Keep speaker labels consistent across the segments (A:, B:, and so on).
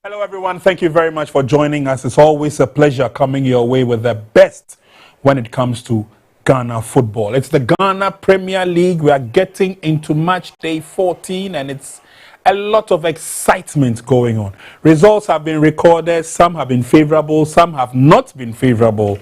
A: Hello, everyone. Thank you very much for joining us. It's always a pleasure coming your way with the best when it comes to Ghana football. It's the Ghana Premier League. We are getting into match day 14, and it's a lot of excitement going on. Results have been recorded. Some have been favorable. Some have not been favorable.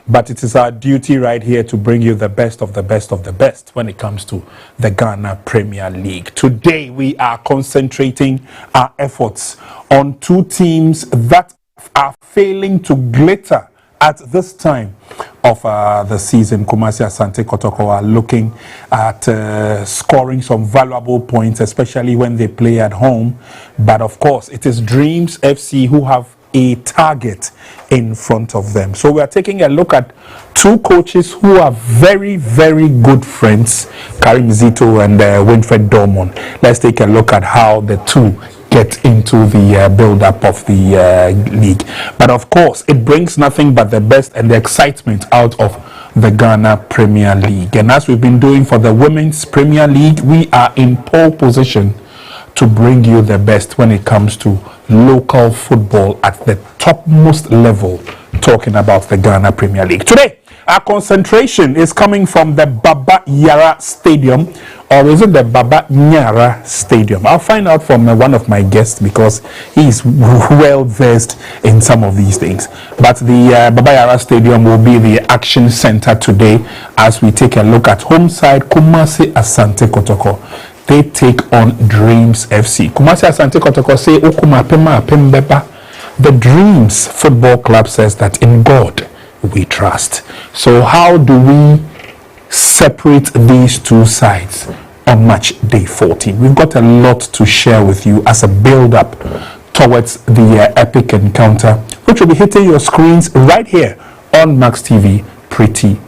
A: But it is our duty right here to bring you the best of the best of the best when it comes to the Ghana Premier League. Today, we are concentrating our efforts on two teams that are failing to glitter at this time of the season. Kumasi Asante Kotoko are looking at scoring some valuable points, especially when they play at home. But of course, it is Dreams FC who have a target in front of them. So we are taking a look at two coaches who are very, very good friends, Karim Zito and Winfred Dormon. Let's take a look at how the two get into the build-up of the league. But of course, it brings nothing but the best and the excitement out of the Ghana Premier League. And as we've been doing for the Women's Premier League, we are in pole position to bring you the best when it comes to local football at the topmost level, talking about the Ghana Premier League. Today, our concentration is coming from the Baba Yara Stadium, or is it the Baba Nyara Stadium? I'll find out from one of my guests because he's well versed in some of these things. But the Baba Yara Stadium will be the action center today as we take a look at home side Kumasi Asante Kotoko. They take on Dreams FC. Kumasi Asante Kotoko say Okuma Pema Pembeba. The Dreams Football Club says that in God we trust. So how do we separate these two sides on match day 14? We've got a lot to share with you as a build-up towards the epic encounter, which will be hitting your screens right here on Max TV pretty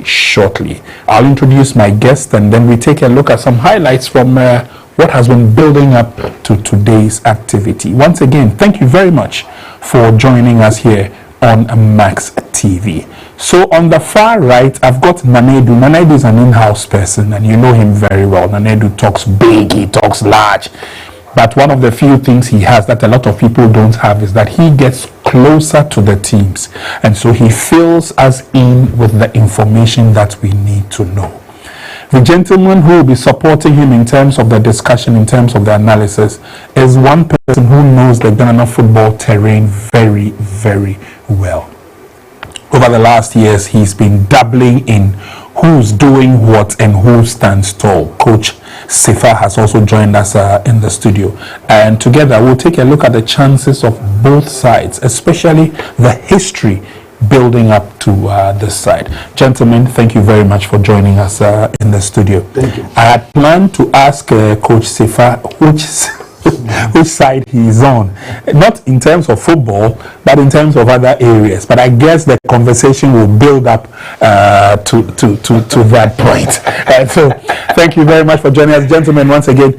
A: shortly. I'll introduce my guest and then we take a look at some highlights from what has been building up to today's activity. Once again, thank you very much for joining us here on Max TV. So on the far right, I've got Nanedu. Nanedu is an in-house person and you know him very well. Nanedu talks big, he talks large. But one of the few things he has that a lot of people don't have is that he gets closer to the teams. And so he fills us in with the information that we need to know. The gentleman who will be supporting him in terms of the discussion, in terms of the analysis, is one person who knows the Ghana football terrain very, very well. Over the last years, he's been dabbling in who's doing what and who stands tall. Coach Sifa has also joined us in the studio. And together, we'll take a look at the chances of both sides, especially the history building up to this side. Gentlemen, thank you very much for joining us in the studio.
B: Thank you.
A: I had planned to ask Coach Sifa which side he is on, not in terms of football, but in terms of other areas. But I guess the conversation will build up to that point. So thank you very much for joining us, gentlemen. Once again,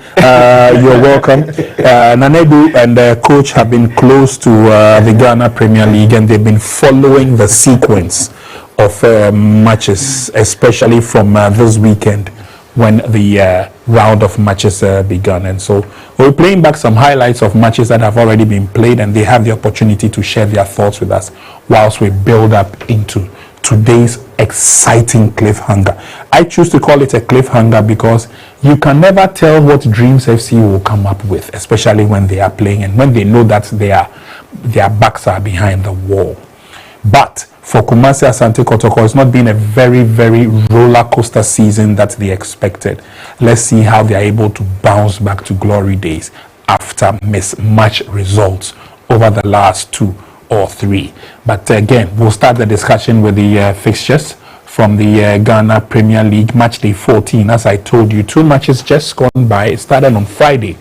A: you're welcome. Nanedu and Coach have been close to the Ghana Premier League, and they've been following the sequence of matches, especially from this weekend, when the round of matches began. And so we're playing back some highlights of matches that have already been played, and they have the opportunity to share their thoughts with us whilst we build up into today's exciting cliffhanger. I choose to call it a cliffhanger because you can never tell what Dreams FC will come up with, especially when they are playing and when they know that their backs are behind the wall. But for Kumasi Asante Kotoko, it's not been a very, very roller coaster season that they expected. Let's see how they are able to bounce back to glory days after mismatch results over the last 2 or 3. But again, we'll start the discussion with the fixtures from the Ghana Premier League match day 14. As I told you, 2 matches just gone by. It started on Friday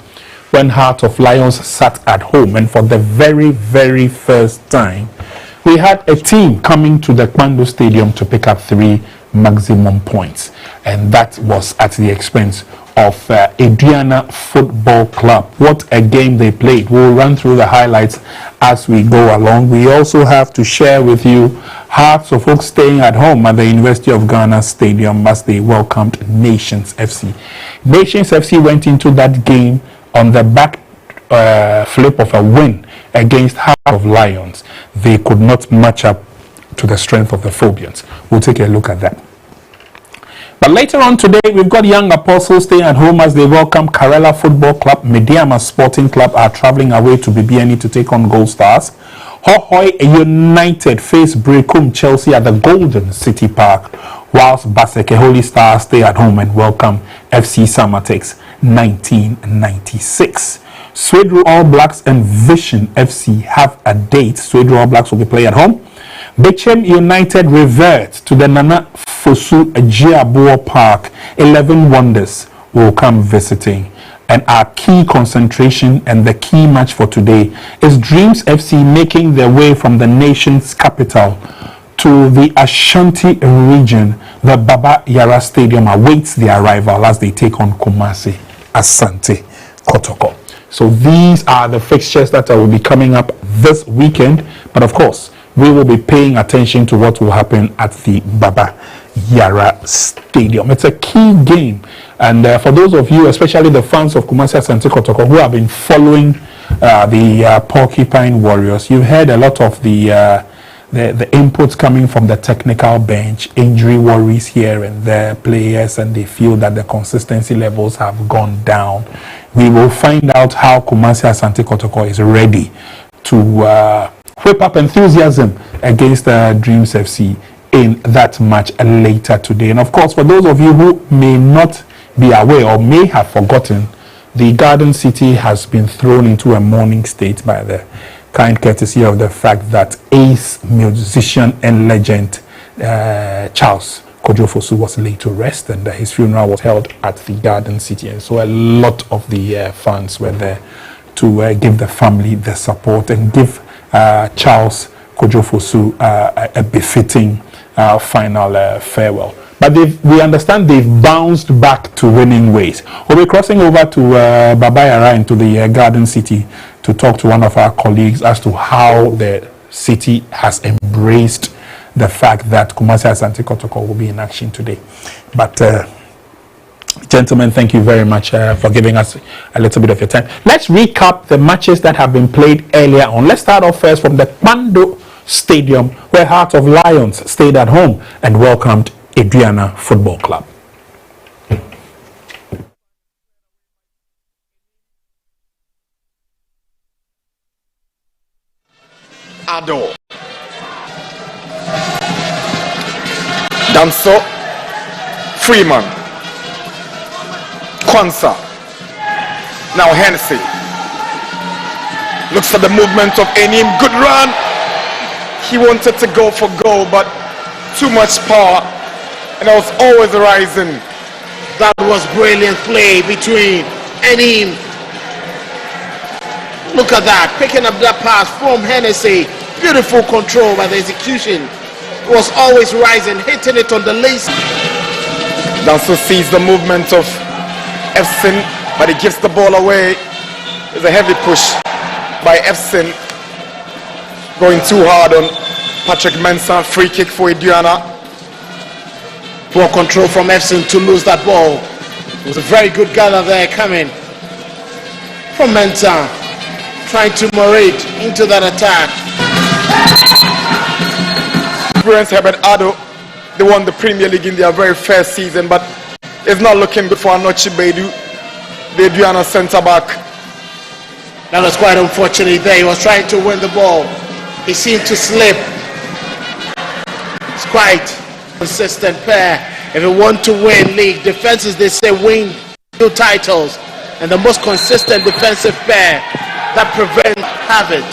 A: when Heart of Lions sat at home, and for the very, very first time, we had a team coming to the Kwando Stadium to pick up 3 maximum points, and that was at the expense of Aduana Football Club. What a game they played. We'll run through the highlights as we go along. We also have to share with you hearts of folks staying at home at the University of Ghana Stadium as they welcomed Nations FC. Nations FC went into that game on the back flip of a win against Heart of Lions, they could not match up to the strength of the Phobians. We'll take a look at that. But later on today, we've got Young Apostles staying at home as they welcome Karela Football Club. Mediama Sporting Club are traveling away to BBNE to take on Gold Stars. Hohoy United face Brekum Chelsea at the Golden City Park, whilst Baseke Holy Stars stay at home and welcome FC Samatex 1996. Swedru All Blacks and Vision FC have a date. Swedru All Blacks will be playing at home. Bechem United revert to the Nana Fosu Ajiabuo Park. 11 Wonders will come visiting. And our key concentration and the key match for today is Dreams FC making their way from the nation's capital to the Ashanti region. The Baba Yara Stadium awaits their arrival as they take on Kumasi Asante Kotoko. So these are the fixtures that will be coming up this weekend. But of course, we will be paying attention to what will happen at the Baba Yara Stadium. It's a key game. And for those of you, especially the fans of Kumasi Asante Kotoko, who have been following the Porcupine Warriors, you've heard a lot of the inputs coming from the technical bench, injury worries here and there, players, and they feel that the consistency levels have gone down. We will find out how Kumasi Asante Kotoko is ready to whip up enthusiasm against Dreams FC in that match later today. And of course, for those of you who may not be aware or may have forgotten, the Garden City has been thrown into a mourning state by the kind courtesy of the fact that ace musician and legend Charles Kojofosu was laid to rest, and his funeral was held at the Garden City. And so a lot of the fans were there to give the family the support and give Charles Kojofosu a befitting final farewell. But we understand they've bounced back to winning ways. We'll be crossing over to Baba Yara into the Garden City to talk to one of our colleagues as to how the city has embraced the fact that Kumasi Asante Kotoko will be in action today. But gentlemen, thank you very much for giving us a little bit of your time. Let's recap the matches that have been played earlier on. Let's start off first from the Pando Stadium, where Heart of Lions stayed at home and welcomed Aduana Football Club.
B: Ado Danso Freeman Kwanzaa. Now Hennessy looks at the movement of Enim. Good run. He wanted to go for goal, but too much power, and I was always rising.
C: That was brilliant play between Enim. Look at that, picking up that pass from Hennessy. Beautiful control by the execution. Was always rising, hitting it on the lace.
B: Danso sees the movement of Efsin, but he gives the ball away. There's a heavy push by Efsin, going too hard on Patrick Mensah. Free kick for Aduana.
C: Poor control from Efsin to lose that ball. It was a very good gather there coming from Mensah, trying to morate into that attack.
B: Experience Herbert Ado, they won the Premier League in their very first season, but it's not looking good for Anochi Bedu, the Aduana centre back.
C: That was quite unfortunate there. He was trying to win the ball. He seemed to slip. It's quite consistent pair. If you want to win league defenses, they say win 2 titles, and the most consistent defensive pair that prevent have it.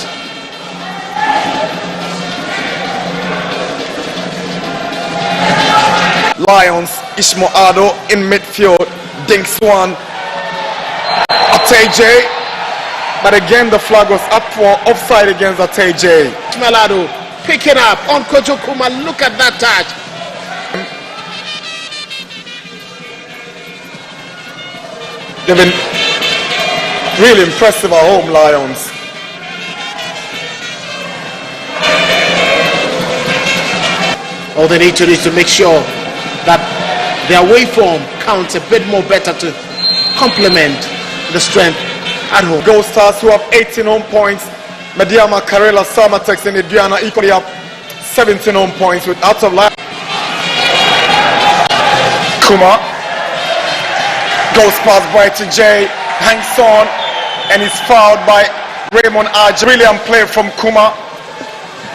B: Lions, Ishmo Ado in midfield, Dinks one, Ateje, but again the flag was up for offside against Ateje.
C: Ishmael Ado picking up on Kojo Kuma. Look at that touch.
B: They've been really impressive at home, Lions.
C: All they need to do is to make sure that their away form counts a bit more better to complement the strength at home.
B: Gold Stars, who have 18 home points. Mediama, Karela, Samatex, and Aduana equally have 17 home points with out of line. Kuma goes past Brighton J, hangs on, and is fouled by Raymond Aj. Brilliant play from Kuma.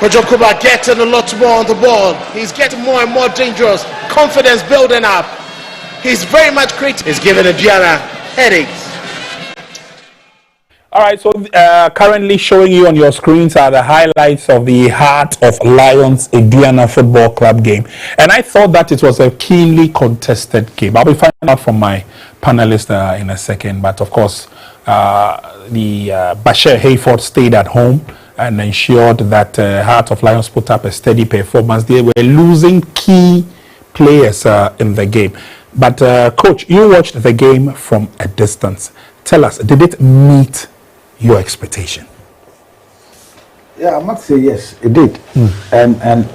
C: Kuma getting a lot more on the ball. He's getting more and more dangerous. Confidence building up. He's very much creative. He's giving Aduana headaches.
A: All right, so currently showing you on your screens are the highlights of the Heart of Lions Aduana Football Club game. And I thought that it was a keenly contested game. I'll be finding out from my panelists in a second. But of course, the Bashir Hayford stayed at home and ensured that Heart of Lions put up a steady performance. They were losing key players in the game. But Coach, you watched the game from a distance. Tell us, did it meet your expectation?
D: Yeah, I must say yes, it did. And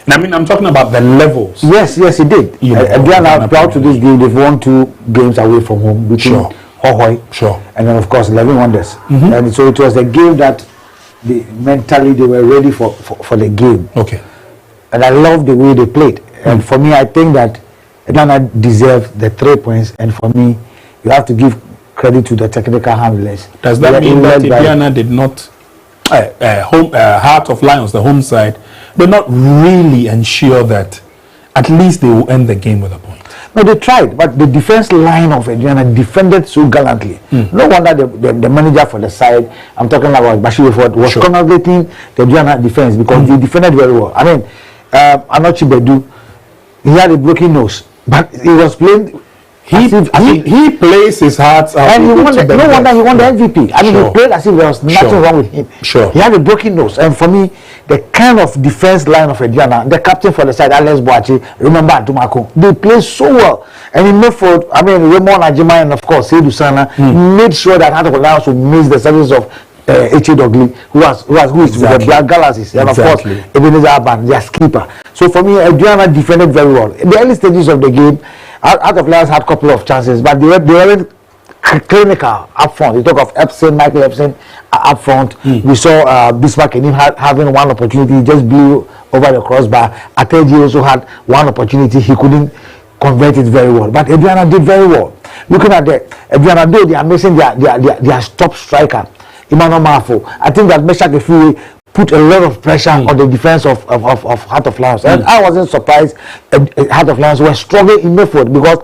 A: I mean, I'm talking about the levels.
D: Yes, it did. Aduana, proud to this game, they've won 2 games away from home between Hohoi, and then of course 11 Wonders. And so it was a game that mentally they were ready for the game.
A: Okay.
D: And I love the way they played. And for me, I think that Aduana deserved the 3 points. And for me, you have to give credit to the technical handlers.
A: Does that mean that Aduana did not, Heart of Lions, the home side, did not really ensure that at least they will end the game with a point?
D: No, they tried, but the defense line of Aduana defended so gallantly. No wonder the manager for the side, I'm talking about Bashir Hayford, was congratulating the Aduana defense because they defended very well. I mean, Anochi Bedu, he had a broken nose, but he was playing. He
A: plays his heart out.
D: And he won no wonder he won the MVP. I mean, he played as if there was nothing wrong with him. He had a broken nose. And for me, the kind of defense line of Aduana, the captain for the side, Alex Boachi, remember Atumako, they play so well. And in midfield, I mean, Raymond Ajima and of course, Seydou Sana made sure that Heart of Lions would miss the service of H.A. Dogley, who is with the Black Galaxies, and of course, Ebenezer Aban, their skipper. So for me, Aduana defended very well. In the early stages of the game, Heart of Lions had a couple of chances, but they weren't clinical up front. You talk of Epson, Michael Epson up front. We saw Bismarck and him having one opportunity, he just blew over the crossbar. Ateji also had one opportunity, he couldn't convert it very well. But Aduana did very well. Looking at Aduana, though they are missing their top striker, Emmanuel Mafo. I think that Meshach Efue put a lot of pressure on the defense of Heart of Lions. And I wasn't surprised Heart of Lions were struggling in midfield because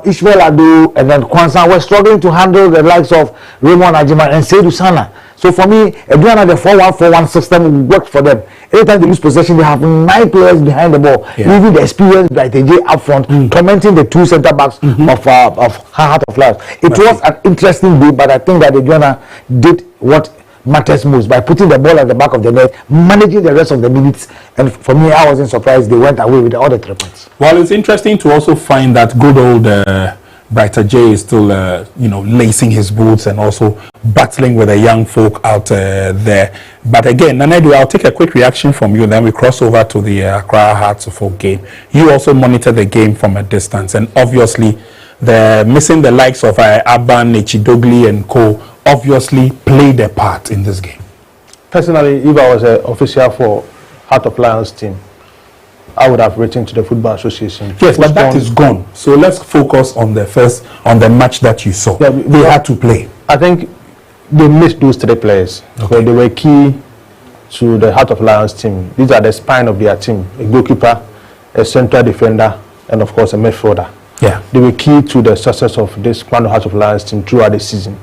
D: Ishmael Adu and then Kwanzaa were struggling to handle the likes of Raymond Ajima and Seydou Sana. So for me, Aduana, the 4-1-4-1 system worked for them. Anytime they lose possession, they have 9 players behind the ball, leaving the experienced Brighton up front, tormenting the 2 centre backs of Heart of Lions. It was an interesting game, but I think that Aduana did what matters most by putting the ball at the back of the net, managing the rest of the minutes, and for me, I wasn't surprised they went away with all the 3 points.
A: Well, it's interesting to also find that good old Brighter J is still, lacing his boots and also battling with the young folk out there. But again, Nanedu, I'll take a quick reaction from you, then we cross over to the Accra Hearts of Folk game. You also monitor the game from a distance, and obviously, missing the likes of Aban, Echidogli, and co. obviously played a part in this game.
E: Personally, if I was an official for Heart of Lions team, I would have written to the Football Association.
A: Yes, but that is gone. So let's focus on the match that you saw. Yeah, they had to play.
E: I think they missed those 3 players. Okay. They were key to the Heart of Lions team. These are the spine of their team: a goalkeeper, a central defender, and of course a midfielder.
A: Yeah,
E: they were key to the success of this Heart of Lions team throughout the season.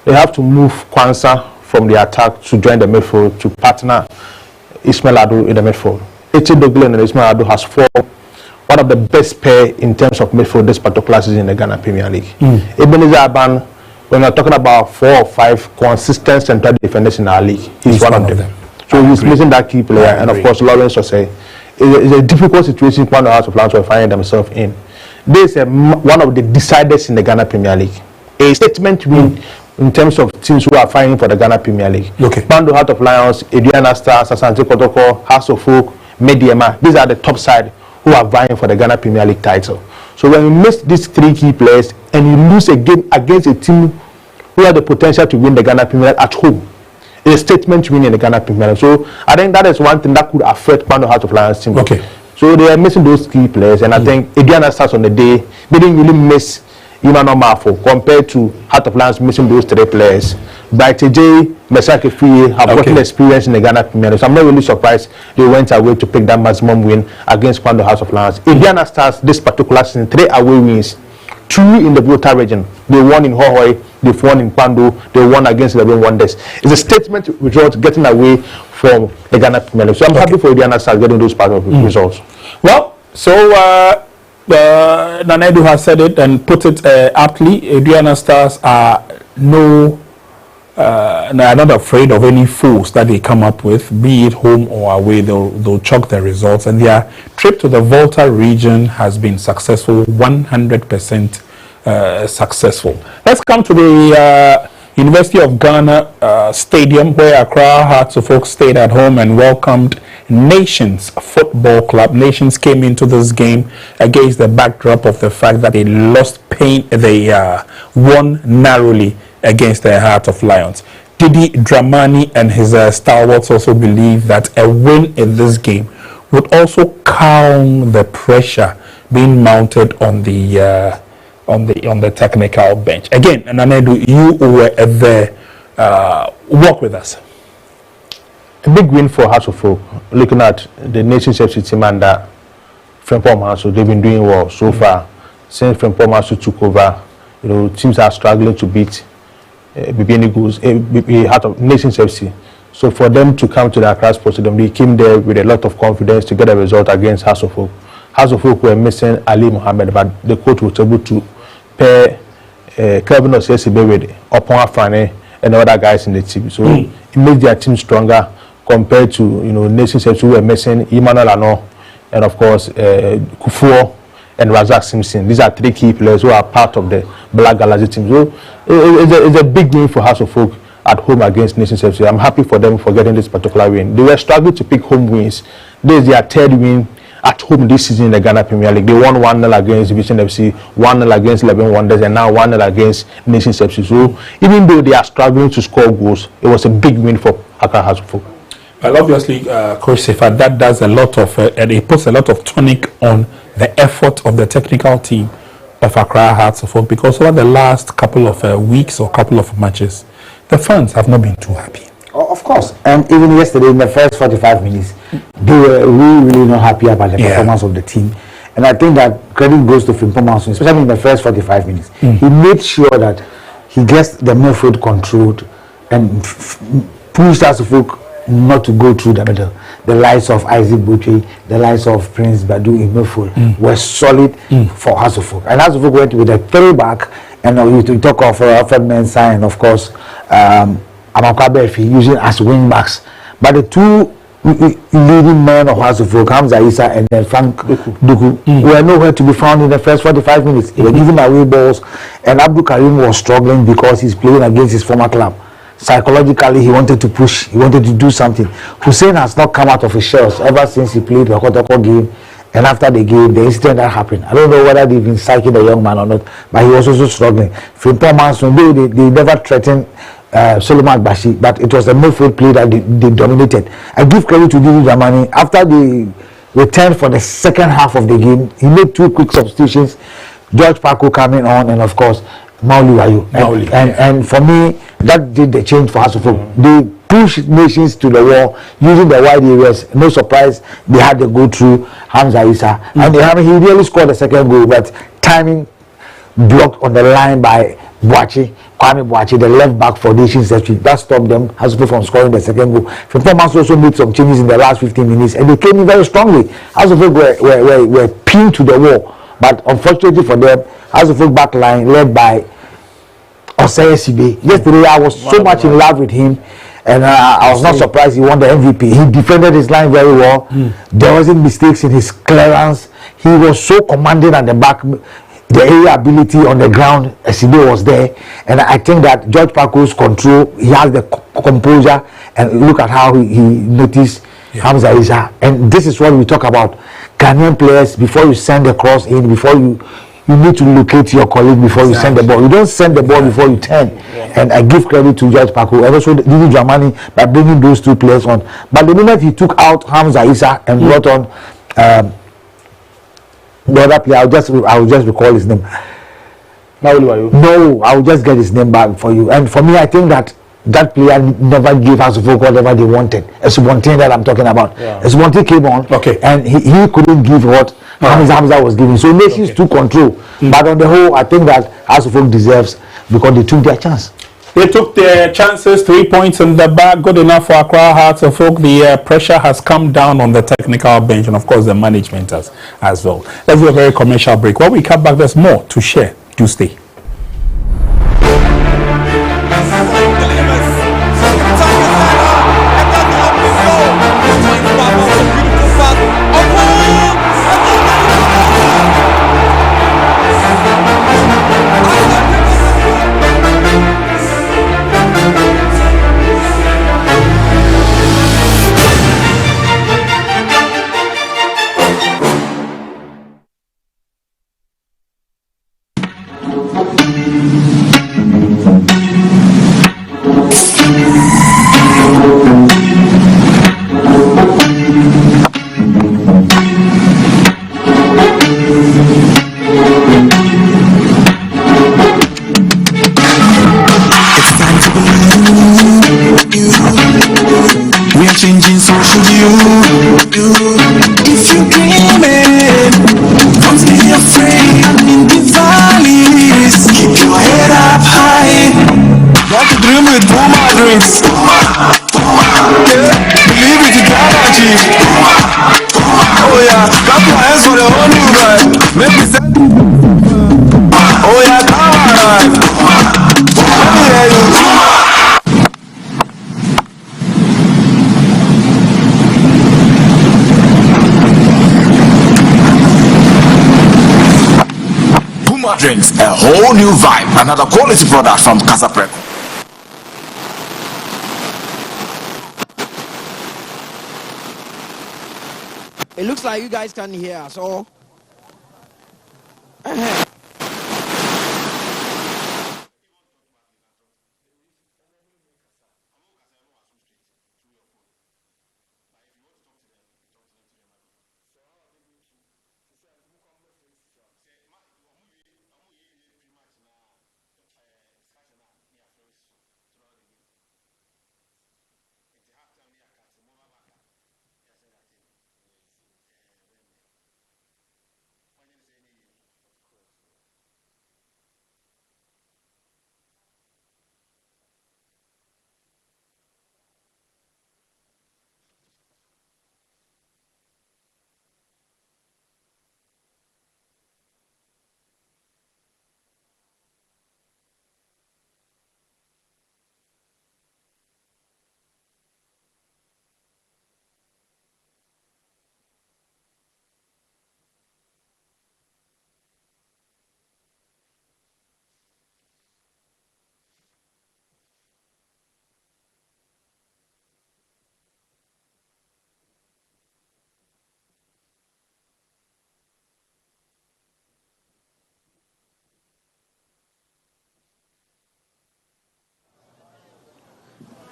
E: They have to move Kwanzaa from the attack to join the midfield to partner Ismail Adu in the midfield. H.A. Dogley and Ismail Adu has formed one of the best pair in terms of midfield this particular season in the Ghana Premier League. Ebenezer Aban, when we're talking about 4 or 5 consistent central defenders in our league, he's one of them. So he's missing that key player, and of course Lawrence Osei. It's a difficult situation the Heart of Lions were finding themselves in. This is one of the deciders in the Ghana Premier League. A statement win in terms of teams who are fighting for the Ghana Premier League.
A: Okay.
E: Bando, Heart of Lions, Aduana Stars, Asante Kotoko, House of Folk, Mediema. These are the top side who are vying for the Ghana Premier League title. So when you miss these 3 key players and you lose a game against a team who have the potential to win the Ghana Premier League at home. It's a statement win in the Ghana Premier League. So I think that is one thing that could affect Kwando Hearts of Lions team.
A: Okay.
E: So they are missing those key players, and I think Aduana starts on the day. They didn't really miss Imano Mafo compared to Heart of Lions missing those 3 players. But TJ, Mesaki Free have gotten experience in the Ghana Premier League. So I'm not really surprised they went away to pick that maximum win against Kwando Hearts of Lions. Aduana starts this particular season 3 away wins, 2 in the Volta region. They won in Hohoi, they've won in Kwando, they won against 11 Wonders. It's a statement result getting away from the Ghana Premier League. So I'm happy for Aduana Stars getting those part of the results. Well,
A: So Nanedu has said it and put it aptly. Aduana Stars are not afraid of any foes that they come up with, be it home or away. They'll chalk their results, and their trip to the Volta region has been successful, 100% successful. Let's come to the University of Ghana Stadium, where Accra Hearts of Oak stayed at home and welcomed Nations Football Club. Nations came into this game against the backdrop of the fact that they won narrowly against the Heart of Lions. Didi Dramani and his stalwarts also believe that a win in this game would also calm the pressure being mounted on the technical bench. Again, Nanedu, you were there. Walk with us.
E: A big win for Hearts of Oak. Looking at the Nations FC team under Frimpong Manso, they've been doing well so far. Since Frimpong Manso took over, teams are struggling to beat BB Eagles, Heart of Nations FC. So for them to come to the Accra Sports Stadium, they came there with a lot of confidence to get a result against Hearts of Oak. Hearts of Oak were missing Ali Mohammed, but the coach was able to pair Kelvin Osesibe with Opon Afrane and other guys in the team. So it made their team stronger compared to Nations FC who were missing Emmanuel Ano and of course Kufuor and Razak Simpson. These are 3 key players who are part of the Black Galaxy team. So it's a big win for Hearts of Oak at home against Nations FC. I'm happy for them for getting this particular win. They were struggling to pick home wins. This is their 3rd win at home this season in the Ghana Premier League. They won 1-0 against Vision FC, 1-0 against 11 Wonders, and now 1-0 against Nations FC. So even though they are struggling to score goals, it was a big win for Accra Hearts of Oak.
A: Well, obviously, Coach Sefa, that does a lot of, and it puts a lot of tonic on the effort of the technical team of Accra Hearts of Oak, because over the last couple of weeks or couple of matches, the fans have not been too happy.
D: Oh, of course, and even yesterday in the first 45 minutes, they were really not happy about the performance of the team. And I think that credit goes to Frimpong Manso, especially in the first 45 minutes. He made sure that he gets the midfield controlled and pushed Hearts of Oak not to go through the middle. The likes of Isaac Butchie, the likes of Prince Badu in midfield were solid for Hearts of Oak. And Hearts of Oak went with a 3-back, and you talk of Alfred Mensah and of course Amakwa Befi using as wing backs. But the 2 leading men of Hearts of Oak, Hamza Issa and then Frank Duku, were nowhere to be found in the first 45 minutes. They were giving away balls, and Abdul Karim was struggling because he's playing against his former club. Psychologically, he wanted to push, he wanted to do something. Hussein has not come out of his shells ever since he played the Kotoko game, and after the game, the incident that happened. I don't know whether they've been psyching the young man or not, but he was also struggling. Frimpong Manso, they never threatened Solomon Bashi, but it was the midfield play that they dominated. I give credit to Didi Dramani. After they returned for the second half of the game, he made 2 quick substitutions. George Paco coming on, and of course Mauli Wayo. And for me, that did the change for Hearts of Oak. They pushed Nations to the wall using the wide areas. No surprise, they had to go through Hamza Issa, and he really scored the second goal, but timing blocked on the line by Kwame Boachi, the left back for Nations FC. That stopped them, Hearts of Oak, from scoring the second goal. Frimpong Manso also made some changes in the last 15 minutes, and they came in very strongly. Hearts of Oak were pinned to the wall, but unfortunately for them, Hearts of Oak back line led by Osei Sibe. Yesterday I was so much in love with him, and I was not surprised he won the MVP. He defended his line very well. There wasn't mistakes in his clearance. He was so commanding at the back. The area ability on the ground, Sibe was there, and I think that George Paco's control, he has the composure, and look at how he noticed Hamza Issa. And this is what we talk about. Ghanaian players, before you send the cross in, before you you need to locate your colleague before you send the ball. You don't send the ball before you turn. And I give credit to George Paco and also Didi Dramani by bringing those two players on. But the moment he took out Hamza Issa and brought on the other player, I'll just recall his name. No, I'll just get his name back for you. And for me, I think that player never gave us whatever they wanted. It's one thing that I'm talking about. It's one thing came on, and he couldn't give what Hamza was giving. So nations took control. But on the whole, I think that Asufok deserves because they took their chance.
A: They took their chances, 3 points in the bag, good enough for Accra Hearts of Oak. The pressure has come down on the technical bench and, of course, the management as well. Let's do a very commercial break. When we come back, there's more to share. Do stay.
F: Changing social view. If you dreaming, don't be afraid. I'm in the valleys. Keep your head up high. Got to dream with Puma dreams. Yeah. Believe it, you can achieve. Oh yeah, clap your hands for the whole new guy. Make me send. Oh yeah, come on. Let me hear you. Drinks, a whole new vibe, another quality product from Casaprec.
G: It looks like you guys can hear us all.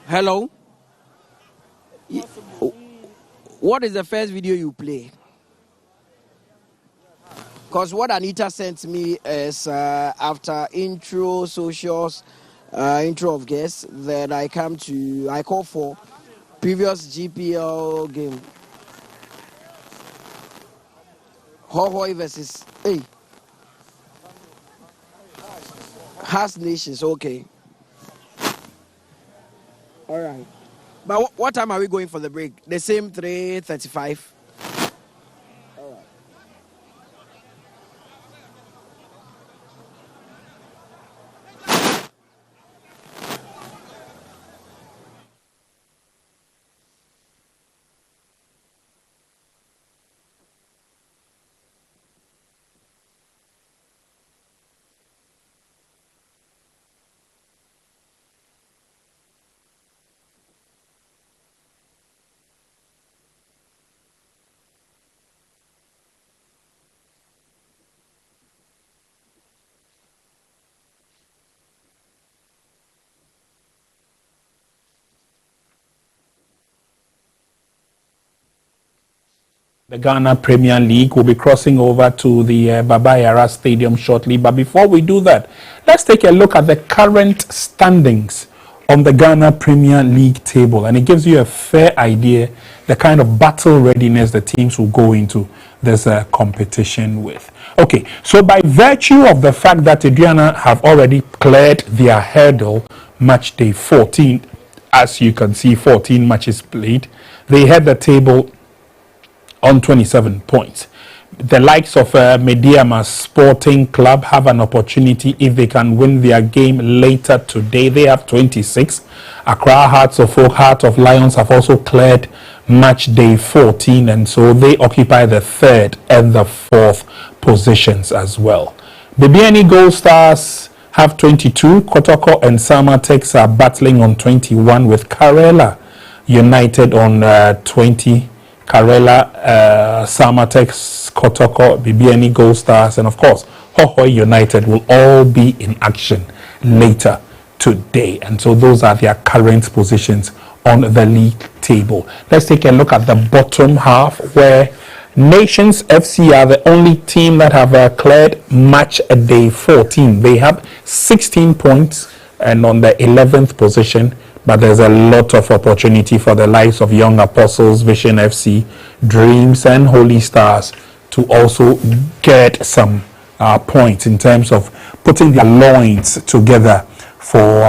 G: Hello? What is the first video you play? Because what Anita sent me is after intro, socials, intro of guests, then I call for previous GPL game. Hohoi versus, Has Nations, okay. All right. But what time are we going for the break? The same 3:35?
A: The Ghana Premier League will be crossing over to the Baba Yara Stadium shortly. But before we do that, let's take a look at the current standings on the Ghana Premier League table. And it gives you a fair idea the kind of battle readiness the teams will go into this competition with. Okay, so by virtue of the fact that Aduana have already cleared their hurdle, match day 14, as you can see, 14 matches played, they head the table on 27 points. The likes of Mediama Sporting Club have an opportunity if they can win their game later today. They have 26. Accra Hearts of Oak, Heart of Lions have also cleared match day 14, and so they occupy the 3rd and the 4th positions as well. Bibiani Gold Stars have 22. Kotoko and Samatex are battling on 21, with Karela United on 20. Karela, Samatex, Kotoko, Bibiani Gold Stars, and of course, Hohoi United will all be in action later today. And so those are their current positions on the league table. Let's take a look at the bottom half, where Nations FC are the only team that have cleared match day 14. They have 16 points and on the 11th position. But there's a lot of opportunity for the likes of Young Apostles, Vision FC, Dreams, and Holy Stars to also get some points in terms of putting their loins together for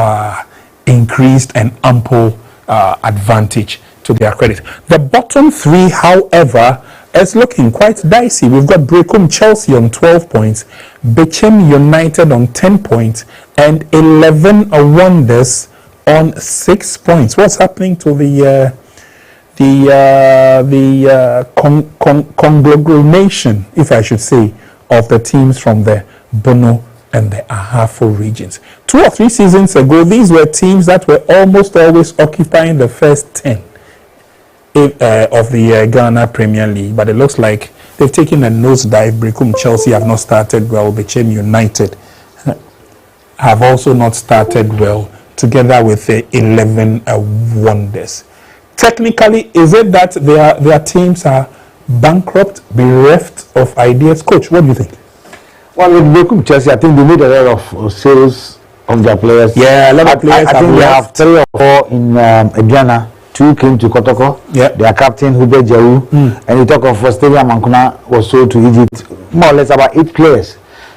A: increased and ample advantage to their credit. The bottom 3, however, is looking quite dicey. We've got Brecum Chelsea on 12 points, Bechem United on 10 points, and 11 Wonders on 6 points. What's happening to the conglomeration, if I should say, of the teams from the Bono and the Ahafo regions? 2 or 3 seasons ago, these were teams that were almost always occupying the first 10 of the Ghana Premier League, but it looks like they've taken a nosedive. Brecum Chelsea have not started well. Bechem United have also not started well, together with the 11 Wonders. Technically, is it that their teams are bankrupt, bereft of ideas? Coach, what do you think?
D: Well, with Brecum Chelsea, I think they made a lot of sales of their players.
A: Yeah, a lot of players
D: I think they have 3 or 4 in Aduana. 2 came to Kotoko.
A: Yeah.
D: Their captain, Hube Jau, and you talk of Stadium Mankuna was sold to Egypt. More or less about 8 players.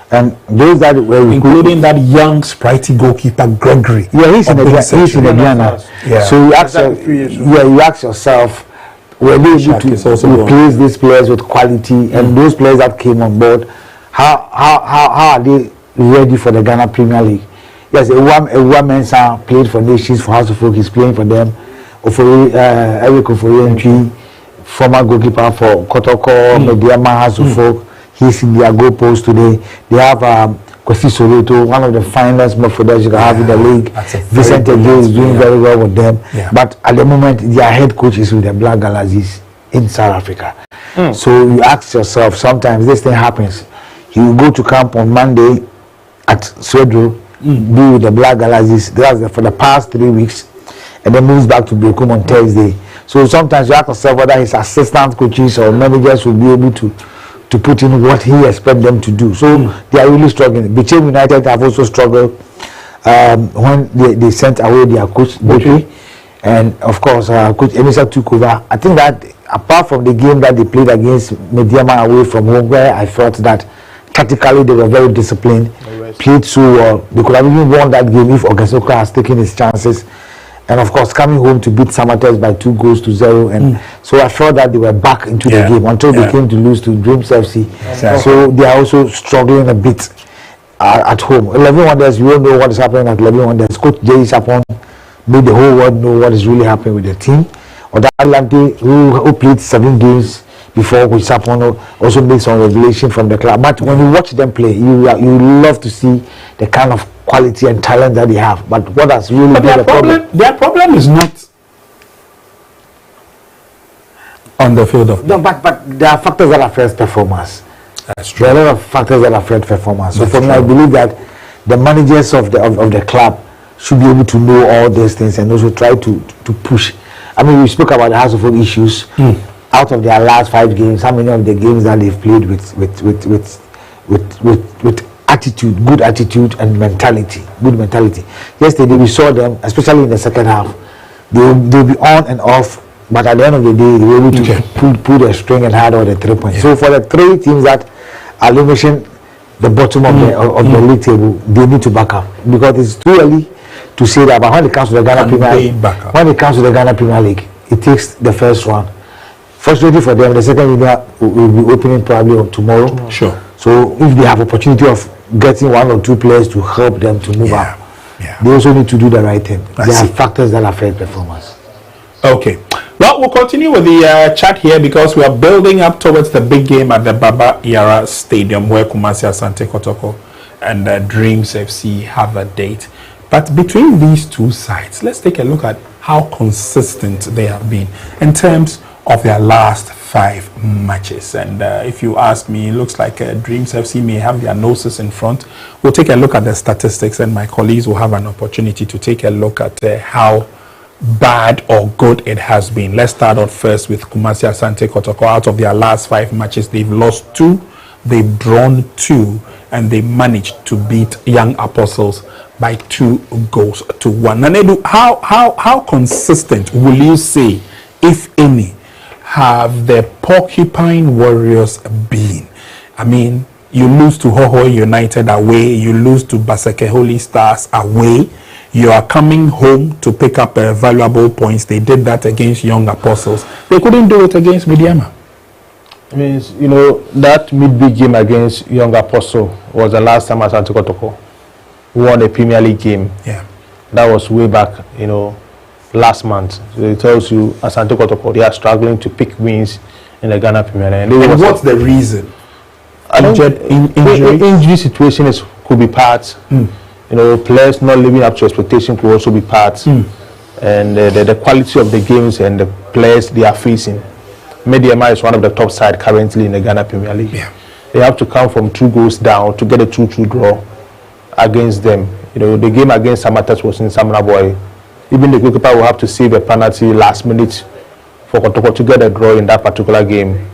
D: And those that were
A: including that young spritey goalkeeper Gregory.
D: Yeah, he's in Aduana.
A: Yeah.
D: So you ask yourself, were they able to replace these players with quality? And those players that came on board, how are they ready for the Ghana Premier League? Yes, Ewa Mensah played for Nations, for House of Folk. He's playing for them. Eric Ofori, former goalkeeper for Kotoko, Mediama, House of Folk. He's in their goal post today. They have Kwesi Soweto, one of the finest midfielders you can have in the league. Vincent Ege is doing very well with them. Yeah. But at the moment, their head coach is with the Black Galaxies in South Africa. So you ask yourself, sometimes this thing happens. You go to camp on Monday at Swedro, be with the Black Galaxies. That's for the past 3 weeks, and then moves back to Brecum on Thursday. So sometimes you ask yourself whether his assistant coaches or managers will be able to put in what he expects them to do. So they are really struggling. Bechem United have also struggled when they sent away their coach, Bepe. And of course, Coach Emisa took over. I think that apart from the game that they played against Mediama away from home, where I felt that tactically they were very disciplined, played so well. They could have even won that game if Ogasoka has taken his chances. And of course, coming home to beat Samatex by 2-0, and so I felt that they were back into the game until they came to lose to Dreams FC. So they are also struggling a bit at home. 11 Wonders, we all know what is happening at 11 Wonders. Coach Jay Sapon made the whole world know what is really happening with the team. Odalante, who played 7 games before, Coach Sapon also made some revelation from the club. But when you watch them play, you love to see the kind of quality and talent that they have. But what has really been the problem?
A: Their problem is not on the field of play.
D: No, but there are factors that affect performance.
A: That's true.
D: There are a lot of factors that affect performance. So for me, I believe that the managers of the club should be able to know all these things and also try to push. I mean, we spoke about the House of Folk issues. out of their last 5 games, how many of the games that they've played with attitude, good attitude and mentality, good mentality. Yesterday we saw them, especially in the second half. They'll be on and off, but at the end of the day, they were able to pull the string and had all the 3 points. So for the 3 teams that are limiting the bottom of the league table, they need to back up, because it's too early to say that. But when it comes to the Ghana Premier League, it takes the first round. Fortunately for them, the second winner will be opening probably on tomorrow.
A: Sure.
D: So if they have opportunity of getting 1 or 2 players to help them to move up, they also need to do the right thing. There are factors that affect performance.
A: Okay. Well, we'll continue with the chat here, because we are building up towards the big game at the Baba Yara Stadium, where Kumasi, Asante Kotoko and Dreams FC have a date. But between these two sides, let's take a look at how consistent they have been in terms of their last 5 matches. And if you ask me, it looks like Dreams FC may have their noses in front. We'll take a look at the statistics, and my colleagues will have an opportunity to take a look at how bad or good it has been. Let's start out first with Kumasi Asante Kotoko. Out of their last 5 matches, they've lost 2, they've drawn 2, and they managed to beat Young Apostles by 2 goals to 1. Nanedu, how consistent will you say, if any, have the Porcupine Warriors been? I mean, you lose to Hoho United away, you lose to Baseke Holy Stars away, you are coming home to pick up valuable points. They did that against Young Apostles. They couldn't do it against Midiama.
E: I mean, you know, that midweek game against Young Apostle was the last time Asante Kotoko won a Premier League game.
A: Yeah.
E: That was way back, you know, last month. So it tells you Asante Kotoko, they are struggling to pick wins in the Ghana Premier League.
A: And what's the reason?
E: Injury situation could be part. You know, players not living up to expectation could also be part. And the quality of the games and the players they are facing. Mediama is one of the top side currently in the Ghana Premier League.
A: Yeah.
E: They have to come from 2 goals down to get a 2-2 draw against them. You know, the game against Samatas was in Samanaboy. Even the goalkeeper will have to save a penalty last minute for Kotoko to get a draw in that particular game.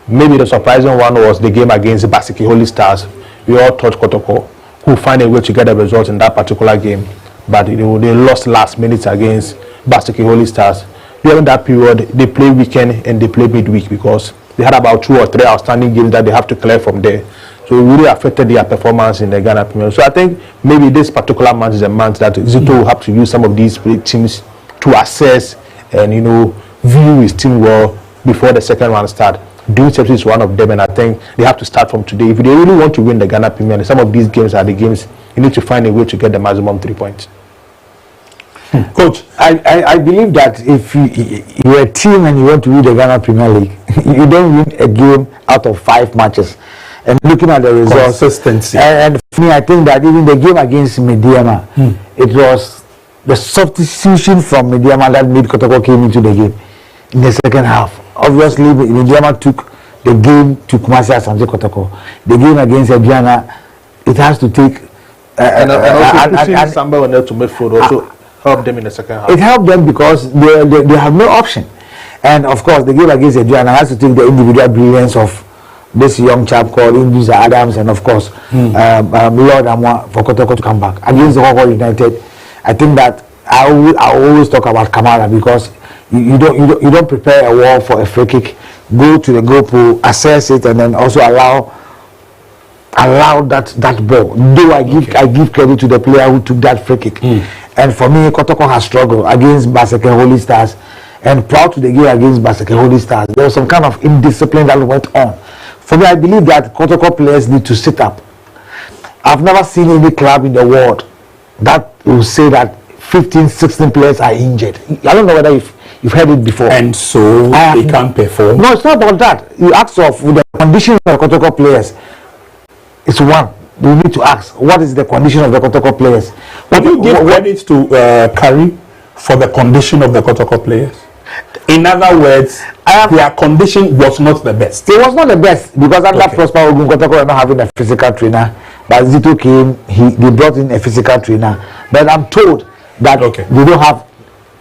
E: Maybe the surprising one was the game against Basiki Holy Stars. We all thought Kotoko could find a way to get a result in that particular game, but you know, they lost last minute against Basiki Holy Stars. During that period, they play weekend and they play midweek, because they had about 2 or 3 outstanding games that they have to clear from there. So it really affected their performance in the Ghana Premier. So I think maybe this particular month is a month that Zito will have to use some of these teams to assess and, you know, view his team well before the second round start. Dreams FC is one of them, and I think they have to start from today. If they really want to win the Ghana Premier, some of these games are the games you need to find a way to get the maximum 3 points.
D: Coach, I believe that if you're a team and you want to win the Ghana Premier League, you don't win a game out of 5 matches. And looking at the results,
A: consistency.
D: And for me, I think that even the game against Mediama, it was the substitution from Mediama that made Kotoko came into the game in the second half. Obviously, Mediama took the game to Kumasi Asante Kotoko. The game against Aduana, it has to take.
E: And also pushing Samba on there to midfield also helped them in the second half.
D: It helped them because they have no option. And of course, the game against Aduana has to take the individual brilliance of this young chap called Induza Adams, and of course, Lord Amwa for Kotoko to come back. Against the Hoho United, I think that I always talk about Kamara, because you don't prepare a wall for a free kick, go to the goal pool, assess it, and then also allow that ball. Though I give credit to the player who took that free kick. And for me, Kotoko has struggled against Baseke Holy Stars, and proud to the game against Baseke Holy Stars. There was some kind of indiscipline that went on. For me, I believe that Kotoko players need to sit up. I've never seen any club in the world that will say that 15, 16 players are injured. I don't know whether you've heard it before.
A: And so they can't perform.
D: No, it's not about that. You ask of the condition of the Kotoko players. It's one. You need to ask, what is the condition of the Kotoko players?
A: Would you give credit to Curry for the condition of the Kotoko players? In other words, their condition was not the best.
D: It was not the best, because under Prosper Ogun, Kotoko were not having a physical trainer. But Zito came, they brought in a physical trainer. But I'm told that they don't have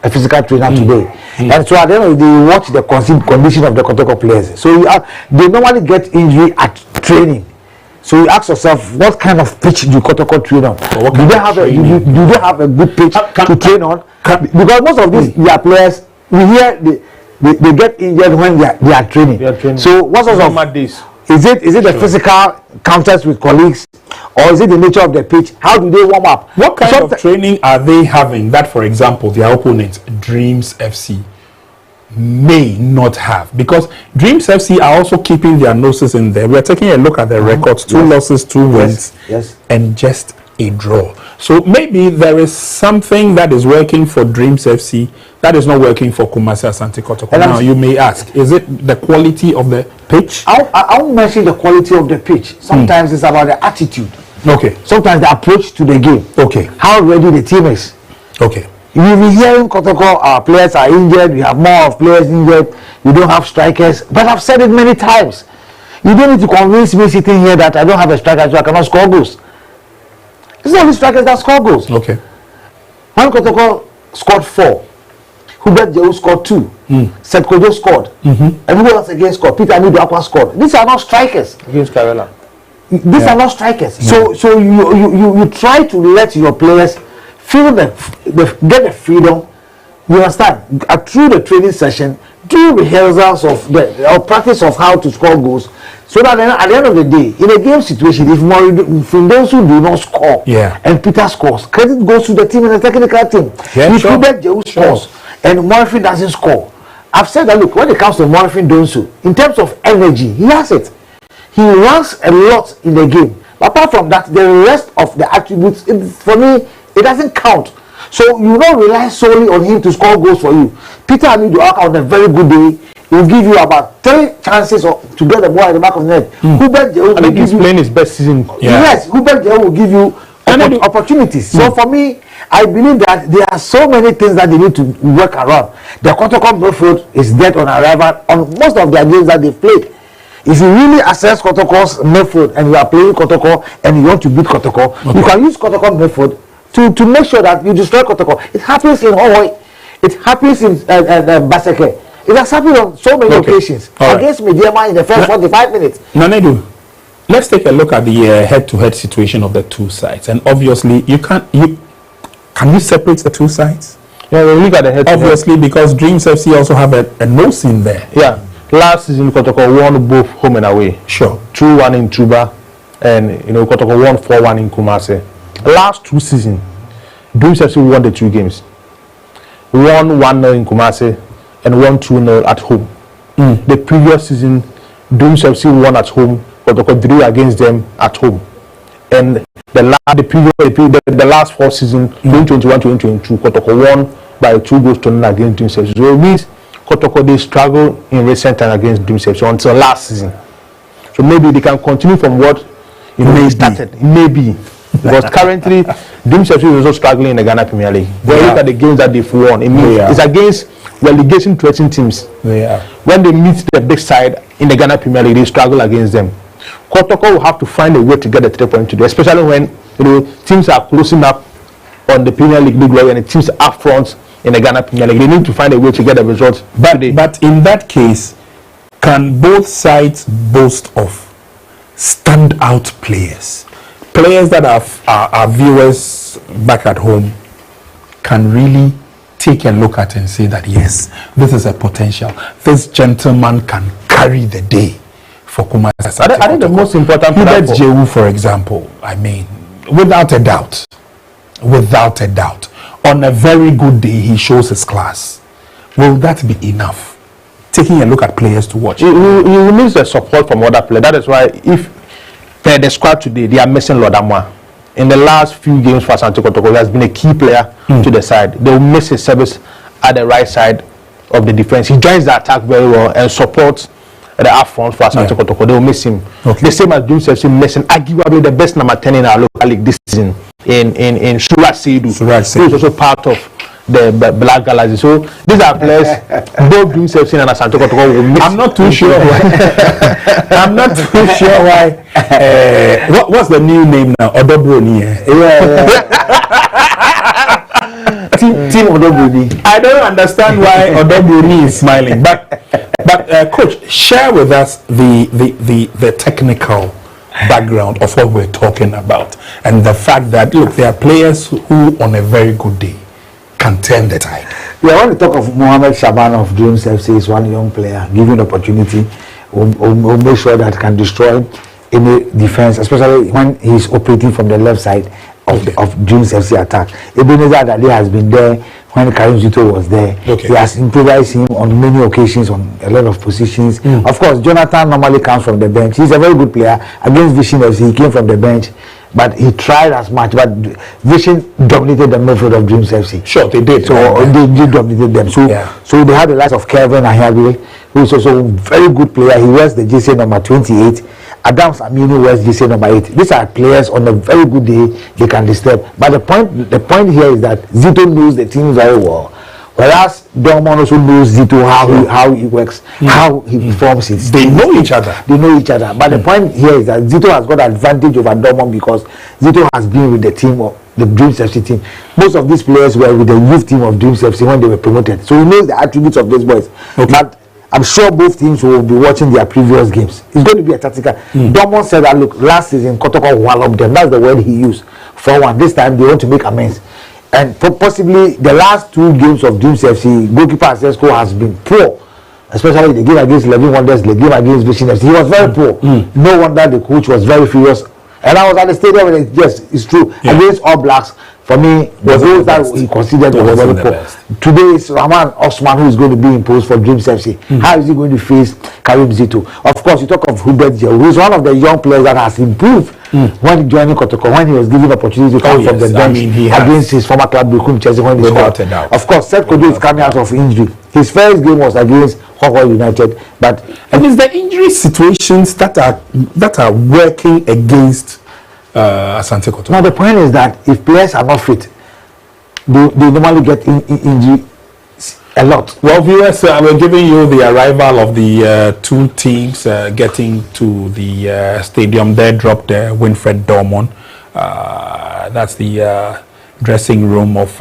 D: a physical trainer today. And so at the end of the day, you watch the condition of the Kotoko players. So they normally get injury at training. So you ask yourself, what kind of pitch do Kotoko train on? Do they have a good pitch to train on? Because most of these their players, we hear they get injured when they are training. So what sort of is it the physical contest with colleagues, or is it the nature of the pitch? How do they warm up?
A: What kind of training are they having that, for example, their opponent, Dreams FC, may not have? Because Dreams FC are also keeping their noses in there. We're taking a look at their records: 2 losses, 2 wins, and just a draw. So maybe there is something that is working for Dreams FC that is not working for Kumasi Asante Kotoko. Now you may ask, is it the quality of the pitch?
D: I won't mention the quality of the pitch. Sometimes it's about the attitude.
A: Okay.
D: Sometimes the approach to the game.
A: Okay.
D: How ready the team is.
A: Okay.
D: You'll be hearing Kotoko, our players are injured, we have more of players injured, we don't have strikers. But I've said it many times. You don't need to convince me sitting here that I don't have a striker, so I cannot score goals. It's not the strikers that score goals.
A: Okay.
D: When Kotoko scored 4, Hubert Jehu scored 2, Seth Kojo scored, and who else again scored? Peter Amidu scored. These are not strikers.
E: Against Karela.
D: These are not strikers. So you try to let your players feel get the freedom. You understand? Through the training session, do rehearsals of the practice of how to score goals, so that at the end of the day, in a game situation, if from those who do not score, and Peter scores, credit goes to the team and the technical team. If Hubert Jehu scores and Morrison doesn't score, I've said that, look, when it comes to Morrison Donsu, in terms of energy, he has it. He runs a lot in the game. But apart from that, the rest of the attributes, for me, it doesn't count. So you don't rely solely on him to score goals for you. Peter Amidu on a very good day will give you about 3 chances to get the ball at the back of the net. Hubert Jehu will give you
E: playing his best season.
D: Yes, Hubert Jehu will give you opportunities. So for me, I believe that there are so many things that they need to work around. The Kotoko midfield is dead on arrival on most of their games that they've played. If you really assess Kotoko's midfield and you are playing Kotoko and you want to beat Kotoko, you can use Kotoko midfield to make sure that you destroy Kotoko. It happens in Hawaii. It happens in Baseke. It has happened on so many occasions. Against Mediama in the first 45 minutes.
A: Nanedu, let's take a look at the head-to-head situation of the two sides. And obviously, can you separate the two sides?
E: Yeah, we look at the head-to-head.
A: Obviously, because Dreams FC also have a nose in there.
E: Yeah. Last season, Kotoko won both home and away.
A: Sure.
E: 2-1 in Tuba, and Kotoko won 4-1 in Kumasi. Last 2 seasons, Dreams FC won the 2 games. Won 1-0 in Kumasi and won 2-0 at home. The previous season, Dreams FC won at home. Kotoko drew against them at home. And the last 4 seasons, 2021-2022, Kotoko won by 2 goals to 0 against Dreams FC. So it means Kotoko, they struggled in recent time against Dreams FC until last season. So maybe they can continue from what they started. Maybe. Because currently, Dreams FC is also struggling in the Ghana Premier League. When you look at the games that they've won, it's against relegation threatening teams. When they meet the big side in the Ghana Premier League, they struggle against them. Kotoko will have to find a way to get the 3 points today, especially when teams are closing up on the Premier League big level and the teams up front in the Ghana Premier League. They need to find a way to get the results today.
A: But in that case, can both sides boast of standout players? Players that our viewers back at home can really take a look at and say that, yes, this is a potential. This gentleman can carry the day for Kumasi.
E: I think the most important
A: Hubert Jehu, for example, without a doubt, on a very good day, he shows his class. Will that be enough? Taking a look at players to watch.
E: You need the support from other players. That is why if the squad today, they are missing Lodamwa. In the last few games for Asante Kotoko, he has been a key player to the side. They will miss his service at the right side of the defense. He joins the attack very well and supports the up front for Asante Kotoko. They will miss him. The same as Dreams FC missing Agiwa, the best number 10 in our local league this season. In Suraj Seidu, who is also part of the Black Galaxy. So these are players both Dreams FC and Asante Kotoko will miss.
A: I'm not too sure why. I'm not too sure why. What's the new name now? Odobroni.
D: team Odobuni.
A: I don't understand why Odobuni is smiling, but coach, share with us the technical background of what we're talking about, and the fact that look, there are players who on a very good day can turn the tide.
D: Yeah, when we talk of Mohamed Shaban of Dreams FC, is one young player given opportunity, will make sure that can destroy any defense, especially when he's operating from the left side of Dreams FC attack. Ebenezer Adali has been there when Karim Zito was there. He has improvised him on many occasions on a lot of positions. Of course, Jonathan normally comes from the bench. He's a very good player. Against Vision FC, he came from the bench, but he tried as much. But Vision dominated the midfield of Dreams FC.
A: Sure, they did.
D: So they dominated them. So they had the likes of Kevin Ahiagwe, who is also a very good player. He wears the JC number 28. Adams Aminu wears JC number 8. These are players on a very good day they can disturb. But the point here is that Zito knows the team very well, whereas Dorman also knows Zito how he works, how he performs it.
A: They know each other.
D: But the point here is that Zito has got advantage over Dorman because Zito has been with the team of the Dreams FC team. Most of these players were with the youth team of Dreams FC when they were promoted, so he knows the attributes of these boys. But I'm sure both teams will be watching their previous games. It's going to be a tactical. Dorman said that look, last season Kotoko walloped them. That's the word he used. 4-1. This time they want to make amends. And possibly the last 2 games of Dreams FC, goalkeeper Asesco has been poor. Especially the game against Levin Wonders, the game against Vision FC. He was very poor. No wonder the coach was very furious. And I was at the stadium and yes, it's true. Against All Blacks, for me, the goals that he considered were very poor. Today is Rahman Osman who is going to be imposed for Dreams FC. How is he going to face Karim Zito? Of course, you talk of Hubert Diaw, who is one of the young players that has improved when joining Kotoko, when he was given opportunity to come from the bench against his former club, Bukum Chelsea, when he scored. Of course, Seth Kodo is coming out of injury. His first game was against Hong United, but
A: and it's the injury situations that are working against Asante Kotoko.
D: Now the point is that if players are not fit, they normally get injury a lot.
A: Well, viewers, we're giving you the arrival of the 2 teams getting to the stadium. There dropped Winfred Dorman. That's the dressing room of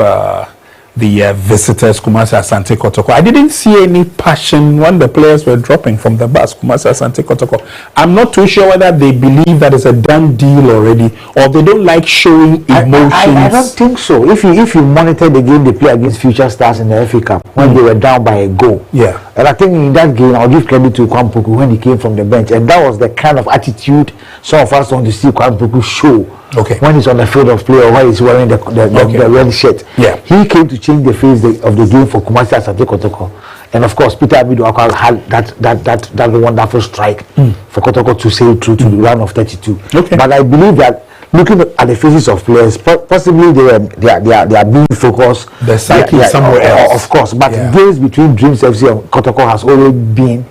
A: the visitors, Kumasi Asante Kotoko. I didn't see any passion when the players were dropping from the bus, Kumasi Asante Kotoko. I'm not too sure whether they believe that it's a done deal already or they don't like showing emotions.
D: I don't think so. If you monitor the game they play against Future Stars in the FA Cup when they were down by a goal.
A: Yeah.
D: And I think in that game, I'll give credit to Kwampuku when he came from the bench. And that was the kind of attitude some of us want to see Kwampuku show. When he's on the field of play or when he's wearing the red shirt.
A: Yeah.
D: He came to change the face of the game for Kumasi Asante Kotoko. And of course, Peter Amido had that wonderful strike for Kotoko to sail through to the round of 32. But I believe that looking at the faces of players, possibly they are being focused.
A: The psyche is somewhere else.
D: Of course, but games between Dreams FC and Kotoko has always been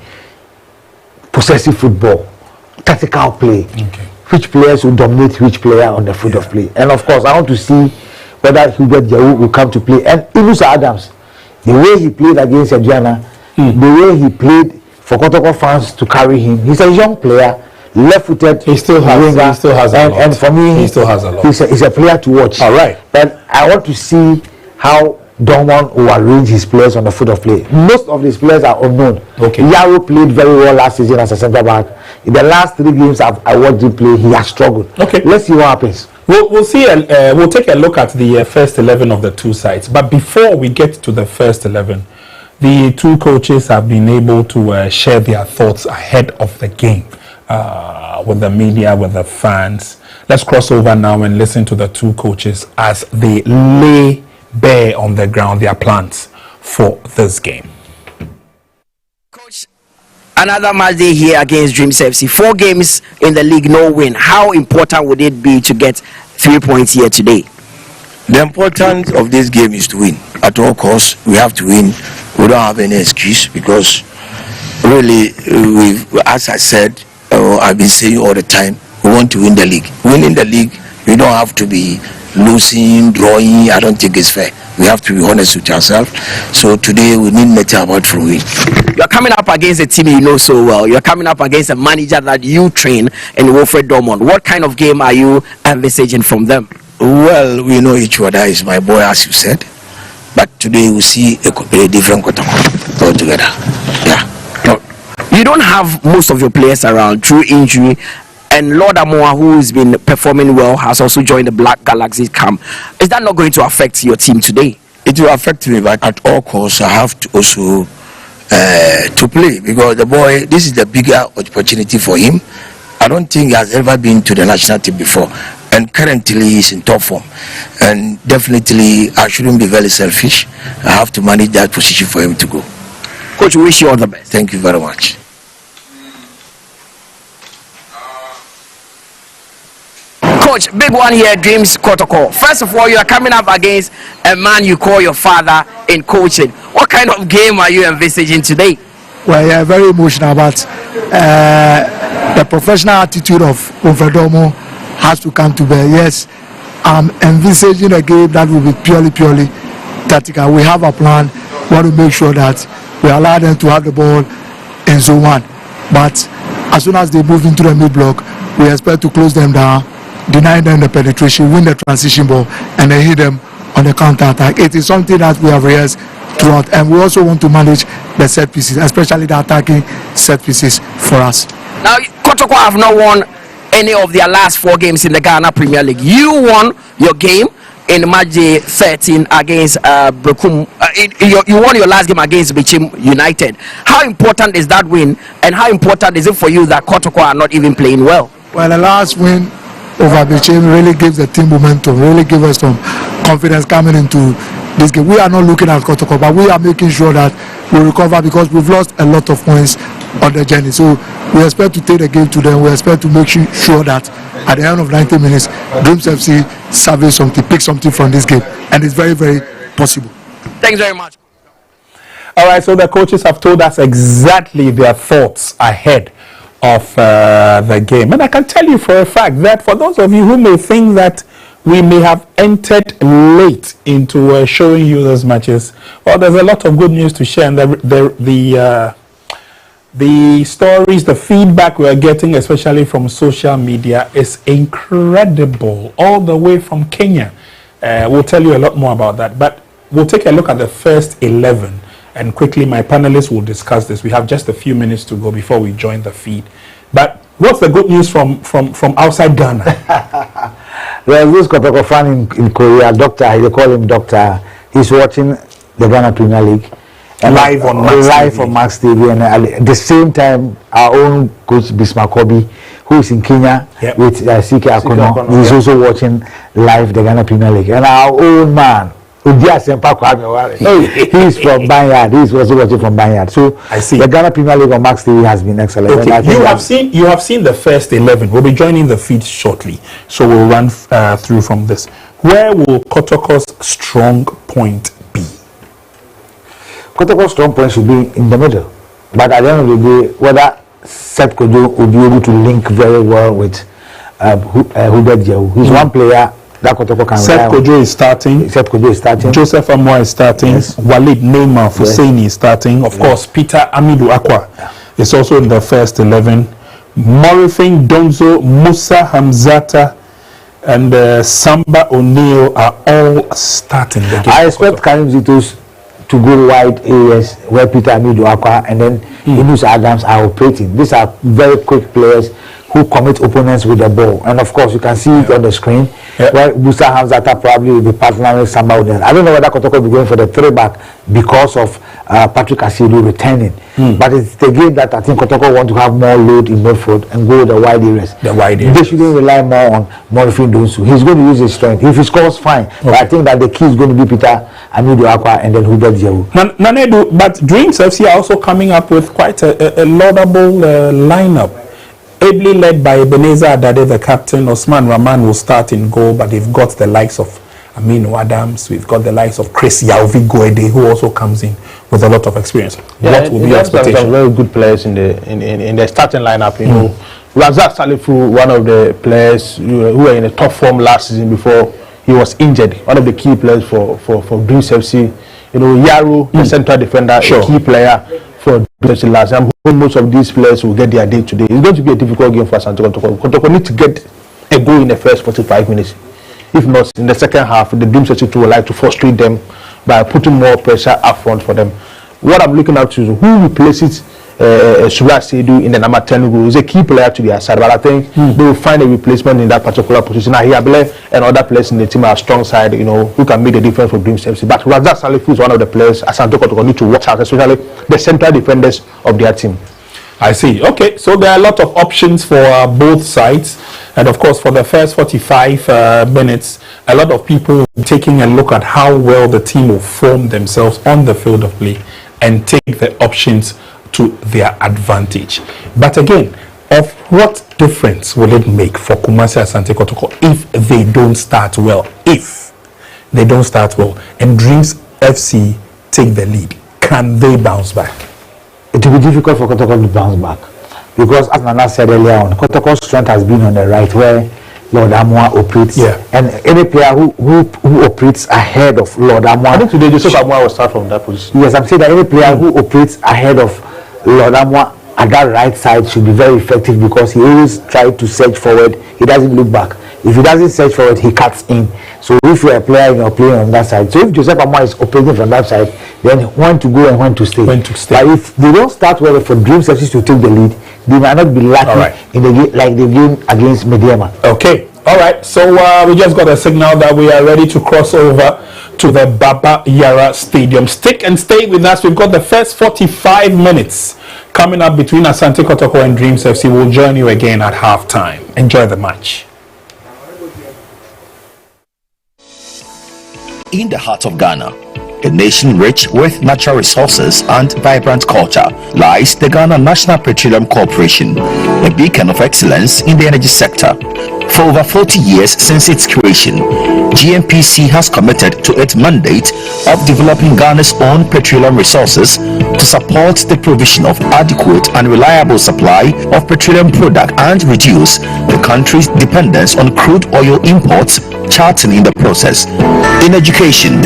D: possessive football, tactical play. Which players will dominate which player on the field of play. And of course, I want to see whether Hubert Diaw will come to play. And Inusa Adams, the way he played against Aduana, the way he played for Kotoko fans to carry him. He's a young player, left-footed.
A: He still has a lot.
D: And for me,
A: he still has a lot.
D: He's a player to watch.
A: All right.
D: But I want to see how Dorman will arrange his players on the field of play. Most of these players are unknown. Yaro played very well last season as a centre back. In the last 3 games I watched him play, he has struggled. Let's see what happens.
A: We'll see. We'll take a look at the first 11 of the 2 sides. But before we get to the first 11, the 2 coaches have been able to share their thoughts ahead of the game with the media, with the fans. Let's cross over now and listen to the 2 coaches as they lay bare on the ground their plans for this game.
G: Coach, another match day here against Dreams FC. 4 games in the league, no win. How important would it be to get 3 points here today?
H: The importance of this game is to win. At all costs, we have to win. We don't have any excuse because really, as I said, I've been saying all the time, we want to win the league. Winning the league, we don't have to be losing, drawing. I don't think it's fair. We have to be honest with ourselves. So today we need nothing about from win.
G: You're coming up against a team you know so well. You're coming up against a manager that you train in Wilfred Dorman. What kind of game are you envisaging from them?
H: Well, we know each other is my boy, as you said. But today we see a different Kotoko altogether. Yeah.
G: You don't have most of your players around through injury, and Lord Amoa, who's been performing well, has also joined the Black Galaxy camp. Is that not going to affect your team today?
H: It will affect me, but at all costs, I have to also to play, because the boy, this is the bigger opportunity for him. I don't think he has ever been to the national team before, and currently he's in top form, and definitely I shouldn't be very selfish. I have to manage that position for him to go.
G: Coach, we wish you all the best.
H: Thank you very much.
G: Coach, big one here, Dreams Kotoko. First of all, you are coming up against a man you call your father in coaching. What kind of game are you envisaging today?
I: Well, yeah, very emotional, but the professional attitude of Overdomo has to come to bear. Yes, I'm envisaging a game that will be purely tactical. We have a plan. We want to make sure that we allow them to have the ball in zone 1. But as soon as they move into the mid-block, we expect to close them down, deny them the penetration, win the transition ball, and then hit them on the counter-attack. It is something that we have rehearsed throughout, and we also want to manage the set pieces, especially the attacking set pieces for us.
G: Now, Kotoko have not won any of their last 4 games in the Ghana Premier League. You won your game in matchday 13 against Brekum. You won your last game against Bichim United. How important is that win, and how important is it for you that Kotoko are not even playing well?
I: Well, the last win over Bichim really gives the team momentum, really gives us some confidence coming into this game. We are not looking at Kotoko, but we are making sure that we recover, because we've lost a lot of points on the journey. So we expect to take the game to them. We expect to make sure that at the end of 90 minutes, Dreams FC salvage something, pick something from this game, and it's very, very possible.
G: Thanks very much.
A: All right, so the coaches have told us exactly their thoughts ahead of the game. And I can tell you for a fact that for those of you who may think that we may have entered late into showing you those matches, well, there's a lot of good news to share. And the stories, the feedback we are getting, especially from social media, is incredible, all the way from Kenya. We'll tell you a lot more about that, but we'll take a look at the first 11, and quickly my panelists will discuss this. We have just a few minutes to go before we join the feed. But what's the good news from outside Ghana?
D: Well, this Kotoko fan in Korea, Doctor, they call him Doctor. He's watching the Ghana Premier League. And
A: live on
D: Max TV. And at the same time, our own coach Bismarck, who is in Kenya with CK Akono, he's also watching live the Ghana Premier League. And our own man, he's from Banyard. He's also watching from Banyard. So
A: I see.
D: The Ghana Premier League on Max TV has been excellent.
A: Okay. You have seen the first 11. We'll be joining the feed shortly, so we'll run through from this. Where will Kotoko's strong point be?
D: Kotoko's strong point should be in the middle, but at the end of the day, whether Seth Kojo will be able to link very well with Hubert Jehu. He's one player that Kotoko can.
A: Seth Kojo is starting. Joseph Amoa is starting. Yes. Walid Neymar Fusaini is starting. Of course, Peter Amidou Akwa is also in the first 11. Morifin Donzo, Musa Hamzata, and Samba O'Neill are all starting the game.
D: I expect Karim Zitos to go wide areas where Peter Amidou Akwa and then Inus Adams are operating. These are very quick players who commit opponents with the ball, and of course you can see it on the screen where Musa Hamzata probably will be partnering with Samba O'Neill. I don't know whether Kotoko will be going for the 3-back because of Patrick Asidu returning, but it's the game that I think Kotoko want to have more load in midfield and go the wide areas. They shouldn't rely more on Morifin Donsu. He's going to use his strength. If he scores, fine. Okay. But I think that the key is going to be Peter Amidou Akwa and then Hubert Jehu.
A: Nanedu, but Dreams FC are also coming up with quite a laudable lineup. Ably led by Ebenezer Adade, the captain. Osman Rahman will start in goal, but they've got the likes of Aminu Adams. We've got the likes of Chris Yauvi Goede, who also comes in with a lot of experience. What will be your expectation?
E: Some very good players in the starting lineup. You know, Razak Salifu, one of the players who were in a top form last season before he was injured. One of the key players for Dreams FC. You know, Yaro, the central defender, a key player for Dreams last. I'm hoping most of these players will get their day today. It's going to be a difficult game for Asante Kotoko. Kotoko need to get a goal in the first 45 minutes. If not, in the second half, the Dreams FC would like to frustrate them by putting more pressure up front for them. What I'm looking at is who replaces Subra Seidu in the number 10 role. Is a key player to their side, but I think they will find a replacement in that particular position. Now, Hiabele and other players in the team are strong side, who can make the difference for Dreams FC. But Razak Salifu is one of the players Asante Kotoko need to watch out, especially the central defenders of their team.
A: I see. Okay, so there are a lot of options for both sides, and of course for the first 45 minutes, a lot of people taking a look at how well the team will form themselves on the field of play and take the options to their advantage. But again, of what difference will it make for Kumasi Asante Kotoko if they don't start well? If they don't start well and Dreams FC take the lead, can they bounce back?
D: It will be difficult for Kotoko to bounce back because, as Nana said earlier on, Kotoko's strength has been on the right where Lord Amwa operates. Yeah. And any player who operates ahead of Lord Amwa.
E: I think today Joseph Amwa will start from that position.
D: Yes, I'm saying that any player who operates ahead of Lord Amwa at that right side should be very effective because he always tries to search forward. He doesn't look back. If he doesn't search forward, he cuts in. So if you're a player and you're playing on that side, so if Joseph Amwa is operating from that side, then when to go and when to stay.
A: When to stay.
D: But if they don't start well for Dreams FC to take the lead, they might not be lucky in the game, like the game against Mediama.
A: Okay. All right. So we just got a signal that we are ready to cross over to the Baba Yara Stadium. Stick and stay with us. We've got the first 45 minutes coming up between Asante Kotoko and Dreams FC. We'll join you again at halftime. Enjoy the match.
J: In the heart of Ghana, a nation rich with natural resources and vibrant culture, lies the Ghana National Petroleum Corporation, a beacon of excellence in the energy sector. For over 40 years since its creation, GNPC has committed to its mandate of developing Ghana's own petroleum resources to support the provision of adequate and reliable supply of petroleum products and reduce the country's dependence on crude oil imports, charting in the process. In education,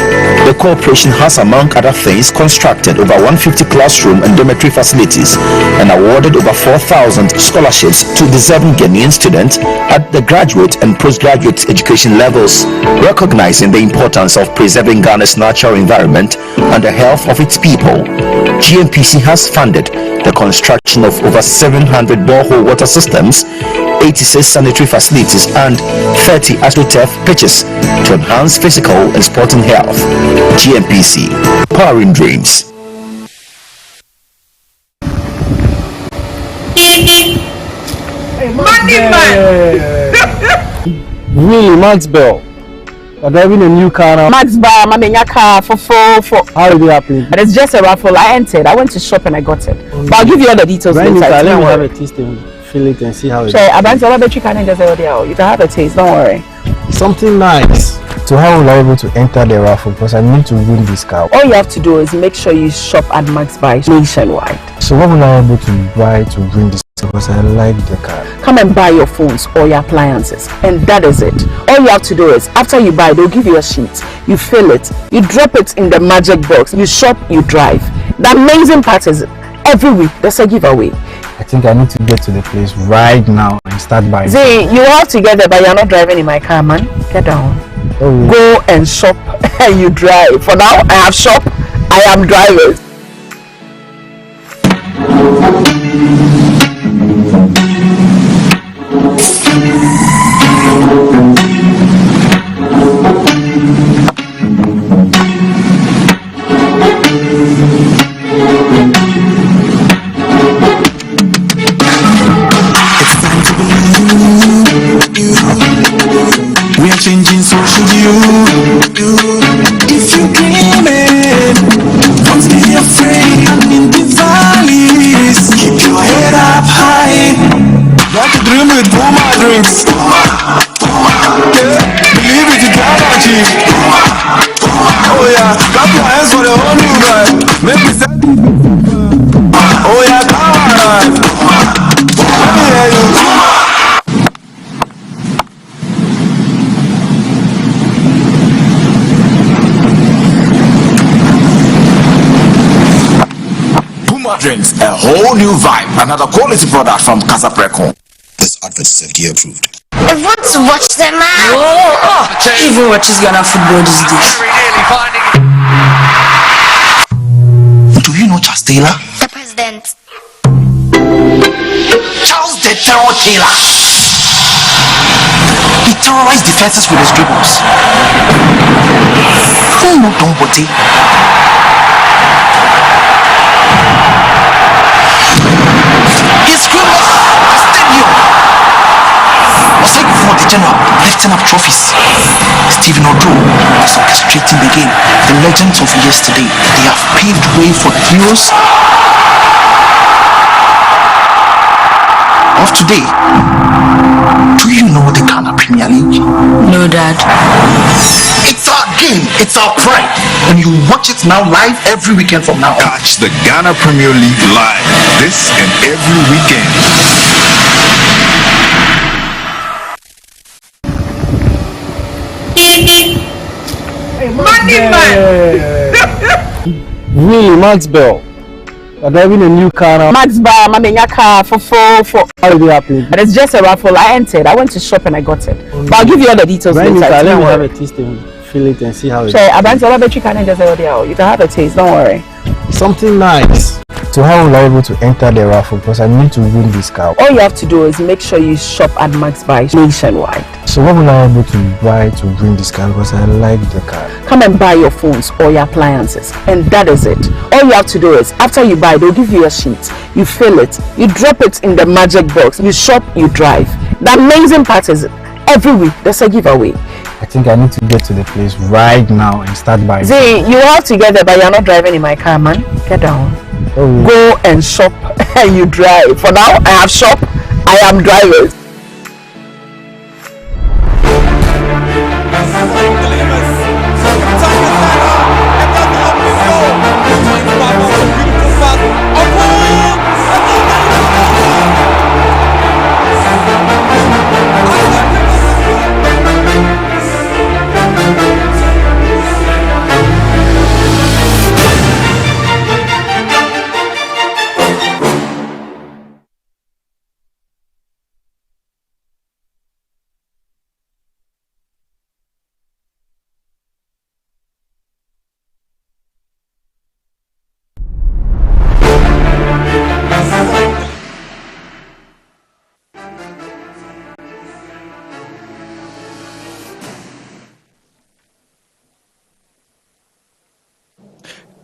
J: the corporation has, among other things, constructed over 150 classroom and dormitory facilities and awarded over 4,000 scholarships to deserving Ghanaian students at the graduate and postgraduate education levels. Recognizing the importance of preserving Ghana's natural environment and the health of its people, GNPC has funded the construction of over 700 borehole water systems, 86 sanitary facilities and 30 astroturf pitches to enhance physical and sporting health. GNPC, powering dreams.
K: Money man!
L: Really, Maxbuy. I'm driving a new car now.
K: Maxbuy, I'm in your car for.
L: How did it happen?
K: And it's just a raffle. I entered. I went to shop and I got it. But I'll give you all the details later.
L: Let me have a taste and feel it and see how it is.
K: I bet you can just you can have a taste. Don't worry.
L: Something nice. So how will I be able to enter the raffle? Because I need to win this car.
K: All you have to do is make sure you shop at Maxbuy nationwide.
L: So what will I be able to buy to win this? Because I like the car.
K: Come and buy your phones or your appliances, and that is it. All you have to do is, after you buy, they'll give you a sheet. You fill it, you drop it in the magic box, you shop, you drive. The amazing part is, every week there's a giveaway.
L: I think I need to get to the place right now and start buying.
K: See, you have to get there, but you're not driving in my car, man. Get down.
L: Oh.
K: Go and shop and you drive. For now, I have shop, I am driving.
F: We are changing social if you dreaming, don't be afraid. I'm in the valleys. Keep your head up high. Like a dream with Puma drinks. Yeah, believe it, you can achieve. Oh yeah, clap your hands for the whole new guy. Make me stand. Oh yeah, come on. Let me hear you.
J: Drinks, a whole new vibe. Another quality product from Casa Preco.
M: This advert is FDA approved. I want to watch them out.
N: Oh, even watches Ghana football these days.
J: Do you know Charles Taylor?
M: The president.
J: Charles the Terror Taylor. He terrorized defenses with his dribbles. Who know Don Bote? His dribbles, the stadium. Was it before the general lifting up trophies? Stephen Odo is orchestrating the game. The legends of yesterday, they have paved way for the heroes of today. Do you know the Ghana Premier League?
N: No, Dad.
J: It's our game, it's our pride. And you watch it now live every weekend from now.
O: Catch the Ghana Premier League live this and every weekend.
L: Money man! Really, Maxbuy. You're driving a new car now.
K: Maxbuy, I'm in your car for
L: How did it happen?
K: But it's just a raffle. I entered. I went to shop and I got it. But I'll give you all the details later.
L: Let me have a taste and feel it and see how it is.
K: Sorry, you can have a taste. Don't worry.
L: Something nice. So how will I be able to enter the raffle? Because I need to win this car.
K: All you have to do is make sure you shop at Maxbuy nationwide.
L: So what will I be able to buy to win this car? Because I like the car.
K: Come and buy your phones or your appliances, and that is it. All you have to do is, after you buy, they'll give you a sheet. You fill it, you drop it in the magic box. You shop, you drive. The amazing part is, every week there's a giveaway.
L: I think I need to get to the place right now and start buying.
K: See, you have to get there, but you're not driving in my car, man. Get down.
L: Oh.
K: Go and shop and you drive. For now, I have shop, I am driving.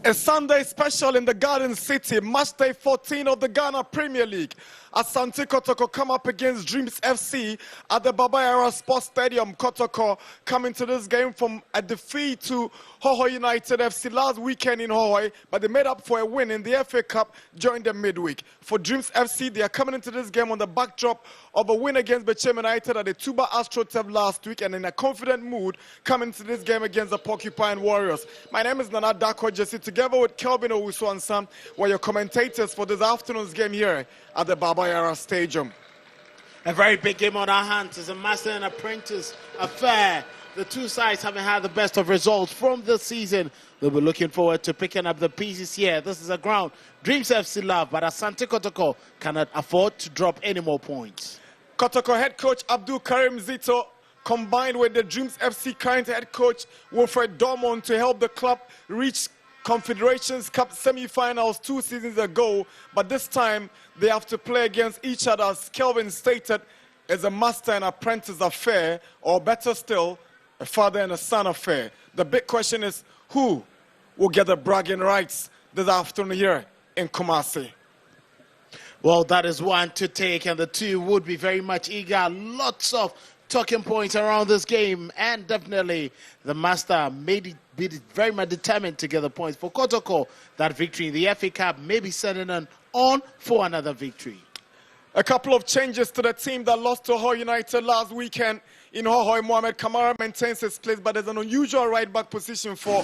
B: A Sunday special in the Garden City, matchday 14 of the Ghana Premier League. Asante Kotoko come up against Dreams FC at the Baba Yara Sports Stadium. Kotoko coming to this game from a defeat to Hoho United FC last weekend in Hoho, but they made up for a win in the FA Cup during the midweek. For Dreams FC, they are coming into this game on the backdrop of a win against Bechem United at the Tuba AstroTurf last week, and in a confident mood coming to this game against the Porcupine Warriors. My name is Nana Dako Jesse, together with Kelvin Owusu and Sam, were your commentators for this afternoon's game here at the Baba Yara Stadium.
C: A very big game on our hands. It's a master and apprentice affair. The two sides haven't had the best of results from this season. We'll be looking forward to picking up the pieces here. This is a ground Dreams FC love, but Asante Kotoko cannot afford to drop any more points.
B: Kotoko head coach Abdul Karim Zito combined with the Dreams FC current head coach Wilfred Dormont to help the club reach Confederations Cup semi-finals 2 seasons ago, but this time they have to play against each other. As Kelvin stated, it's a master and apprentice affair, or better still, a father and a son affair. The big question is, who will get the bragging rights this afternoon here in Kumasi?
C: Well, that is one to take, and the two would be very much eager. Lots of talking points around this game, and definitely the master be very much determined to get the points. For Kotoko, that victory in the FA Cup may be setting on for another victory.
B: A couple of changes to the team that lost to Hoho United last weekend in Hoho. Mohamed Kamara maintains his place, but there's an unusual right-back position for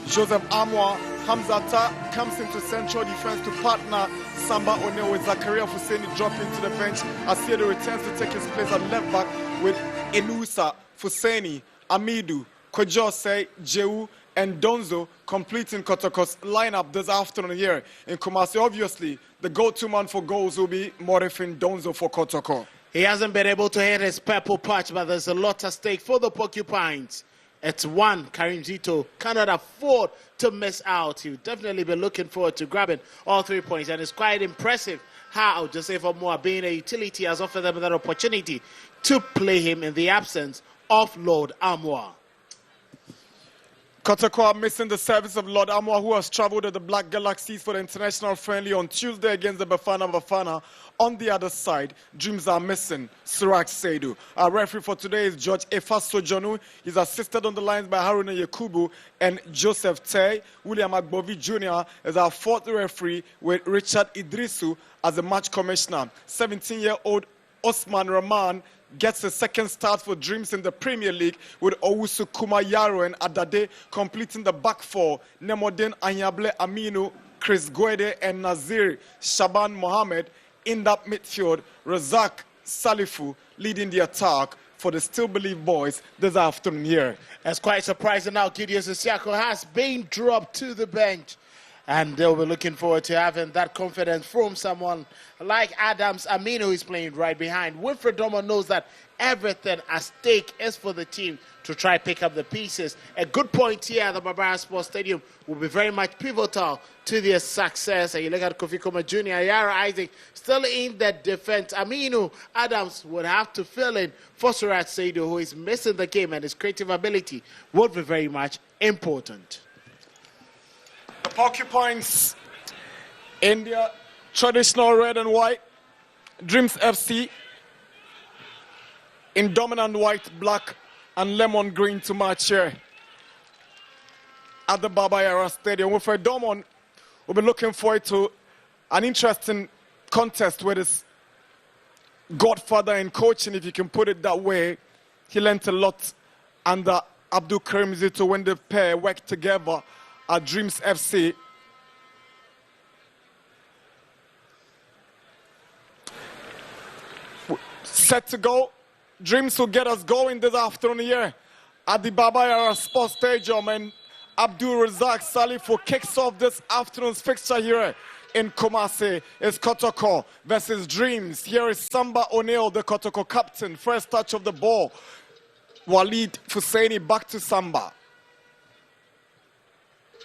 B: Joseph Amwa. Hamzata comes into central defense to partner Samba One, with Zakaria Fuseni dropping to the bench. Asiedo returns to take his place at left-back with Enusa, Fuseni, Amidu, Kojose, Jehu, and Donzo completing Kotoko's lineup this afternoon here in Kumasi. Obviously, the go-to man for goals will be Morefin Donzo for Kotoko.
C: He hasn't been able to hit his purple patch, but there's a lot at stake for the Porcupines. It's one. Karim Zito cannot afford to miss out. He'll definitely be looking forward to grabbing all 3 points, and it's quite impressive how Joseph Omoa, being a utility, has offered them that opportunity to play him in the absence of Lord Amoa.
B: Kotoko are missing the service of Lord Amoa, who has travelled to the Black Galaxies for the international friendly on Tuesday against the Bafana. On the other side, Dreams are missing Surak Seidu. Our referee for today is George Efaso Jonu. He's assisted on the lines by Haruna Yakubu and Joseph Tay. William Agbovi Jr. is our fourth referee, with Richard Idrisu as the match commissioner. 17-year-old Osman Rahman gets a second start for Dreams in the Premier League, with Owusu Kumayaro and Adade completing the back four. Nemodin Anyable Aminu, Chris Guede and Nazir Shaban Mohammed in that midfield. Razak Salifu leading the attack for the Still Believe boys this afternoon here.
C: That's quite surprising now. Gideon Sisiako has been dropped to the bench, and they'll be looking forward to having that confidence from someone like Adams Amino, who is playing right behind. Wilfred Domo knows that everything at stake is for the team to try pick up the pieces. A good point here at the Barbara Sports Stadium will be very much pivotal to their success. And you look at Kofi Koma Jr., Yara Isaac still in the defense. Aminu Adams would have to fill in for Surat Seidu, who is missing the game, and his creative ability would be very much important.
B: The Porcupines in their traditional red and white. Dreams FC in dominant white, black, and lemon green to match here at the Baba Yara Stadium. Wilfred Domon will be looking forward to an interesting contest with his godfather in coaching, if you can put it that way. He learnt a lot under Abdul Karim Zito when the pair worked together at Dreams FC. Set to go. Dreams will get us going this afternoon here at the Baba Yara Sports Stadium, and Abdul Razak Salifu kicks off this afternoon's fixture here in Kumasi. It's Kotoko versus Dreams. Here is Samba O'Neill, the Kotoko captain. First touch of the ball. Walid Fusaini back to Samba.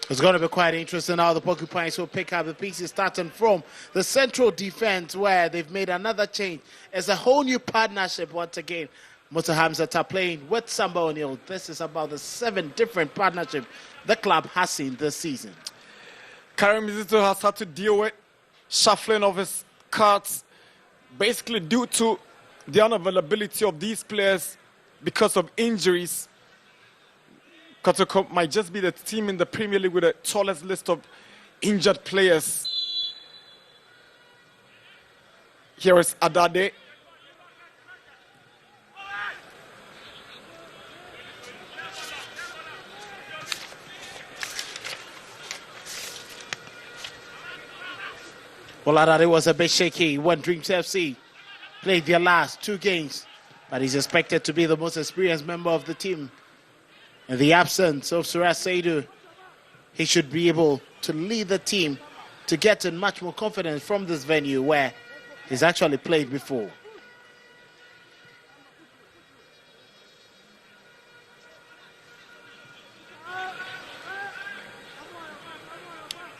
C: It's going to be quite interesting how the Porcupines will pick up the pieces, starting from the central defense, where they've made another change. It's a whole new partnership once again. Musa Hamzat are playing with Samba O'Neill. This is about the 7 different partnerships the club has seen this season.
B: Karim Zito has had to deal with shuffling of his cards, basically due to the unavailability of these players because of injuries. Kotoko might just be the team in the Premier League with the tallest list of injured players. Here is Adade.
C: Well, Adade was a bit shaky when Dreams FC played their last 2 games, but he's expected to be the most experienced member of the team. In the absence of Surat Seidu, he should be able to lead the team to get in much more confidence from this venue where he's actually played before.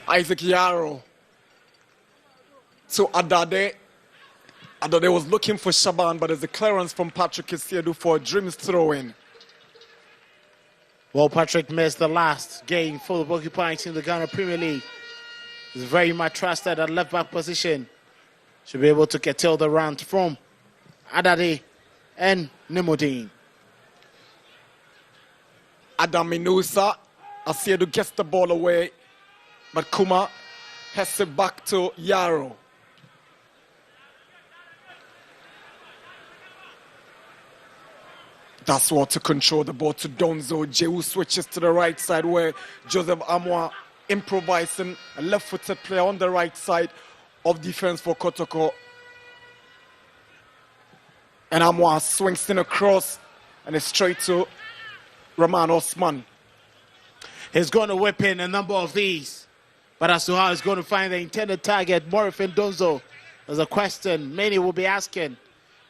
B: Isaac Yaro to Adade. Adade was looking for Shaban, but there's a clearance from Patrick Isiedu for a Dreams throw-in.
C: Well, Patrick missed the last game for the Porcupines in the Ghana Premier League. He's very much trusted at left-back position. Should be able to curtail the run from Adade and Nimodine.
B: Adam Minusa, Asiedu gets the ball away, but Kuma has it back to Yaro. That's what to control the ball to Donzo. Jehu switches to the right side where Joseph Amwa improvising a left-footed player on the right side of defense for Kotoko. And Amwa swings in across and it's straight to Rahman Osman.
C: He's going to whip in a number of these. But as to how he's going to find the intended target, Morifin Donzo, there's a question many will be asking.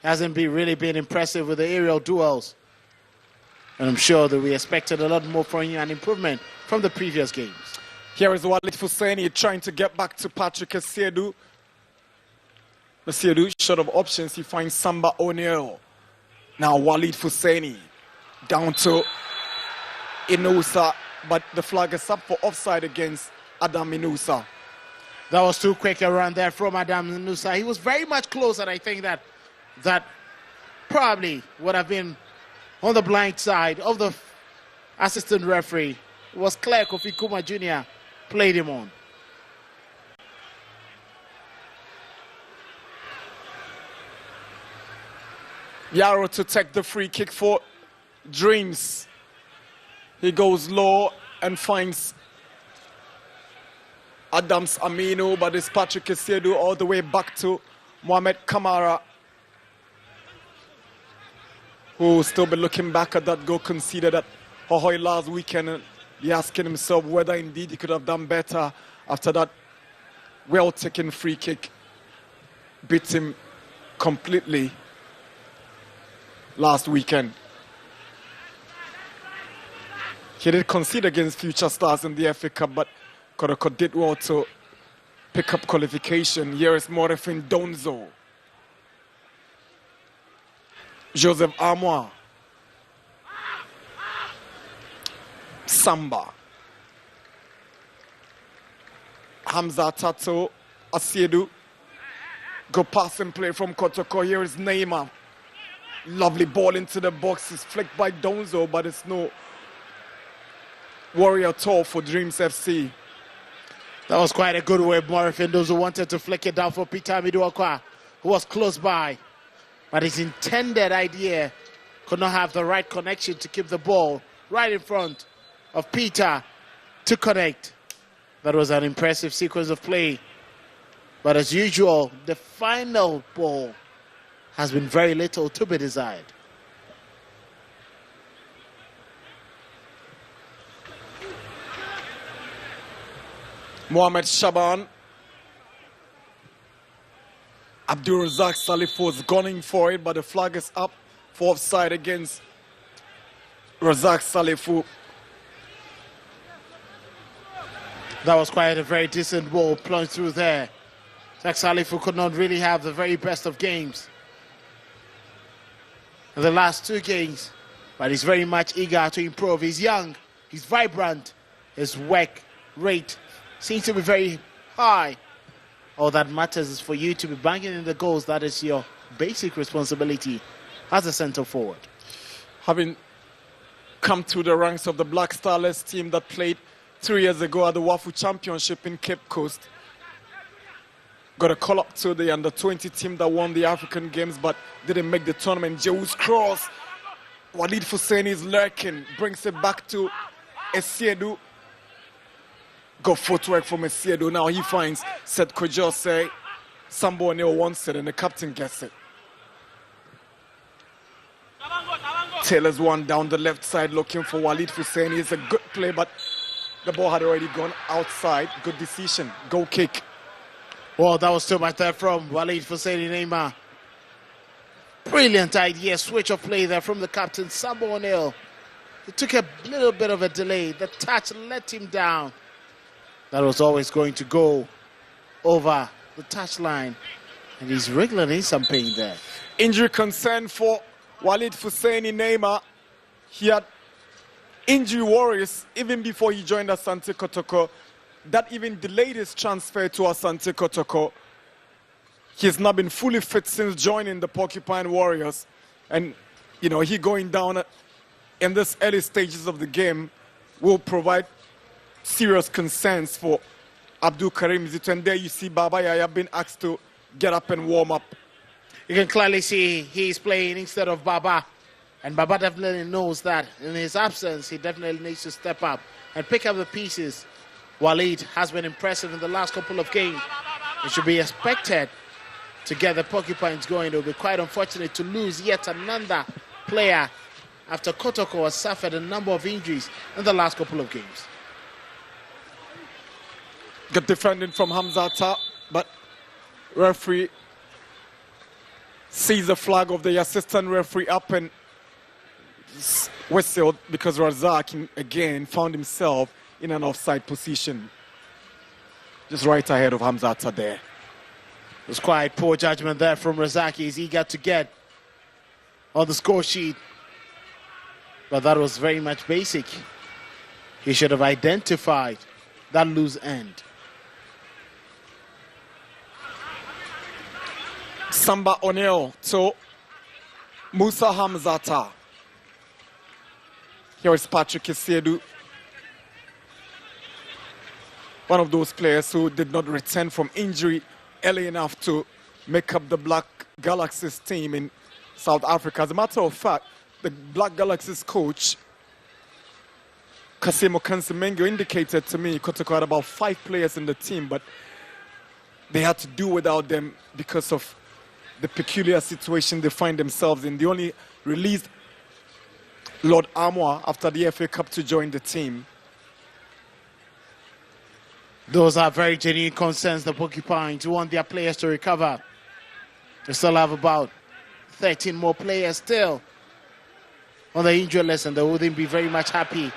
C: hasn't really been impressive with the aerial duels. And I'm sure that we expected a lot more from him, an improvement from the previous games.
B: Here is Walid Fuseni trying to get back to Patrick Asiedu. Asiedu, short of options, he finds Samba O'Neill. Now Walid Fuseni down to Inusa, but the flag is up for offside against Adam Inusa.
C: That was too quick a run there from Adam Inusa. He was very much close, and I think that probably would have been on the blind side of the assistant referee. It was Claire Kofi Kuma Jr. played him on.
B: Yarrow to take the free kick for Dreams. He goes low and finds Adams Aminu, but it's Patrick Asiedu all the way back to Mohamed Kamara, who will still be looking back at that goal conceded at Hohoi last weekend and be asking himself whether indeed he could have done better after that well-taken free kick beat him completely last weekend. He did concede against Future Stars in the FA Cup, but Kotoko did well to pick up qualification. Here is Morefin Donzo. Joseph Amoa. Samba. Hamza Tato. Asiedu. Go pass and play from Kotoko. Here is Neymar. Lovely ball into the box. It's flicked by Donzo, but it's no worry at all for Dreams FC.
C: That was quite a good way. Morefin Donzo wanted to flick it down for Peter Miduakwa, who was close by. But his intended idea could not have the right connection to keep the ball right in front of Peter to connect. That was an impressive sequence of play. But as usual, the final ball has been very little to be desired.
B: Mohamed Shaban. Abdul Razak Salif was gunning for it, but the flag is up for offside against Razak Salifu.
C: That was quite a very decent ball plunged through there. Razak Salifu could not really have the very best of games in the last two games, but he's very much eager to improve. He's young, he's vibrant, his work rate seems to be very high. All that matters is for you to be banging in the goals. That is your basic responsibility as a centre forward.
B: Having come through the ranks of the Black Starless team that played 3 years ago at the WAFU Championship in Cape Coast. Got a call up to the under-20 team that won the African Games but didn't make the tournament. Jew's cross. Walid Fuseni is lurking. Brings it back to Asiedu. Got footwork from Asiedu. Now he finds Seth Kojose. Sambo O'Neill wants it and the captain gets it. Taylor's one down the left side looking for Walid Fuseni. It's a good play, but the ball had already gone outside. Good decision. Goal kick.
C: Well, that was too much there from Walid Fuseni Neymar. Brilliant idea. Switch of play there from the captain, Sambo O'Neill. It took a little bit of a delay. The touch let him down. That was always going to go over the touchline. And he's wriggling in some pain there.
B: Injury concern for Walid Fuseni Neymar. He had injury worries even before he joined Asante Kotoko. That even delayed his transfer to Asante Kotoko. He's not been fully fit since joining the Porcupine Warriors. And, you know, he going down in this early stages of the game will provide serious concerns for Abdul Karim Zito. And there you see Baba Yaya been asked to get up and warm up.
C: You can clearly see he's playing instead of Baba. And Baba definitely knows that in his absence, he definitely needs to step up and pick up the pieces. Walid has been impressive in the last couple of games. It should be expected to get the Porcupines going. It will be quite unfortunate to lose yet another player after Kotoko has suffered a number of injuries in the last couple of games.
B: Good defending from Hamzata, but referee sees the flag of the assistant referee up and whistled because Razak again found himself in an offside position. Just right ahead of Hamzata there.
C: It was quite poor judgment there from Razak. He's eager to get on the score sheet. But that was very much basic. He should have identified that loose end.
B: Samba O'Neill to Musa Hamzata. Here is Patrick Isiedu. One of those players who did not return from injury early enough to make up the Black Galaxies team in South Africa. As a matter of fact, the Black Galaxies coach, Kasimo Kansemengo, indicated to me Kotoko had about 5 players in the team, but they had to do without them because of the peculiar situation they find themselves in. They only released Lord Armour after the FA Cup to join the team.
C: Those are very genuine concerns, the Porcupines want their players to recover. They still have about 13 more players still on the injury list, and they wouldn't be very much happy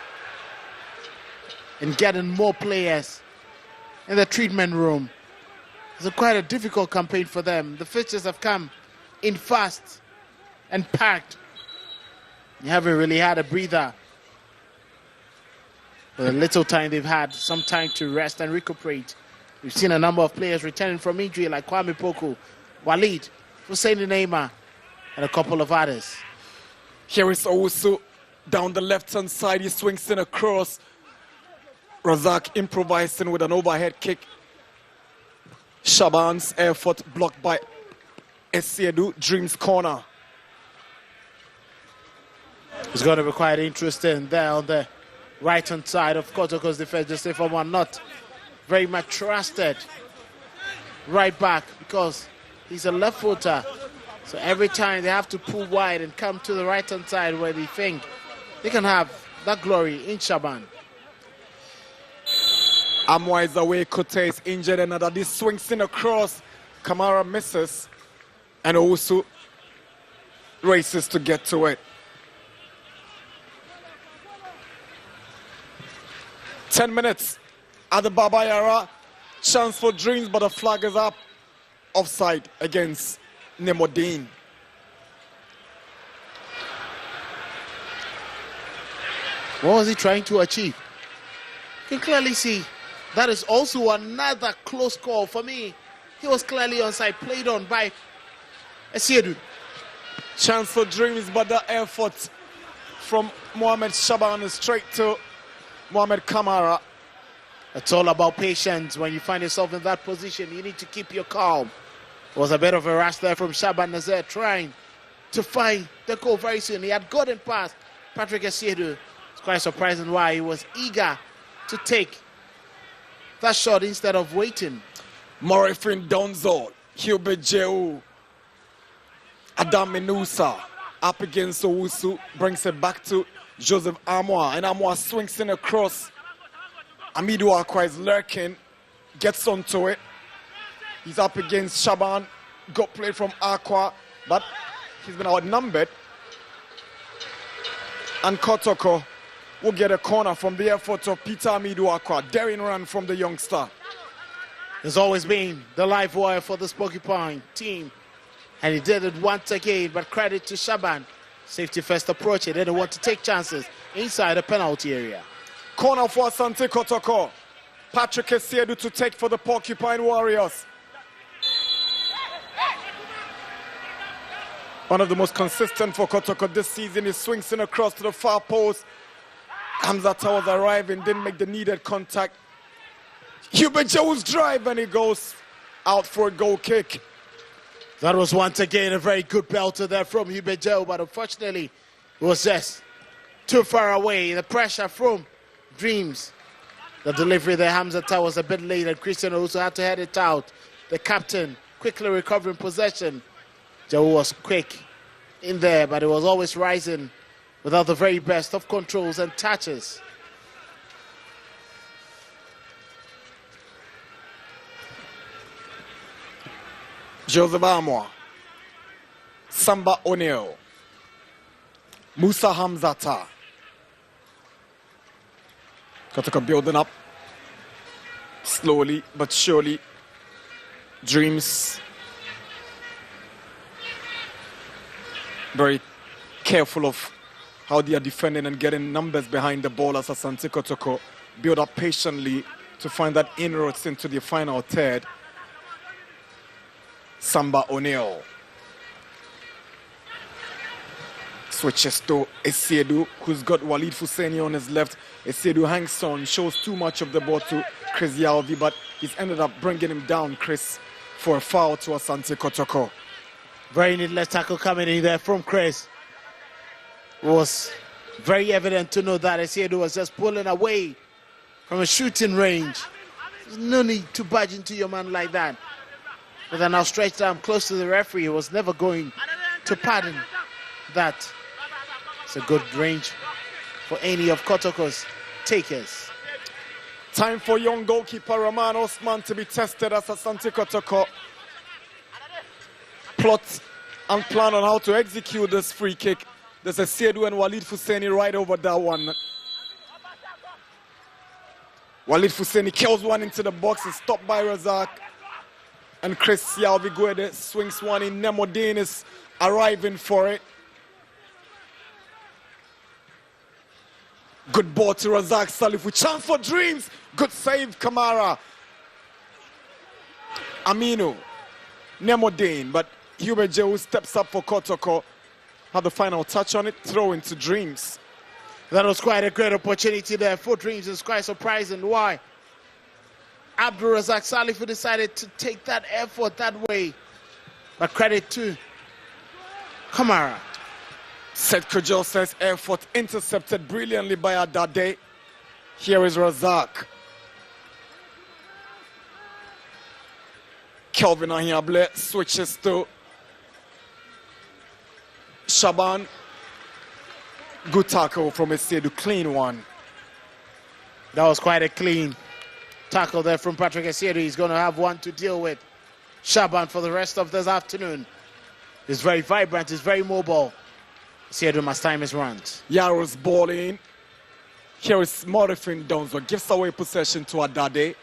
C: in getting more players in the treatment room. It's quite a difficult campaign for them. The fixtures have come in fast and packed. You haven't really had a breather. For the little time they've had, some time to rest and recuperate. We've seen a number of players returning from injury like Kwame Poku, Walid, Hussein Neymar, and a couple of others.
B: Here is Owusu down the left-hand side. He swings in across. Razak improvising with an overhead kick. Shaban's effort blocked by Esiedu. Dreams corner.
C: It's going to be quite interesting there on the right-hand side of Kotoko's defense. Just say for one, not very much trusted right back because he's a left footer. So every time they have to pull wide and come to the right-hand side where they think they can have that glory in Shaban.
B: Amwa is away. Kote is injured. Another. This swings in across. Kamara misses. And also races to get to it. 10 minutes at the Baba Yara. Chance for Dreams, but the flag is up. Offside against Nemodine.
C: What was he trying to achieve? You can clearly see that is also another close call for me. He was clearly onside, played on by Esiedu.
B: Chance for Dreams, but the effort from Mohamed Shaban is straight to Mohamed Kamara.
C: It's all about patience. When you find yourself in that position, you need to keep your calm. It was a bit of a rush there from Shaban Nazer trying to find the goal very soon. He had gotten past Patrick Esiedu. It's quite surprising why he was eager to take that shot instead of waiting.
B: Morifin Donzo, Hubert Jeu, Adam Menusa up against Owusu, brings it back to Joseph Amwa, and Amwa swings in across. Amidu Akwa is lurking, gets onto it. He's up against Shaban, got played from Akwa, but he's been outnumbered. And Kotoko will get a corner from the effort of Peter Amidu Akwa. Daring run from the youngster.
C: Has always been the live wire for the Porcupine team. And he did it once again, but credit to Shaban. Safety first approach. He didn't want to take chances inside the penalty area.
B: Corner for Asante Kotoko. Patrick Esiedu to take for the Porcupine Warriors. One of the most consistent for Kotoko this season. He swings in across to the far post. Hamzata was arriving, didn't make the needed contact. Hubert Joe's drive, and he goes out for a goal kick.
C: That was once again a very good belter there from Hubert Joe, but unfortunately it was just too far away. The pressure from Dreams. The delivery there, Hamzata was a bit late, and Christian also had to head it out. The captain quickly recovering possession. Joe was quick in there, but it was always rising without the very best of controls and touches.
B: Joseph Amwa. Samba O'Neill. Musa Hamzata. Kotoko building up. Slowly but surely. Dreams. Very careful of how they are defending and getting numbers behind the ball as Asante Kotoko build up patiently to find that inroads into the final third. Samba O'Neill. Switches to Esiedu, who's got Walid Fuseni on his left. Esiedu hangs on, shows too much of the ball to Chris Yalvi, but he's ended up bringing him down, Chris, for a foul to Asante Kotoko.
C: Very needless tackle coming in there from Chris. It was very evident to know that Esiedu was just pulling away from a shooting range. There's no need to budge into your man like that. With an outstretched arm close to the referee, he was never going to pardon that. It's a good range for any of Kotoko's takers.
B: Time for young goalkeeper Rahman Osman to be tested as Asante Kotoko plot and plan on how to execute this free kick. There's a Seydou and Walid Fuseni right over that one. Walid Fuseni kills one into the box and stopped by Razak. And Chris Yalvi swings one in. Nemodin is arriving for it. Good ball to Razak Salif with chance for dreams. Good save, Kamara. Aminu. Nemodin, but Hubert Jehu steps up for Kotoko. Had the final touch on it, throw into Dreams.
C: That was quite a great opportunity there for Dreams. It's quite surprising why Abdul Razak Salif decided to take that effort that way. But credit to Kamara.
B: Seth Kujel says effort intercepted brilliantly by Adade. Here is Razak. Kelvin Ahiable switches to Shaban. Good tackle from Esiedu, clean one.
C: That was quite a clean tackle there from Patrick Esiedu. He's going to have one to deal with. Shaban for the rest of this afternoon. He's very vibrant, he's very mobile. Esiedu must time his runs.
B: Yaro's ball in. Here is Morifin Donzo, gives away possession to Adade.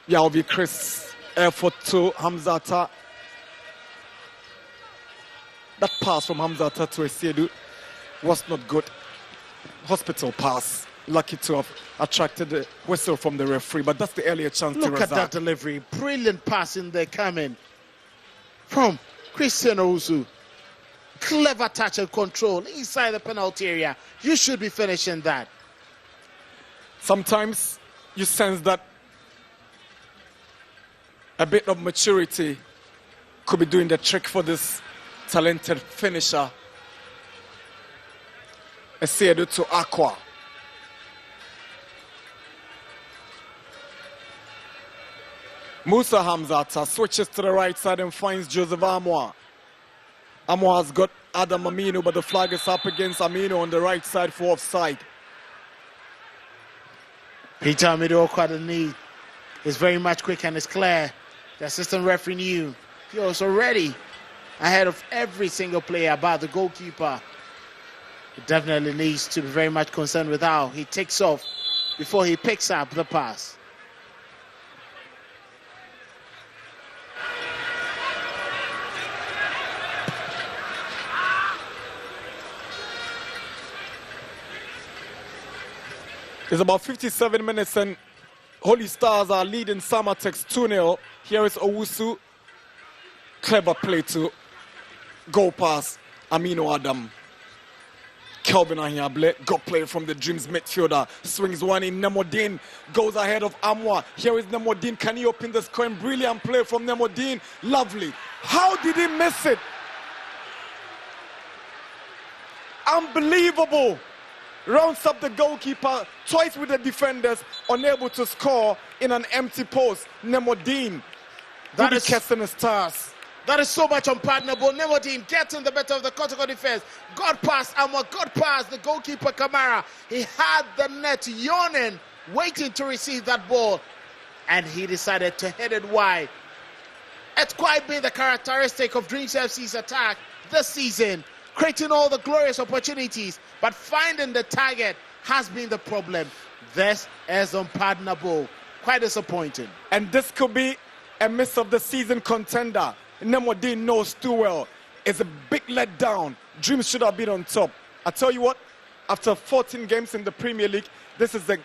B: Yalvi Chris, effort to Hamzata. That pass from Hamzata to Esiedu was not good. Hospital pass. Lucky to have attracted the whistle from the referee, but that's the earlier chance to Razak.
C: Look at that delivery. Brilliant pass in there coming from Christian Owusu. Clever touch and control inside the penalty area. You should be finishing that.
B: Sometimes you sense that a bit of maturity could be doing the trick for this talented finisher. Esiedu to Aqua. Musa Hamzata switches to the right side and finds Joseph Amwa. Amwa has got Adam Aminu, but the flag is up against Aminu on the right side for offside.
C: Peter Amido Okwadani is very much quick and is clear. The assistant referee knew he was already ahead of every single player about the goalkeeper. He definitely needs to be very much concerned with how he takes off before he picks up the pass.
B: It's about 57 minutes and Holy Stars are leading Samatex 2-0. Here is Owusu. Clever play to goal pass. Amino Adam. Kelvin Ahiable. Good play from the Dreams midfielder. Swings one in. Nemodin goes ahead of Amwa. Here is Nemodin. Can he open the score? Brilliant play from Nemodin. Lovely. How did he miss it? Unbelievable. Rounds up the goalkeeper twice with the defenders, unable to score in an empty post. Nemodin. That is catching the stars.
C: That is so much unpardonable. Nemodin getting the better of the Kotoko defense. Got past Amwa, got past the goalkeeper Kamara. He had the net yawning, waiting to receive that ball. And he decided to head it wide. It's quite been the characteristic of Dreams FC's attack this season, creating all the glorious opportunities, but finding the target has been the problem. This is unpardonable. Quite disappointing.
B: And this could be a miss of the season contender. Nemodin knows too well. It's a big letdown. Dreams should have been on top. I tell you what, after 14 games in the Premier League, this is the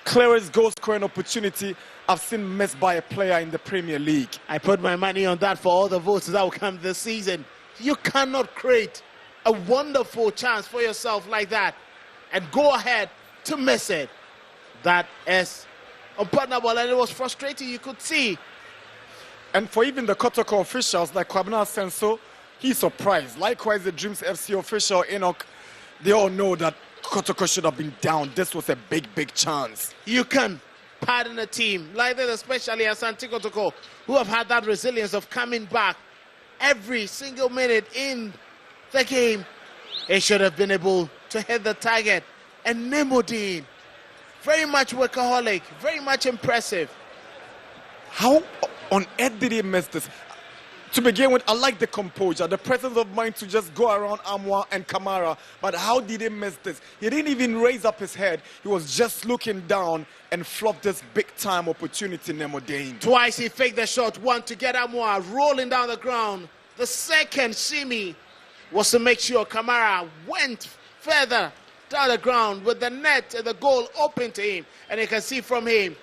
B: clearest goal scoring opportunity I've seen missed by a player in the Premier League.
C: I put my money on that for all the votes that will come this season. You cannot create a wonderful chance for yourself like that and go ahead to miss it. That is unpardonable, and it was frustrating, you could see.
B: And for even the Kotoko officials like Kwabena Senso, he's surprised. Likewise, the Dreams FC official Enoch, they all know that Kotoko should have been down. This was a big chance.
C: You can pardon a team like that, especially Asante Kotoko, who have had that resilience of coming back every single minute in the game. He should have been able to hit the target. And Nemodin, very much workaholic, very much impressive.
B: How on earth did he miss this? To begin with, I like the composure, the presence of mind to just go around Amwa and Kamara. But how did he miss this? He didn't even raise up his head. He was just looking down and flopped this big-time opportunity, Nemodin.
C: Twice he faked the shot, one to get Amwa rolling down the ground. The second shimmy was to make sure Kamara went further down the ground with the net and the goal open to him. And you can see from him,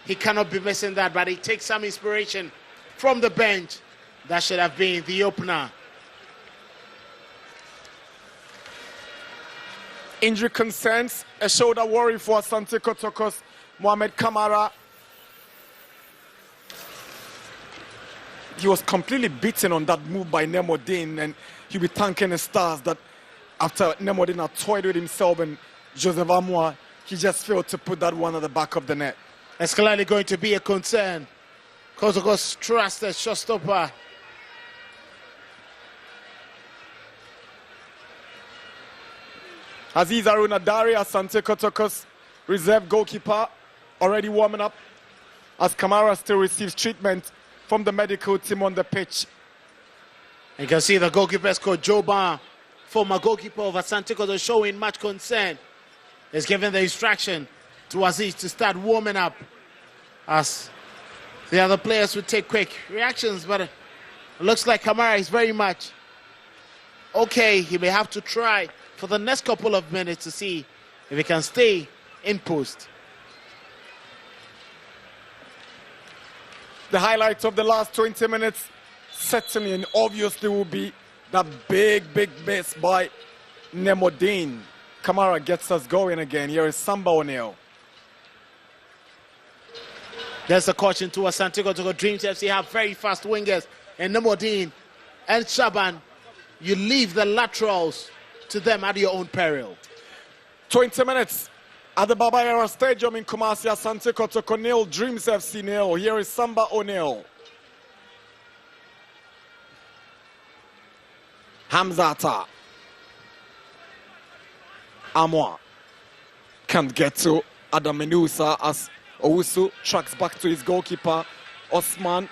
C: he cannot be missing that, but he takes some inspiration from the bench. That should have been the opener.
B: Injury concerns, a shoulder worry for Asante Kotoko's Mohamed Kamara. He was completely beaten on that move by Nemodin, and he'll be thanking the stars that after Nemodin had toyed with himself and Joseph Amwa, he just failed to put that one at the back of the net.
C: It's clearly going to be a concern. Kotoko's trusted showstopper.
B: Aziz Aruna Dari, Asante Kotoko's reserve goalkeeper, already warming up as Kamara still receives treatment from the medical team on the pitch.
C: You can see the goalkeeper's coach, Joba, former goalkeeper of Asante Kotoko, showing much concern. He's given the instruction to Aziz to start warming up as the other players would take quick reactions, but it looks like Kamara is very much okay. He may have to try for the next couple of minutes to see if he can stay in post.
B: The highlights of the last 20 minutes certainly and obviously will be that big miss by Nemodin. Kamara gets us going again. Here is Samba O'Neill.
C: There's a caution to Asante Kotoko. Dreams FC have very fast wingers, and Nemodin and Shaban, you leave the laterals to them at your own peril.
B: 20 minutes at the Baba Yara Stadium in Kumasi. Asante Kotoko nil, Dreams FC nil. Here is Samba O'Neill. Hamzata. Amwa can't get to Adam Menusa as Owusu tracks back to his goalkeeper, Osman.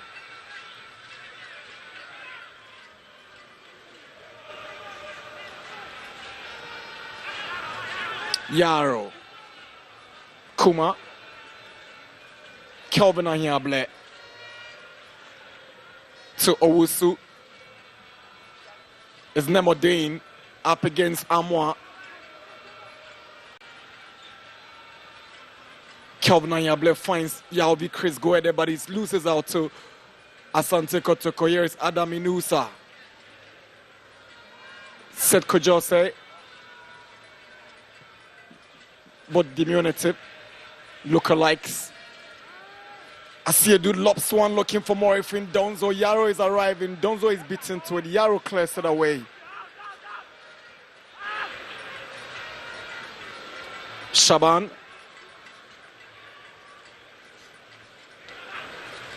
B: Yaro. Kuma. Kelvin Ahiable. To Owusu. Is Nemodin up against Amwa. Kelvin Ahiable finds Yaobi Chris Goede, but he loses out to Asante Kotoko. Here is Adam Inusa. Seth Kojose. But diminutive lookalikes. I see a dude lops one looking for more. If in Donzo, Yaro is arriving. Donzo is beaten to it. Yaro clears it away. Shaban.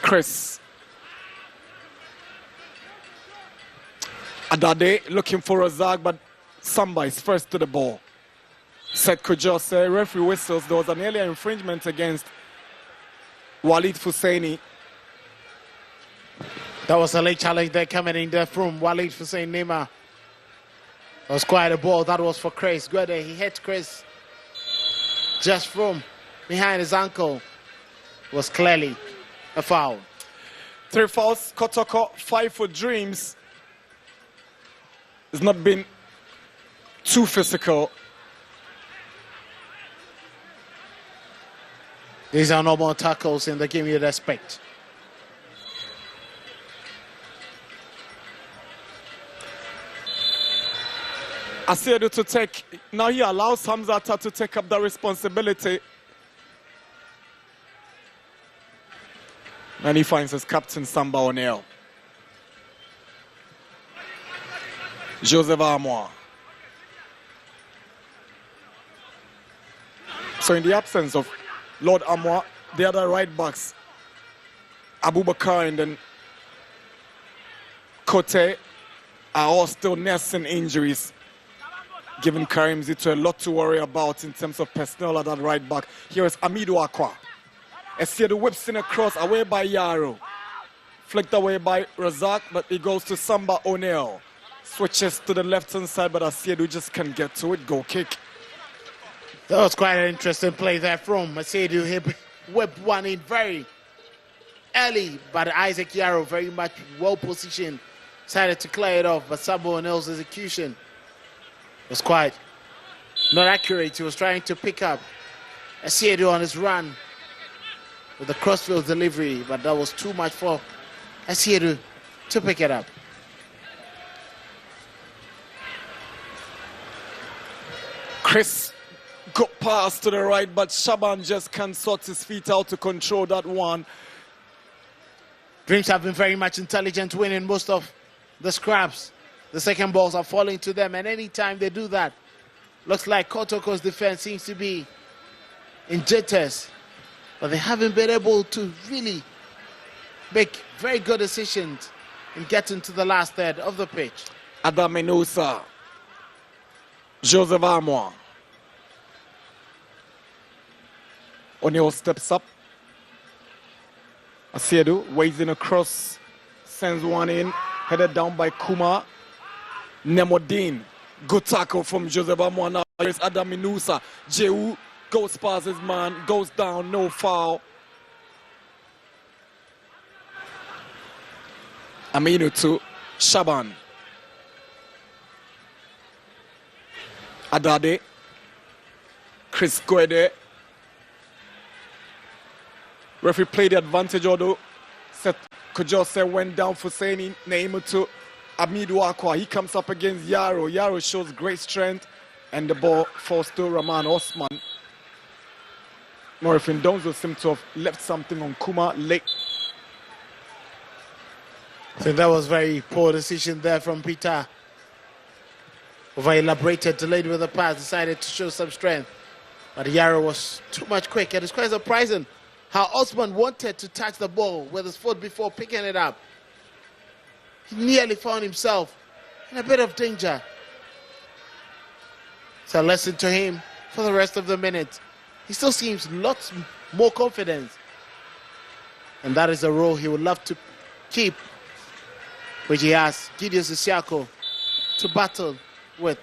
B: Chris. Adade looking for a zag, but Samba is first to the ball. Seth Kojose, referee whistles. There was an earlier infringement against Walid Fusaini.
C: That was a late challenge there coming in there from Walid for saying Neymar. That was quite a ball. That was for Chris. Guede, he hit Chris just from behind his ankle. It was clearly a foul.
B: 3 fouls, Kotoko, 5 for Dreams. It's not been too physical.
C: These are normal tackles in the game you'd expect.
B: Asiedu to take, now he allows Hamzata to take up the responsibility. And he finds his captain, Samba O'Neill. Joseph Amoa. So in the absence of Lord Amoa, the other right backs, Abubakar and then Kote, are all still nursing injuries, giving Karim Zito a lot to worry about in terms of personnel at that right back. Here is Amidu Akwa. Esiedu whips in a cross away by Yaro. Flicked away by Razak, but he goes to Samba O'Neill. Switches to the left-hand side, but Asiedu just can't get to it. Goal kick.
C: That was quite an interesting play there from Asiedu. He whipped one in very early, but Isaac Yaro very much well-positioned. Decided to clear it off, but Samba O'Neill's execution was quite not accurate. He was trying to pick up Asiedu on his run with the crossfield delivery, but that was too much for Asiedu to pick it up.
B: Chris got past to the right, but Shaban just can't sort his feet out to control that one.
C: Dreams have been very much intelligent, winning most of the scraps. The second balls are falling to them, and anytime they do that, looks like Kotoko's defense seems to be in jitters. But they haven't been able to really make very good decisions in getting to the last third of the pitch.
B: Adamenusa, Joseph Amoa. O'Neill steps up. Asiedu weighs in across, sends one in, headed down by Kuma. Nemodin, good tackle from Joseph Amoa. Now there's Adamenusa. Jehu goes past his man, goes down, no foul. Aminu to Shaban. Adade. Chris Guede. Referee played the advantage, although Kujose went down for saying name to Amidu Akwa. He comes up against Yaro. Yaro shows great strength, and the ball falls to Rahman Osman. Morifin Donzo seemed to have left something on Kuma late.
C: I think that was very poor decision there from Peter. Over elaborated, delayed with the pass, decided to show some strength. But Yaro was too much quick, and it's quite surprising how Osman wanted to touch the ball with his foot before picking it up. He nearly found himself in a bit of danger. So listen to him for the rest of the minute. He still seems lots more confident. And that is a role he would love to keep, which he has Gideon Sisiako to battle with.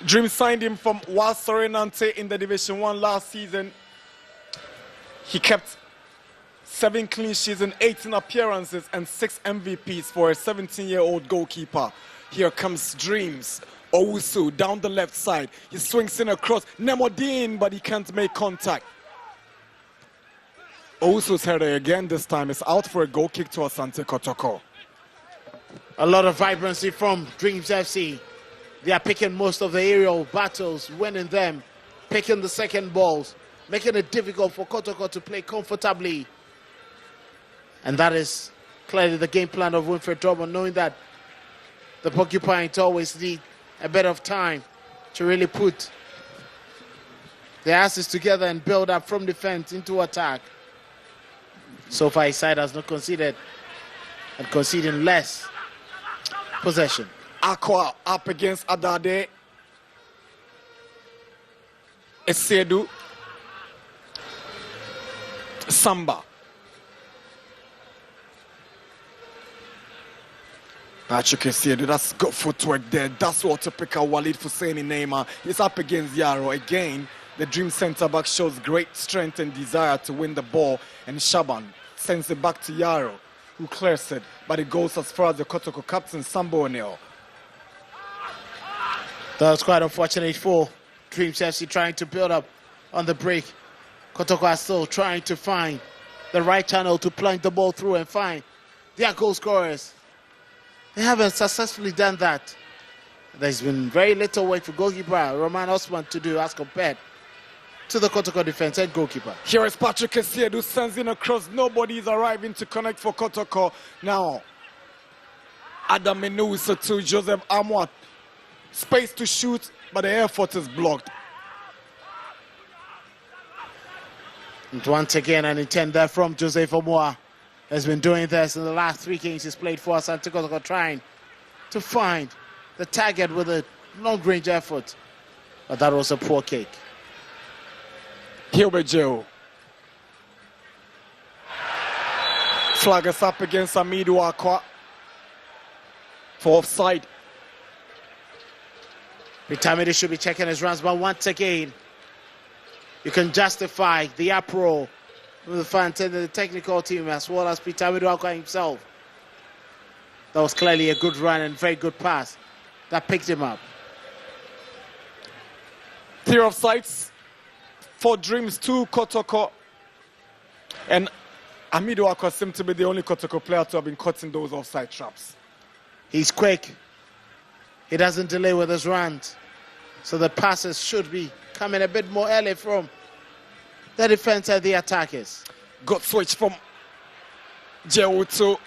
B: Dream signed him from Wasorenante in the Division 1 last season. He kept 7 clean sheets in 18 appearances and 6 MVPs for a 17-year-old goalkeeper. Here comes Dreams. Owusu down the left side. He swings in across. Nemodin, but he can't make contact. Owusu's header again this time is out for a goal kick to Asante Kotoko.
C: A lot of vibrancy from Dreams FC. They are picking most of the aerial battles, winning them, picking the second balls, making it difficult for Kotoko to play comfortably. And that is clearly the game plan of Winfred Drummond, knowing that the Porcupines always need a bit of time to really put their asses together and build up from defense into attack. So far, his side has not conceded, and conceding less possession.
B: Aqua up against Adade. Esedu. Samba. As you can see, that's good footwork there. That's what typical Walid Husseini Neymar. He's up against Yaro again. The Dream centre-back shows great strength and desire to win the ball, and Shaban sends it back to Yaro, who clears it, but it goes as far as the Kotoko captain, Sambo O'Neill.
C: That was quite unfortunate for Dreams FC trying to build up on the break. Kotoko are still trying to find the right channel to plunge the ball through and find their goal scorers. They haven't successfully done that. There's been very little work for goalkeeper Roman Osman to do as compared to the Kotoko defense and goalkeeper.
B: Here is Patrick Essiedu who sends in across. Nobody is arriving to connect for Kotoko. Now, Adam Menusa to Joseph Amwat. Space to shoot, but the effort is blocked.
C: And once again, an intent there from Joseph Amwat. Has been doing this in the last 3 games he's played for Asante Kotoko, trying to find the target with a long-range effort. But that was a poor kick.
B: Hilbert Joe. Flag is up against Amidu Akwa for offside.
C: Pitamidi should be checking his runs, but once again, you can justify the uproar with the fans and the technical team as well as Pitamidi Akwa himself. That was clearly a good run and very good pass that picked him up.
B: 3 offsides. 4 Dreams, 2 Kotoko. And Amidu Akwa seemed to be the only Kotoko player to have been caught in those offside traps.
C: He's quick. He doesn't delay with his runs. So the passes should be coming a bit more early from the defense and the attackers.
B: Good switch from Jewu to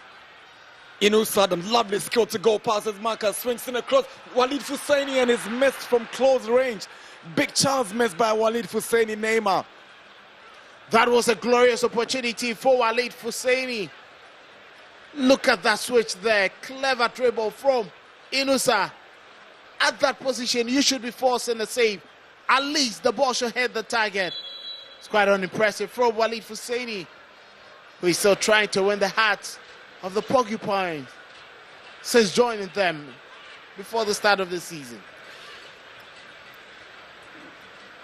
B: Inusa. Lovely skill to go past his marker. Swings in across. Walid Husseini and is missed from close range. Big chance missed by Walid Husseini Neymar.
C: That was a glorious opportunity for Walid Husseini. Look at that switch there. Clever dribble from Inusa. At that position, you should be forcing a save. At least the ball should hit the target. It's quite unimpressive from Walid Husseini, who is still trying to win the hearts of the Porcupines since joining them before the start of the season.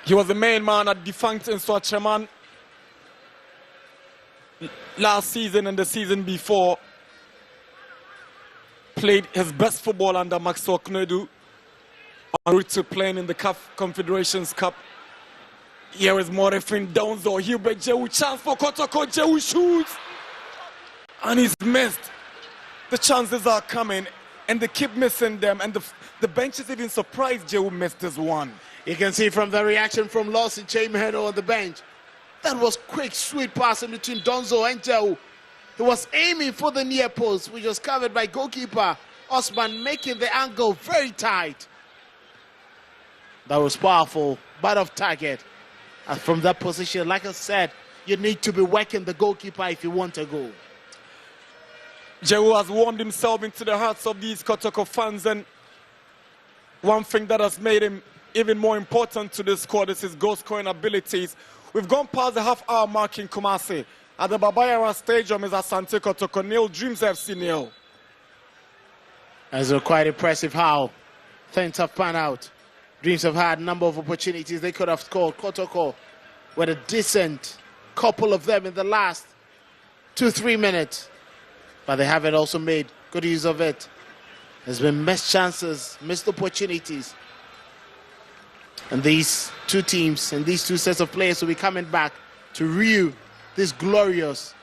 B: He was the main man at defunct Nswacheman last season and the season before. Played his best football under Maxwell Knedu, en route to playing in the CAF Confederations Cup. Here is Morefin Donzo. Hubert Jewu, chance for Kotoko. Jewu shoots. And he's missed. The chances are coming, and they keep missing them. And the bench is even surprised Jewu missed this one.
C: You can see from the reaction from Lawson Chameheno on the bench. That was quick, sweet passing between Donzo and Jewu. He was aiming for the near post, which was covered by goalkeeper Osman, making the angle very tight. That was powerful, but off target. And from that position, like I said, you need to be working the goalkeeper if you want a goal.
B: Jewu has warmed himself into the hearts of these Kotoko fans, and one thing that has made him even more important to this squad is his goal-scoring abilities. We've gone past the half-hour mark in Kumasi. At the Babayara Stadium is Asante Kotoko nil, Dreams FC nil.
C: It's quite impressive how things have panned out. Dreams have had a number of opportunities. They could have scored. Kotoko with a decent couple of them in the last 2-3 minutes. But they haven't also made good use of it. There's been missed chances, missed opportunities. And these two teams and these two sets of players will be coming back to review these glorious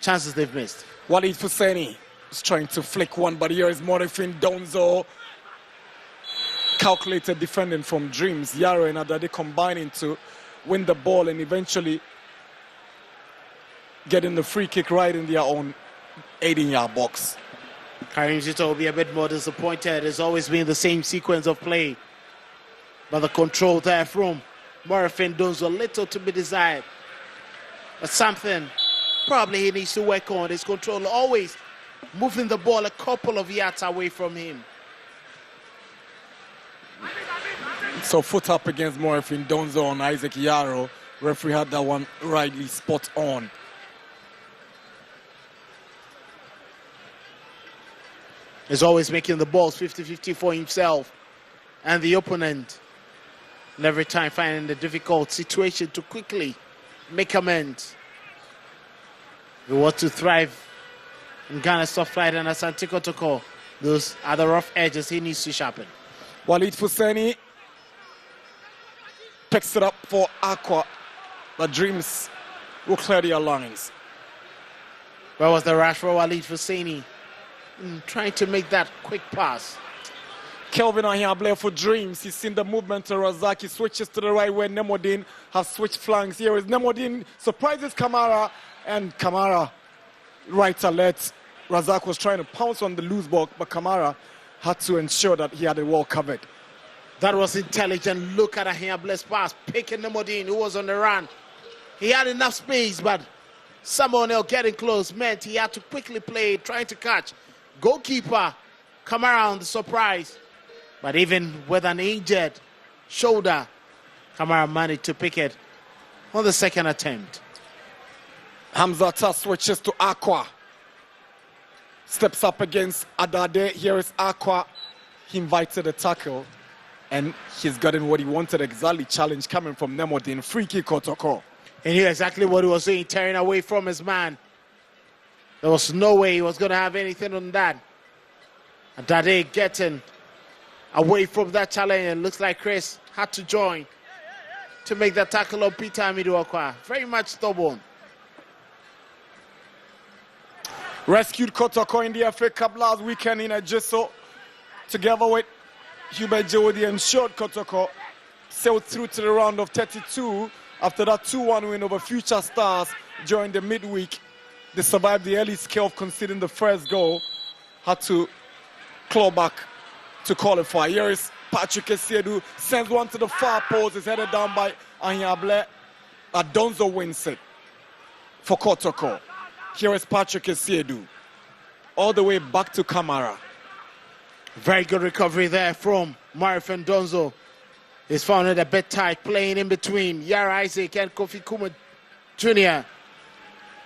C: chances they've missed.
B: Walid Husseini is trying to flick one, but here is Morefin Donzo. Calculated defending from Dreams. Yaro and Adade combining to win the ball and eventually getting the free kick right in their own 18-yard box.
C: Karim Zito will be a bit more disappointed. It's always been the same sequence of play. But the control there from Morefin Donzo, a little to be desired. But something probably he needs to work on. His control, always moving the ball a couple of yards away from him.
B: So foot up against Morefin Donzo on Isaac Yaro. Referee had that one rightly spot on.
C: is always making the balls 50-50 for himself and the opponent. And every time finding the difficult situation to quickly make amends. We want to thrive in Ghana's top flight, and Asante Kotoko, those are the rough edges he needs to sharpen.
P: Walid Fuseni picks it up for Aqua. The Dreams will clear the lines.
C: Where was the rush for Walid Fuseni? Trying to make that quick pass.
P: Kelvin Ahiable for Dreams. He's seen the movement to Razaki. Switches to the right where Nemodin has switched flanks. Here is Nemodin. Surprises Kamara. And Kamara right alert. Razak was trying to pounce on the loose ball, but Kamara had to ensure that he had it well covered.
C: That was intelligent. Look at Ahiable's pass. Picking Nemodin, who was on the run. He had enough space, but someone else getting close meant he had to quickly play, trying to catch. Goalkeeper, Kamara on the surprise. But even with an injured shoulder, Kamara managed to pick it on the second attempt.
P: Hamzata switches to Aqua. Steps up against Adade. Here is Aqua. He invited a tackle. And he's gotten what he wanted exactly. Challenge coming from Nemodin. Free kick Kotoko.
C: He knew exactly what he was doing, tearing away from his man. There was no way he was going to have anything on that. Adade getting away from that challenge. And looks like Chris had to join to make that tackle of Peter Amidu-Akwa. Very much stubborn.
P: Rescued Kotoko in the FA Cup last weekend in Ajiso. Together with Hubert Jodi, ensured Kotoko sailed through to the round of 32 after that 2-1 win over Future Stars during the midweek. They survived the early scare of conceding the first goal. Had to claw back to qualify. Here is Patrick Esiedu, sends one to the far post, is headed down by Ahiable. Adonzo wins it for Kotoko. Here is Patrick Esiedu, all the way back to Kamara.
C: Very good recovery there from Marifin Donzo. He's found it a bit tight, playing in between Yara Isaac and Kofi Kuma Jr.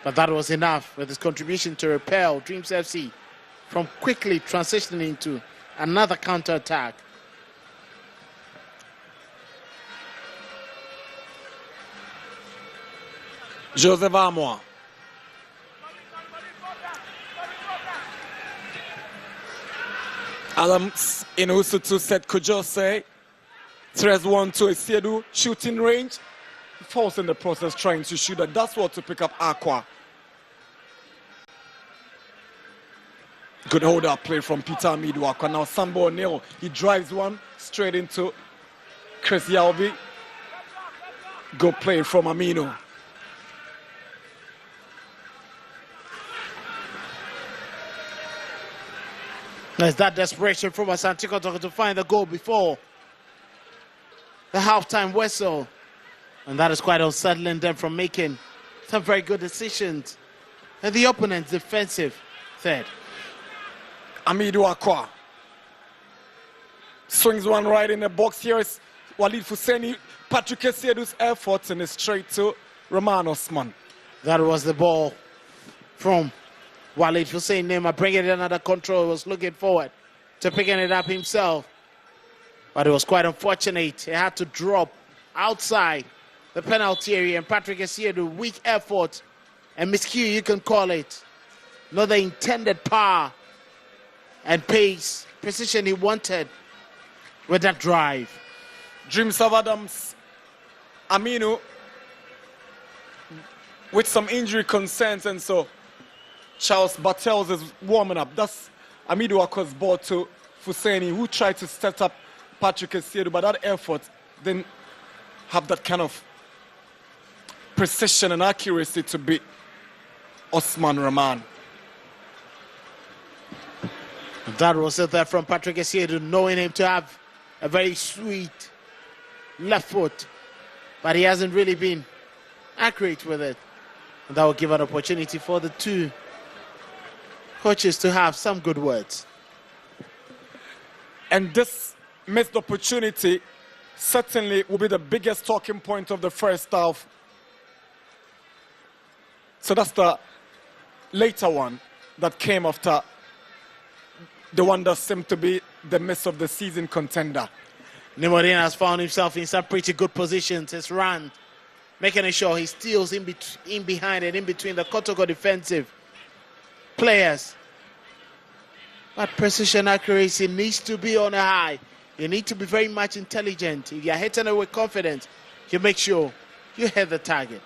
C: But that was enough with his contribution to repel Dreams FC from quickly transitioning to another counter-attack.
P: Joseph Amoa. Adams in Usutu set Kujose. Threads one to Esiedu, shooting range. Falls in the process trying to shoot, and that's what to pick up Aqua. Good hold up play from Peter Amidu-Akwa. Now Sambo O'Neill, he drives one straight into Chris Yalvi. Good play from Amino.
C: There's that desperation from Asante Kotoko to find the goal before the halftime whistle. And that is quite unsettling them from making some very good decisions. And the opponent's defensive third.
P: Amidu-Akwa swings one right in the box. Here is Walid Fuseni. Patrick Esiedu's efforts, and it's straight to Roman Osman.
C: That was the ball from Walid Fuseni Nema, bringing it under control. He was looking forward to picking it up himself. But it was quite unfortunate. He had to drop outside the penalty area, and Patrick Esiedu, weak effort and miscue, you can call it. Not the intended power and pace, precision he wanted with that drive.
P: Dreams of Adams, Aminu, with some injury concerns, and so Charles Bartels is warming up. That's Amidu-Akwa's ball to Fuseni, who tried to set up Patrick Esiedu, but that effort didn't have that kind of precision and accuracy to beat Osman Rahman.
C: That was it there from Patrick Esiedu, knowing him to have a very sweet left foot, but he hasn't really been accurate with it. And that will give an opportunity for the two coaches to have some good words.
P: And this missed opportunity certainly will be the biggest talking point of the first half. So that's the later one that came after the one that seemed to be the miss of the season contender.
C: Nimorina has found himself in some pretty good positions. His run, making sure he steals in behind and in between the Kotoko defensive players. But precision accuracy needs to be on a high. You need to be very much intelligent. If you're hitting it with confidence, you make sure you hit the target.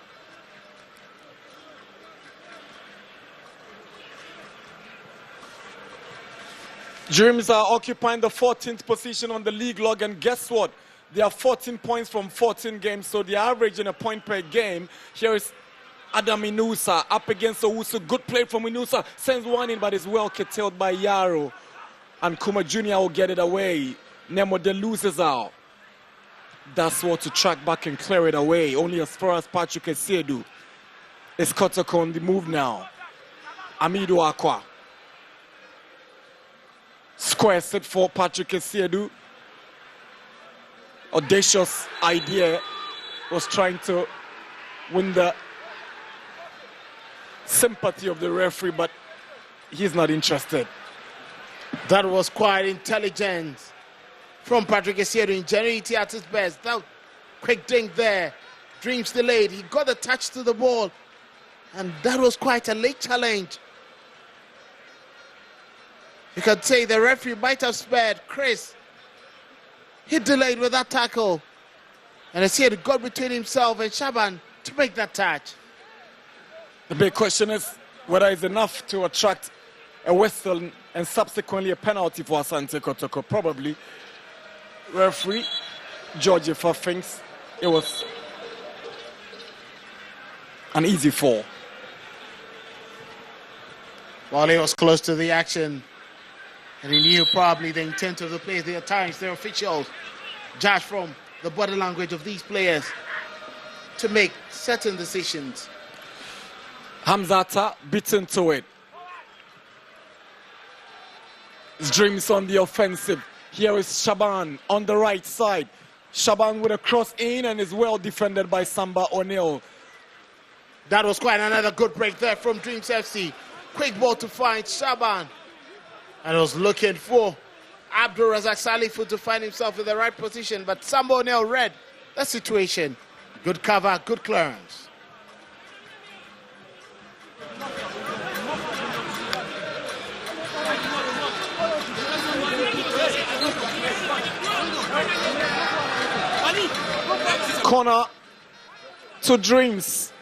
P: Dreams are occupying the 14th position on the league log, and guess what? They are 14 points from 14 games, so the average in a point per game. Here is Adam Inusa up against Owusu. Good play from Inusa. Sends one in, but is well curtailed by Yaro. And Kuma Jr. will get it away. Nemo de loses out. That's what to track back and clear it away. Only as far as Patrick Esiedu. It's Kotoko on the move now. Amidu Aqua. Square set for Patrick Esiedu. Audacious idea, was trying to win the sympathy of the referee, but he's not interested.
C: That was quite intelligent from Patrick Esiedu. Ingenuity at his best. That quick dink there. Dreams delayed. He got the touch to the ball, and that was quite a late challenge. You could say the referee might have spared Chris. He delayed with that tackle. And Esiedu got between himself and Shaban to make that touch.
P: The big question is whether it's enough to attract a whistle and subsequently a penalty for Asante Kotoko. Probably. Referee George Ifa thinks it was an easy fall.
C: While he was close to the action, and he knew probably the intent of the players. There are times their officials judge from the body language of these players to make certain decisions.
P: Hamzata beaten to it. His Dreams on the offensive. Here is Shaban on the right side. Shaban with a cross in and is well defended by Samba O'Neill.
C: That was quite another good break there from Dreams FC. Quick ball to find Shaban. And was looking for Abdul Razak Salifu to find himself in the right position, but Samba O'Neill read the situation. Good cover, good clearance.
P: Corner to Dreams,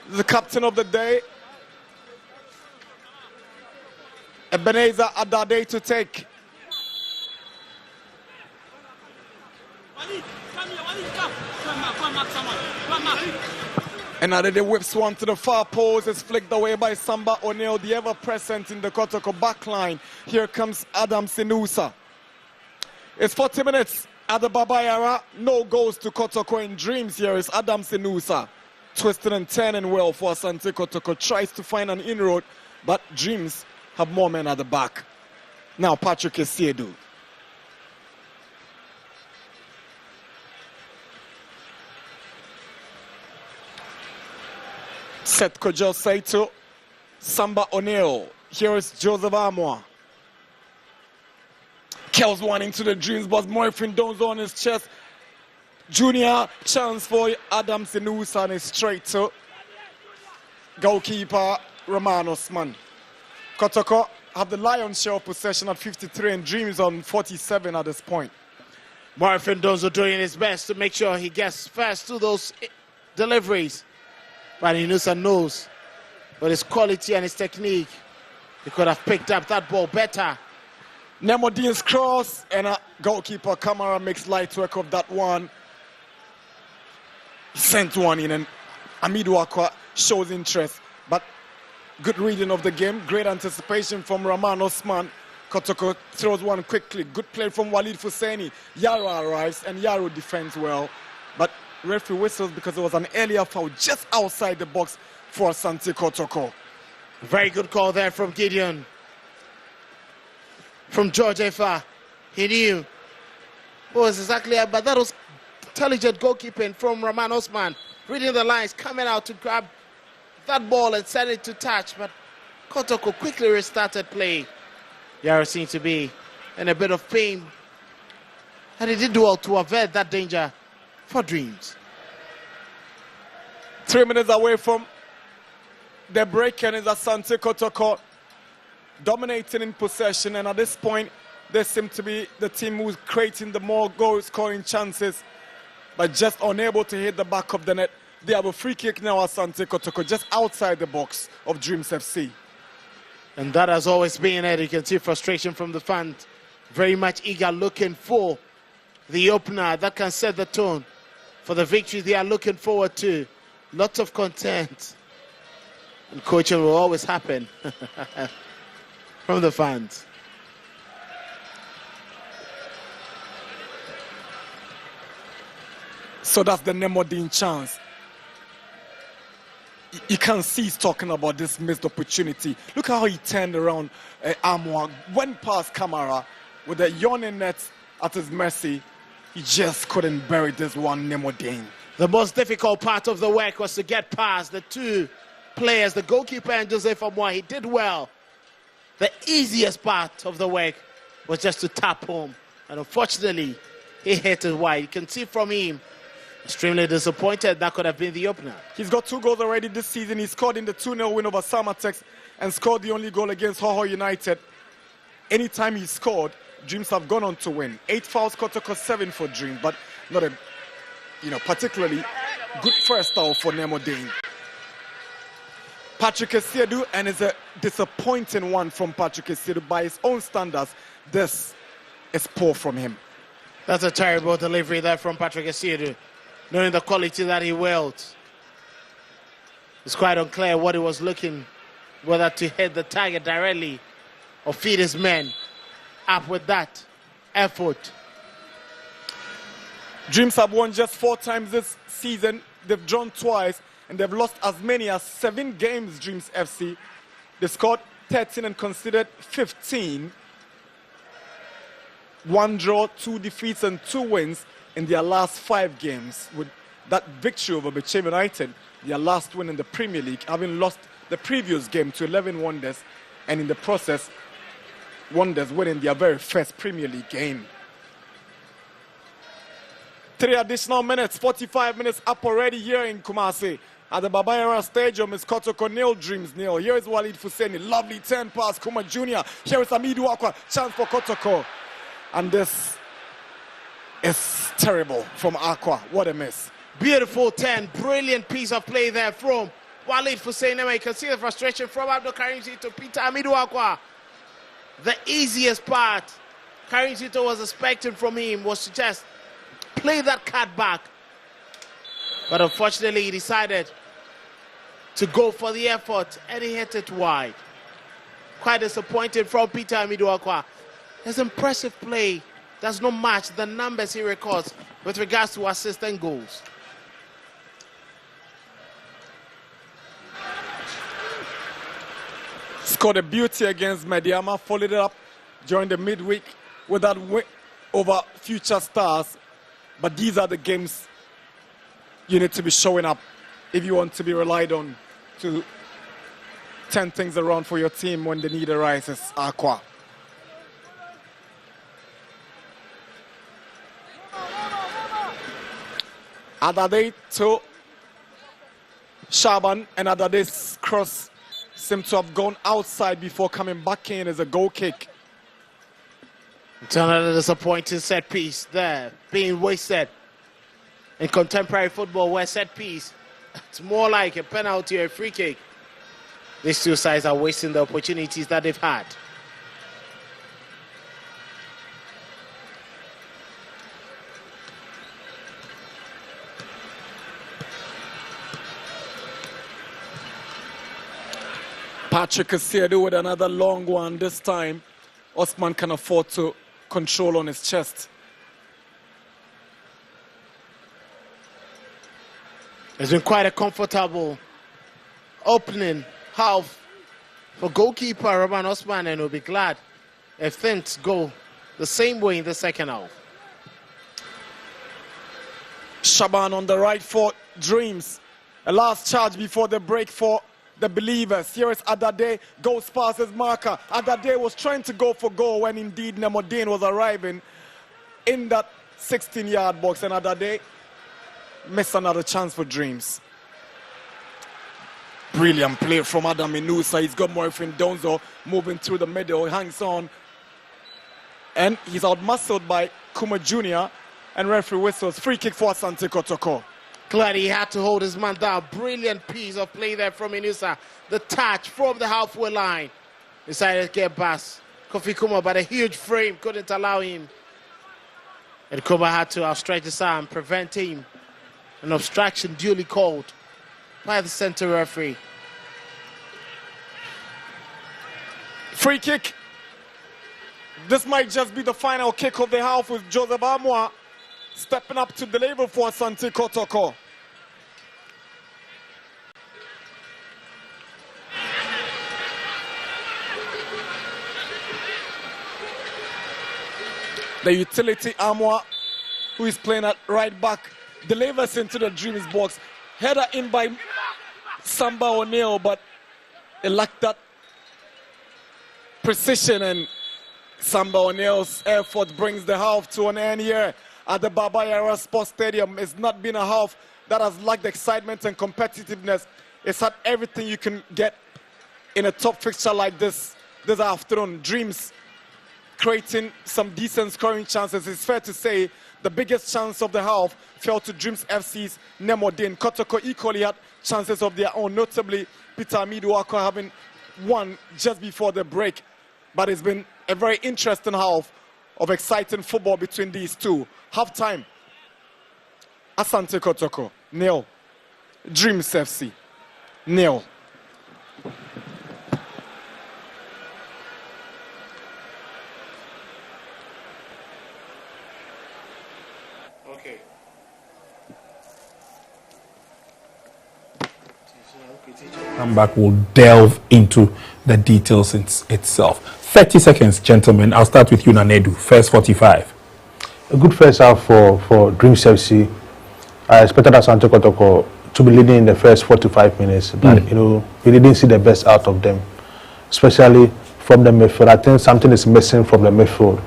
P: the captain of the day. Ebenezer Adade to take. And Adade whips one to the far post. It's flicked away by Samba O'Neill, the ever-present in the Kotoko backline. Here comes Adam Sinusa. It's 40 minutes at the Babayara. No goals to Kotoko in Dreams. Here is Adam Sinusa. Twisting and turning well for Asante Kotoko. Tries to find an inroad, but Dreams have more men at the back. Now Patrick Esiedu. Seth Kojel Saito. Samba O'Neill. Here is Joseph Amwa. Kells one into the Dreams, but Morphin Donzo on his chest. Junior chance for Adam Sinusa and it's straight to goalkeeper Roman Osman. Kotoko have the lion's share of possession at 53 and Dreams on 47 at this point.
C: Morphin Donzo doing his best to make sure he gets first to those deliveries. But Inusa knows with his quality and his technique, he could have picked up that ball better.
P: Nemo Dean's cross and a goalkeeper Kamara makes light work of that one. He sent one in and Amidu Aqua shows interest. But good reading of the game, great anticipation from Rahman Osman. Kotoko throws one quickly. Good play from Walid Fuseni. Yaro arrives and Yaro defends well. But referee whistles because it was an earlier foul just outside the box for Asante Kotoko.
C: Very good call there from Gideon. From George Efa. He knew what was exactly, but that was intelligent goalkeeping from Rahman Osman. Reading the lines, coming out to grab that ball and send it to touch. But Kotoko quickly restarted play. Yara seems to be in a bit of pain. And he did well to avert that danger for Dreams.
P: 3 minutes away from the break, and is Asante Kotoko dominating in possession. And at this point, they seem to be the team who's creating the more goal-scoring chances, but just unable to hit the back of the net. They have a free kick now, Asante Kotoko, just outside the box of Dreams FC.
C: And that has always been it. You can see frustration from the fans. Very much eager, looking for the opener that can set the tone for the victory they are looking forward to. Lots of content. And coaching will always happen from the fans.
P: So that's the Nemodin chance. You can see he's talking about this missed opportunity. Look how he turned around Amwa, went past Kamara with a yawning net at his mercy. He just couldn't bury this one, Nemodin.
C: The most difficult part of the work was to get past the two players, the goalkeeper and Joseph Amwa. He did well. The easiest part of the work was just to tap home. And unfortunately, he hit it wide. You can see from him, extremely disappointed. That could have been the opener.
P: He's got 2 goals already this season. He scored in the 2-0 win over Samatex and scored the only goal against Hoho United. Anytime he scored, Dreams have gone on to win. 8 fouls, Kotoko 7 for Dream, but not a particularly good first foul for Nemodin. Patrick Esiedu, and it's a disappointing one from Patrick Esiedu by his own standards. This is poor from him.
C: That's a terrible delivery there from Patrick Esiedu. Knowing the quality that he wields, it's quite unclear what he was looking, whether to hit the target directly or feed his men up with that effort.
P: Dreams have won just 4 times this season. They've drawn twice, and they've lost as many as 7 games, Dreams FC. They scored 13 and conceded 15. 1 draw, 2 defeats, and 2 wins in their last 5 games, with that victory over Bechem United, their last win in the Premier League, having lost the previous game to 11 Wonders, and in the process, Wonders winning their very first Premier League game. 3 additional minutes, 45 minutes up already here in Kumasi. At the Babayara Stadium, is Kotoko nil, Dreams nil. Here is Walid Fuseni, lovely 10 pass, Kuma Jr. Here is Amidu Akwa, chance for Kotoko. And this is terrible from Aqua. What a miss.
C: Beautiful 10. Brilliant piece of play there from Walid Fuseni. You can see the frustration from Abdul Karim to Peter Amidu Aqua. The easiest part Karim Sito was expecting from him was to just play that card back. But unfortunately, he decided to go for the effort and he hit it wide. Quite disappointed from Peter Amidu Aqua. His impressive play does not match the numbers he records with regards to assists and goals.
P: Scored a beauty against Mediama, followed it up during the midweek with that win over Future Stars. But these are the games you need to be showing up if you want to be relied on to turn things around for your team when the need arises. Aqua. Adade to Shaban, and Adade's cross seemed to have gone outside before coming back in as a goal kick.
C: It's another disappointing set piece there, being wasted in contemporary football where set piece, it's more like a penalty or a free kick. These two sides are wasting the opportunities that they've had.
P: Patrick Asiedu with another long one. This time, Osman can afford to control on his chest.
C: It's been quite a comfortable opening half for goalkeeper Roman Osman, and will be glad if things go the same way in the second half.
P: Shaban on the right foot, Dreams. A last charge before the break for the believers. Here is Adade, goes past his marker. Adade was trying to go for goal when indeed Nemodin was arriving in that 16-yard box, and Adade missed another chance for Dreams. Brilliant play from Adam Inusa. He's got Morfin Donzo moving through the middle. He hangs on. And he's out-muscled by Kuma Jr. And referee whistles. Free kick for Asante Kotoko.
C: Glad he had to hold his man down. Brilliant piece of play there from Inusa. The touch from the halfway line. Decided to get past Kofi Kuma, but a huge frame couldn't allow him. And Kuma had to outstretch his arm, prevent him. An obstruction duly called by the center referee.
P: Free kick. This might just be the final kick of the half, with Joseph Amwa stepping up to deliver for Asante Kotoko. The utility Amwa, who is playing at right back, delivers into the Dreams box. Header in by Samba O'Neill, but it lacked that precision, and Samba O'Neill's effort brings the half to an end here at the Baba Yara Sports Stadium. It's not been a half that has lacked excitement and competitiveness. It's had everything you can get in a top fixture like this afternoon. Dreams creating some decent scoring chances. It's fair to say the biggest chance of the half fell to Dreams FC's Nemodin. Kotoko equally had chances of their own, notably Peter Amiduako having one just before the break. But it's been a very interesting half of exciting football between these two. Half time, Asante Kotoko, 0. Dreams FC, 0.
C: Okay.
A: Come back, we'll delve into the details itself. 30 seconds, gentlemen. I'll start with you, Nanedu. First 45.
E: A good first half for Dreams FC. I expected Asante Kotoko to be leading in the first 45 minutes, but we didn't see the best out of them, especially from the midfield. I think something is missing from the midfield.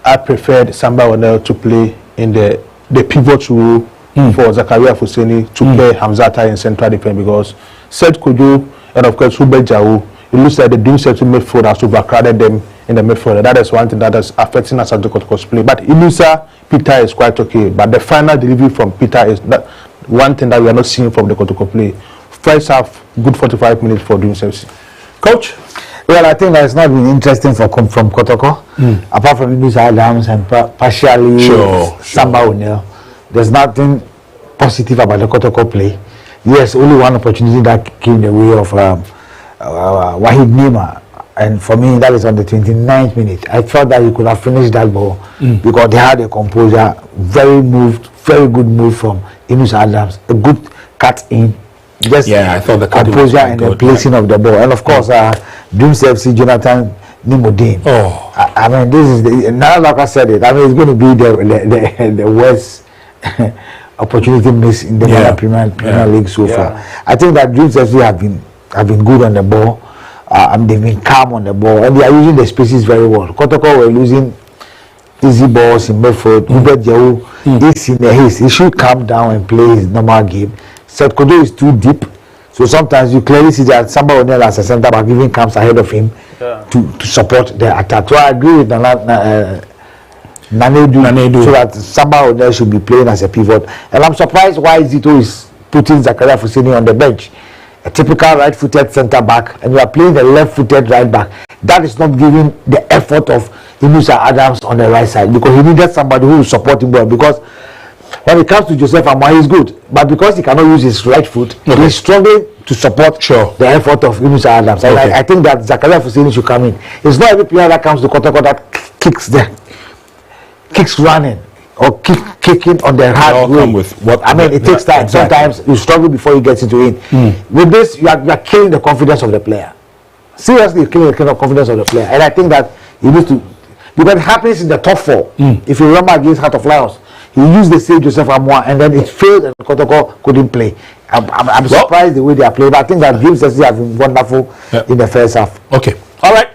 E: I preferred Samba O'Neill to play in the pivot role for Zakaria Fuseni to play Hamzata in central defense, because Seth Kudu and of course Hubert Jawu, it looks like the Dreams FC midfield has overcrowded them in the midfield. That is one thing that is affecting Asante Kotoko's play. But Inusa, Peter is quite okay. But the final delivery from Peter is that one thing that we are not seeing from the Kotoko play. First half, good 45 minutes for Dreams FC.
D: Coach? Well, I think that it's not been interesting from Kotoko, apart from Inusa Adams and partially Samba O'Neill. There's nothing positive about the Kotoko play. Yes, only one opportunity that came the way of Wahid Nima, and for me that is on the 29th minute. I thought that he could have finished that ball because they had a composure, very good move from Inusa Adams, a good cut in. I thought the composure and the placing of the ball, and of course Dreams FC Jonathan Nimodin. I mean, this is now like I said it. I mean, it's going to be the worst opportunity miss in the Premier League so far. I think that Dreams FC have been good on the ball, and they've been calm on the ball, and they are using the spaces very well. Kotoko were losing easy balls in midfield. Hubert Jawu is in the haste. He should calm down and play his normal game. Seth Kodo is too deep, so sometimes you clearly see that Samba O'Neill as a centre back even comes ahead of him to support the attack. So I agree with Nanedu, so that Samba O'Neill should be playing as a pivot. And I'm surprised why Zito is putting Zakaria Fuseni on the bench. A typical right-footed centre back, and you are playing the left-footed right back. That is not giving the effort of Inusa Adams on the right side, because he needed somebody who will support him well. Because when it comes to Joseph Amwa, he's good, but because he cannot use his right foot, he's struggling to support the effort of Inusa Adams. And I think that Zakaria Fuseni should come in. It's not every player that comes to Kotoko that kicks running or kicking on the hard way. I mean, it takes time. Sometimes you struggle before you get into it. With this, you are killing the confidence of the player. Seriously, killing the confidence of the player. And I think that you need to, because it happens in the top four. If you remember against Heart of Lions, he used the same Joseph Amwa, and then it failed, and Kotoko couldn't play. I'm surprised the way they are playing. But I think that games has been wonderful in the first half.
A: Okay. All right.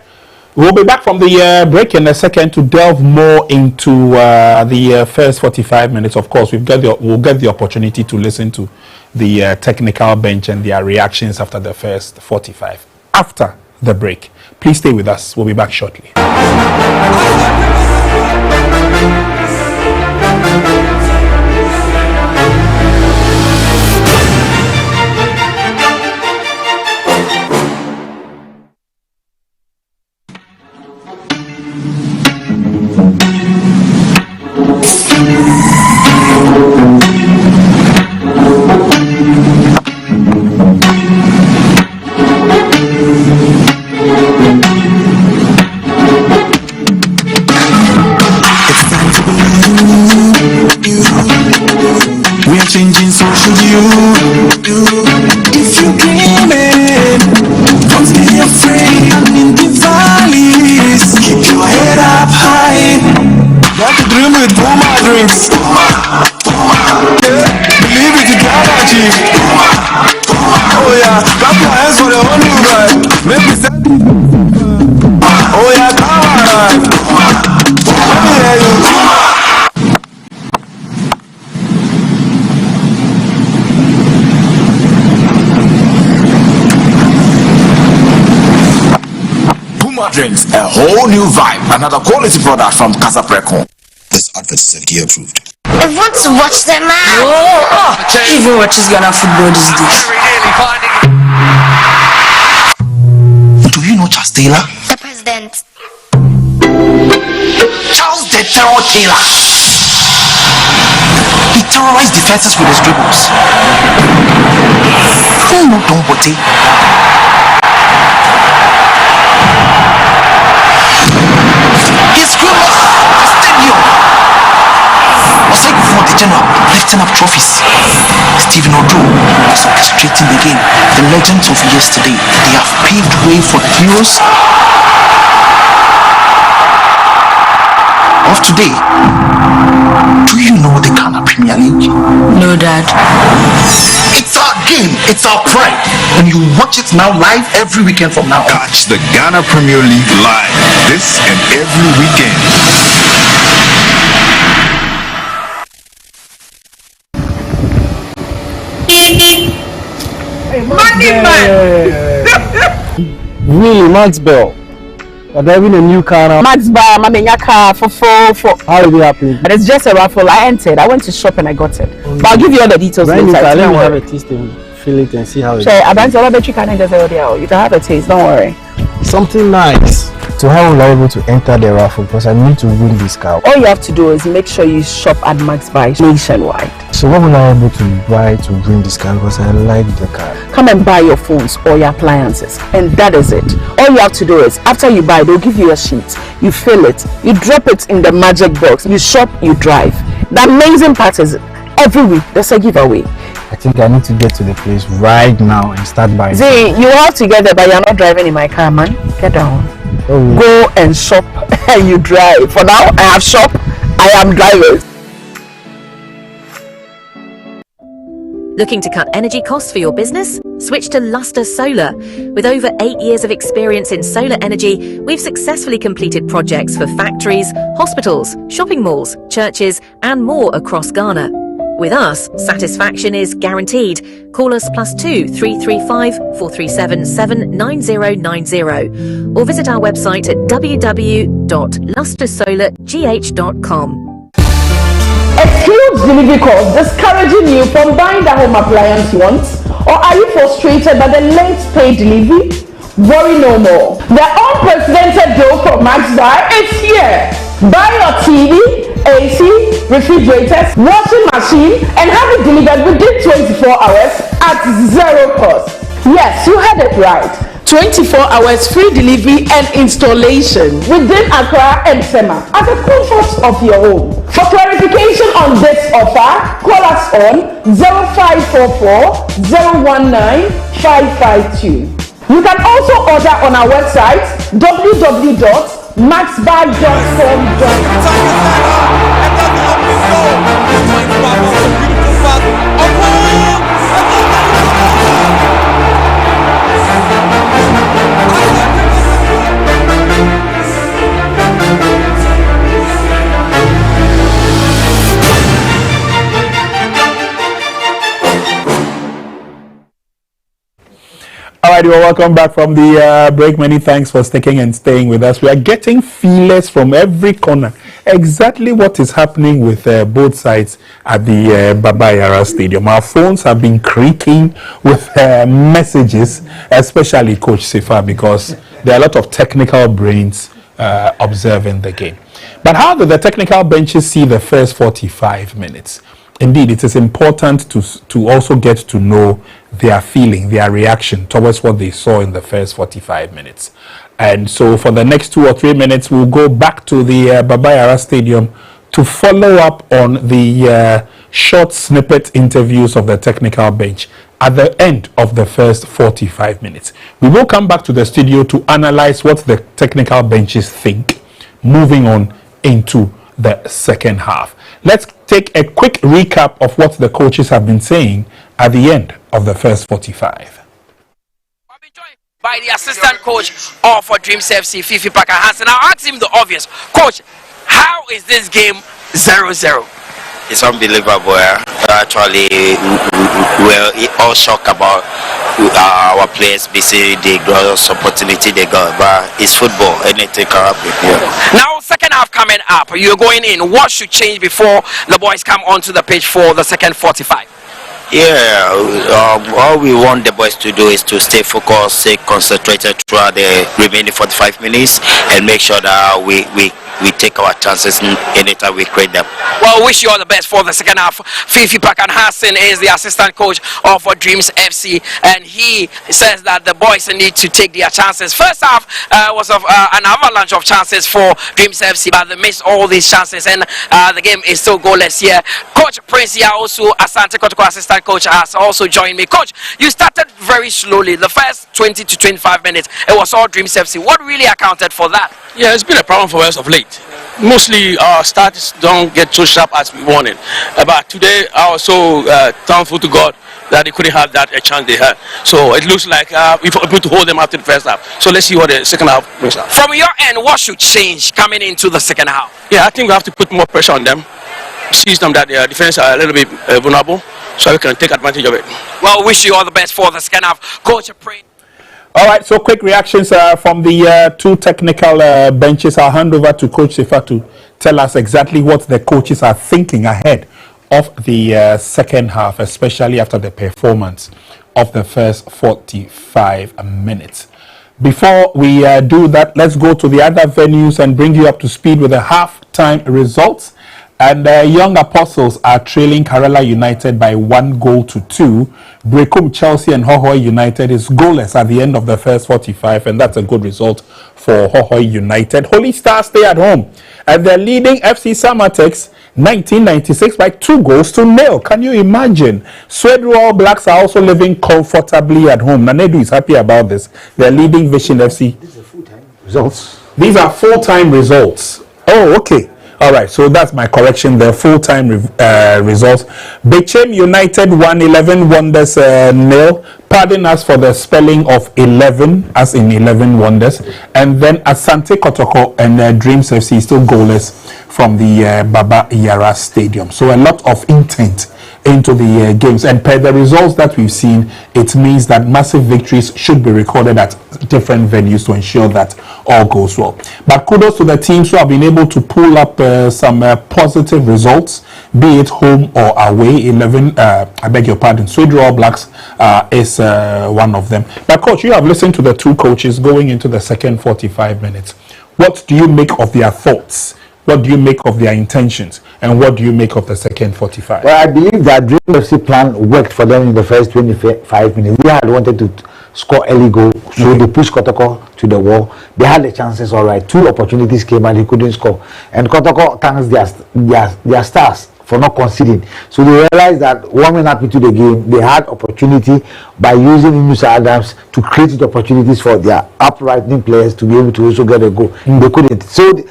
A: We'll be back from the break in a second to delve more into the first 45 minutes. Of course, we'll get the opportunity to listen to the technical bench and their reactions after the first 45. After the break, please stay with us. We'll be back shortly.
F: Changing social you. If you dreaming, don't be afraid. I'm in the valleys. Keep your head up high. Got to dream with Puma drinks. Yeah, believe it, you can achieve. Oh yeah, clap your hands for the whole new ride. Make me say, oh yeah, come on. Let me hear you.
J: Drinks, a whole new vibe, another quality product from Casa Preco. This advert is FDA approved.
M: I want to watch them out.
N: Even watches Ghana football these days.
J: Do you know Charles Taylor?
M: The president.
J: Charles the Terror Taylor. He terrorized defenses with his dribbles. Who know Don Bote? His scribbles the stadium. Was it before the general lifting up trophies? Stephen Odo was orchestrating the game. The legends of yesterday, they have paved way for the heroes of today. Do you know the Ghana Premier League?
N: No, Dad.
J: It's our game, it's our pride, and you watch it now live every weekend from now on.
O: Catch the Ghana Premier League live this and every weekend.
L: Money man. Really, Maxbuy. You're driving a new car now.
K: Maxbuy, I'm in your car for.
L: How did it happen?
K: But it's just a raffle. I entered. I went to shop and I got it. But I'll give you all the details later.
L: Let me have a taste and feel it and see how it is.
K: Sure, I bet you can have a taste. Don't worry.
L: Something nice. So how will I be able to enter the raffle? Because I need to win this car.
K: All you have to do is make sure you shop at Maxbuy nationwide.
L: So what will I be able to buy to win this car? Because I like the car.
K: Come and buy your phones or your appliances, and that is it. All you have to do is, after you buy, they'll give you a sheet. You fill it, you drop it in the magic box. You shop, you drive. The amazing part is, every week there's a giveaway.
L: I think I need to get to the place right now and start buying.
K: See, you have to get there, but you're not driving in my car, man. Get down.
L: Oh.
K: Go and shop and you drive. For now, I have shop, I am driving.
Q: Looking to cut energy costs for your business? Switch to Luster Solar. With over 8 years of experience in solar energy, we've successfully completed projects for factories, hospitals, shopping malls, churches, and more across Ghana. With us, satisfaction is guaranteed. Call us +2 335 437 79090 or visit our website at www.lustersolargh.com.
K: Excludes delivery costs discouraging you from buying the home appliance you want? Or are you frustrated by the late pay delivery? Worry no more. The unprecedented deal from Maxbuy is here. Buy your TV, AC, refrigerators, washing machine, and have it delivered within 24 hours at zero cost. Yes, you heard it right. 24 hours free delivery and installation within Accra and Sema at the comfort of your home. For clarification on this offer, call us on 0544 019 552. You can also order on our website www.maxbuy.com.
A: All right, you're welcome back from the break. Many thanks for sticking and staying with us. We are getting feelers from every corner. Exactly what is happening with both sides at the Baba Yara Stadium. Our phones have been creaking with messages, especially Coach Sifa, because there are a lot of technical brains observing the game. But how do the technical benches see the first 45 minutes? Indeed, it is important to also get to know their feeling, their reaction towards what they saw in the first 45 minutes. And so for the next 2 or 3 minutes, we'll go back to the Baba Yara Stadium to follow up on the short snippet interviews of the technical bench at the end of the first 45 minutes. We will come back to the studio to analyze what the technical benches think, moving on into the second half. Let's take a quick recap of what the coaches have been saying at the end of the first 45.
R: By the assistant coach of Dreams FC, Fifi Parker Hansen. I'll ask him the obvious. Coach, how is this game 0-0?
S: It's unbelievable. Actually, we're all shocked about our players basically the gross opportunity they got, but it's football, anything can happen. Yeah.
R: Now, second half coming up, you're going in. What should change before the boys come onto the pitch for the second 45?
S: Yeah, all we want the boys to do is to stay focused, stay concentrated throughout the remaining 45 minutes and make sure that we take our chances anytime we create them.
R: Well, wish you all the best for the second half. Fifi Pakan Hassan is the assistant coach of Dreams FC, and he says that the boys need to take their chances. First half was an avalanche of chances for Dreams FC, but they missed all these chances, and the game is still goalless here. Coach Prince here, also Asante Kotoko assistant coach, has also joined me. Coach, you started very slowly. The first 20 to 25 minutes, it was all Dreams FC. What really accounted for that?
T: Yeah, it's been a problem for us of late. Mostly our starts don't get so sharp as we wanted. But today I was so thankful to God that they couldn't have that chance they had. So it looks like we were able to hold them after the first half. So let's see what the second half brings up.
R: From your end, what should change coming into the second half?
T: Yeah, I think we have to put more pressure on them. See them that their defense are a little bit vulnerable, so we can take advantage of it.
R: Well, wish you all the best for the second half. Coach, pray.
A: All right, so quick reactions from the two technical benches. I'll hand over to Coach Sifa to tell us exactly what the coaches are thinking ahead of the second half, especially after the performance of the first 45 minutes. Before we do that, let's go to the other venues and bring you up to speed with the half-time results. And Young Apostles are trailing Karela United by 1-2. Brekum Chelsea and Hohoi United is goalless at the end of the first 45, and that's a good result for Hohoi United. Holy Stars stay at home, and they're leading FC Samatex 1996 by 2-0. Can you imagine? Swedru All Blacks are also living comfortably at home. Nanedu is happy about this. They're leading Vision FC.
D: These are full-time results.
A: These are full-time results. Oh, okay. All right, so that's my correction. The full-time results. Bechem United 1-11 Wonders 0. Pardon us for the spelling of 11 as in 11 Wonders. And then Asante Kotoko and Dreams FC still goalless from the Baba Yara Stadium. So a lot of intent into the games, and per the results that we've seen, it means that massive victories should be recorded at different venues to ensure that all goes well. But kudos to the teams who have been able to pull up some positive results, be it home or away. 11, I beg your pardon, Sweden All Blacks is one of them. But coach, you have listened to the two coaches going into the second 45 minutes. What do you make of their thoughts? What do you make of their intentions? And what do you make of the second 45?
D: Well, I believe that Dream FC plan worked for them in the first 25 minutes. They had wanted to score early goal, so they pushed Kotoko to the wall. They had the chances, all right. 2 opportunities came and he couldn't score. And Kotoko thanks their stars for not conceding. So they realized that warming up into the game, they had opportunity by using Inusa Adams to create the opportunities for their uprightening players to be able to also get a goal. They couldn't. So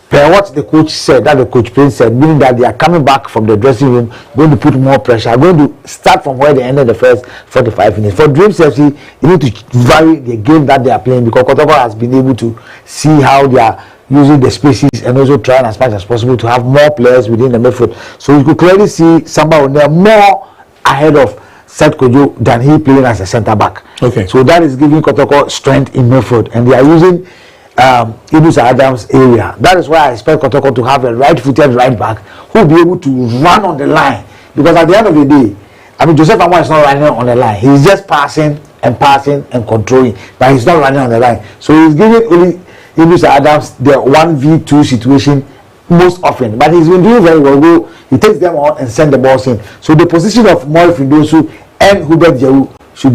D: per what the coach said, that the coach Prince said, meaning that they are coming back from the dressing room, going to put more pressure, going to start from where they ended the first 45 minutes. For Dreams FC, you need to vary the game that they are playing, because Kotoko has been able to see how they are using the spaces and also trying as much as possible to have more players within the midfield. So you could clearly see Samba One more ahead of Seth Kojo than he playing as a centre back.
A: Okay.
D: So that is giving Kotoko strength in midfield, and they are using Idris Adams' area. That is why I expect Kotoko to have a right-footed right back who will be able to run on the line. Because at the end of the day, I mean, Joseph Amwa is not running on the line. He's just passing and controlling, but he's not running on the line. So he's giving only Idris Adams the 1v2 situation most often. But he's been doing very well. He takes them on and send the balls in. So the position of Moy Findosu and Hubert Jehu should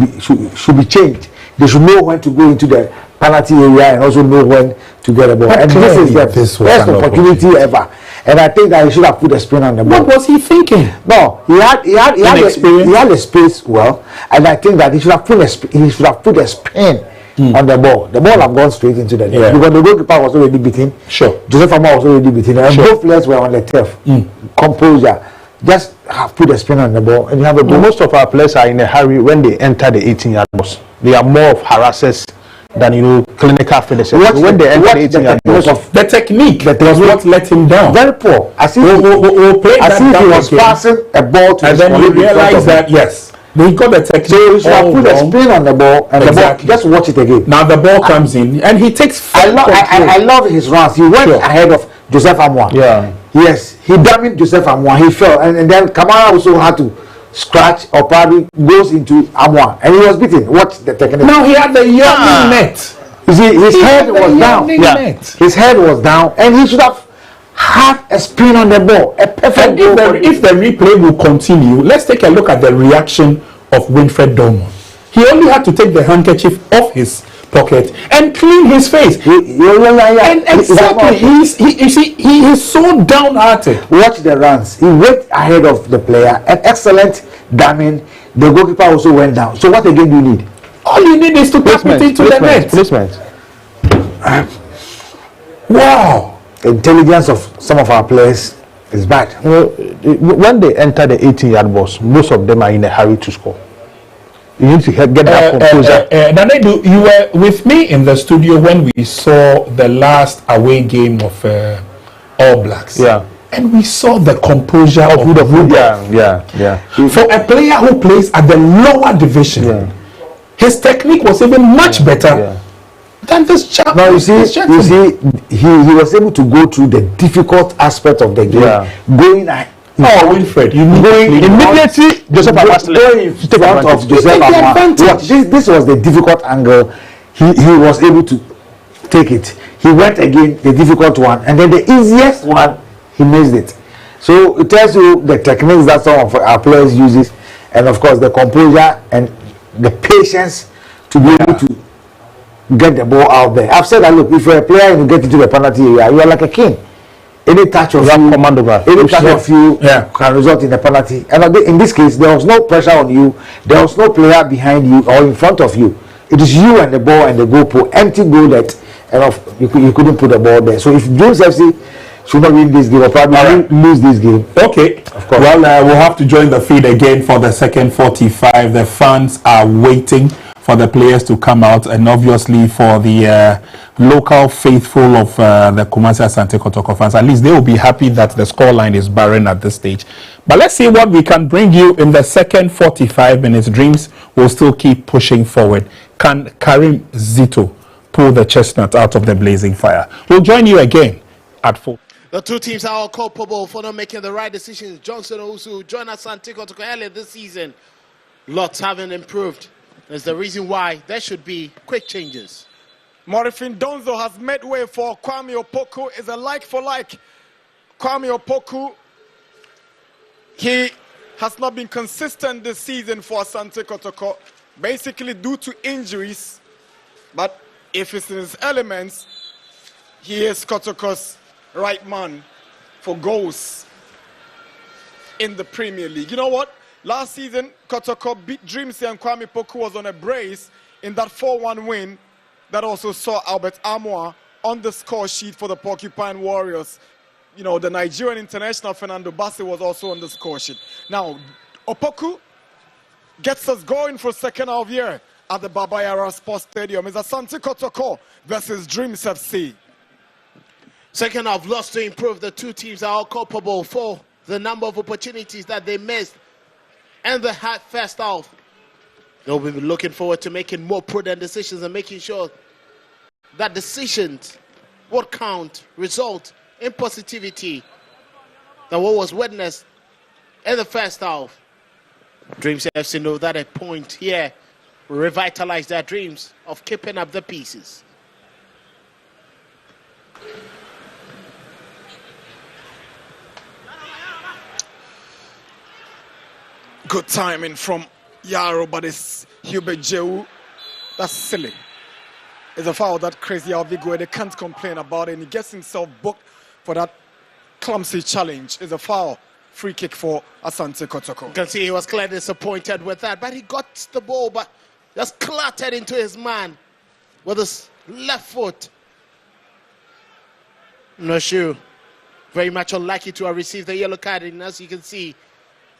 D: be changed. They should know when to go into the penalty area and also know when to get the ball. And this is the best opportunity ever. And I think that he should have put a spin on the ball.
A: What was he thinking?
D: No, he had the space well, and I think that he should have put a spin on the ball. The ball have gone straight into the net because the goalkeeper was already beaten.
A: Sure.
D: Joseph Amwa was already beaten, and both players were on the turf. Composure. Just have put a spin on the ball, and you have a goal.
E: Most of our players are in a hurry when they enter the 18-yard box. They are more of harassers than clinical finishers. When they enter the 18-yard box,
A: the technique was what let him down.
D: Very poor. As if he was passing a ball to, and then you realize that
A: he got the technique.
D: So he should have put a spin on the ball, and the ball, just watch it again.
A: Now the ball comes in, and he takes.
D: I love his runs. He went ahead of Joseph Amwa.
E: Yeah.
D: Yes, he damaged Joseph Amwa. He fell, and then Kamara also had to scratch or probably goes into Amwa, and he was beaten. Watch the technique.
A: Now he had the yawning net.
D: You see, his head was down. His head was down, and he should have had a spin on the ball. A perfect goal.
A: If the replay will continue, let's take a look at the reaction of Winfred Dormon. He only had to take the handkerchief off his pocket and clean his face. And exactly, he is so downhearted.
D: Watch the runs. He went ahead of the player. An excellent damning. The goalkeeper also went down. So what again do you need?
A: All you need is to tap it into the net.
E: Placement.
D: Wow. The intelligence of some of our players is bad.
E: When they enter the 18-yard box, most of them are in a hurry to score. You need to get that composure.
A: Nanedu, you were with me in the studio when we saw the last away game of All Blacks.
E: Yeah.
A: And we saw the composure of
E: Woodruff. Yeah.
A: For a player who plays at the lower division, his technique was even much better than this chap.
D: Now you see, he was able to go through the difficult aspect of the game, going.
A: Winfred, you
D: going
E: immediately. Joseph
D: going in front of Joseph Amwa. This was the difficult angle. He was able to take it. He went again the difficult one, and then the easiest one he missed it. So it tells you the techniques that some of our players uses, and of course the composure and the patience to be able to get the ball out there. I've said that look, if you're a player and you get into the penalty area, you are like a king. Any touch of you, can result in a penalty. And in this case, there was no pressure on you. There was no player behind you or in front of you. It is you and the ball and the goalpost, empty goal net, and you couldn't put the ball there. So if Dreams FC should not win this game, or probably lose this game.
A: Okay, of course. Well, we'll have to join the feed again for the second 45. The fans are waiting for the players to come out, and obviously for the local faithful of the Kumasi Asante Kotoko fans, at least they will be happy that the scoreline is barren at this stage. But let's see what we can bring you in the second 45 minutes. Dreams will still keep pushing forward. Can Karim Zito pull the chestnut out of the blazing fire? We'll join you again at 4.
C: The two teams are all culpable for not making the right decisions. Johnson Owusu joined Asante Kotoko earlier this season. Lots haven't improved. That's the reason why there should be quick changes.
P: Morifin Donzo has made way for Kwame Opoku. Is a like for like. Kwame Opoku, he has not been consistent this season for Asante Kotoko, basically due to injuries. But if it's in his elements, he is Kotoko's right man for goals in the Premier League. You know what? Last season, Kotoko beat Dreamsy and Kwame Opoku was on a brace in that 4-1 win that also saw Albert Amwa on the score sheet for the Porcupine Warriors. You know, the Nigerian international Fernando Bassi was also on the score sheet. Now, Opoku gets us going for second half year at the Baba Yara Sports Stadium. It's Asante Kotoko versus Dreams FC.
C: Second half, lost to improve. The two teams are all culpable for the number of opportunities that they missed. end the first half. They'll be looking forward to making more prudent decisions and making sure that decisions would count, result in positivity than what was witnessed in the first half. Dreams FC know that a point here will revitalize their dreams of keeping up the pieces.
P: Good timing from Yaro, but it's Hubert Jehu. That's silly. It's a foul that crazy Alvigo, they can't complain about it, and he gets himself booked for that clumsy challenge. It's a foul. Free kick for Asante Kotoko.
C: You can see he was clearly disappointed with that, but he got the ball, but just clattered into his man with his left foot. Noshu, very much unlucky to have received the yellow card, and as you can see,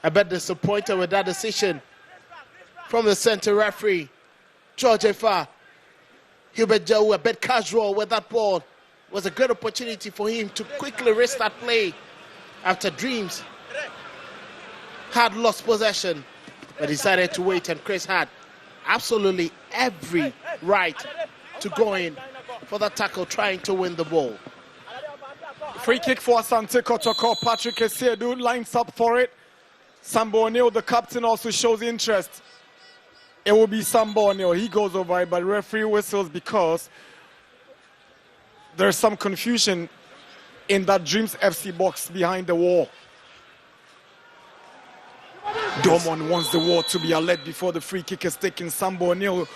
C: a bit disappointed with that decision from the center referee, George Efa. Hubert Jehu, a bit casual with that ball. It was a good opportunity for him to quickly restart play after Dreams had lost possession, but decided to wait, and Chris had absolutely every right to go in for the tackle, trying to win the ball.
P: Free kick for Asante Kotoko. Patrick Esiedu lines up for it. Sambo O'Neill, the captain, also shows interest. It will be Sambo O'Neill. He goes over it, but referee whistles because there's some confusion in that Dreams FC box behind the wall. Dormon wants the wall to be alert before the free kick is taken. Sambo O'Neill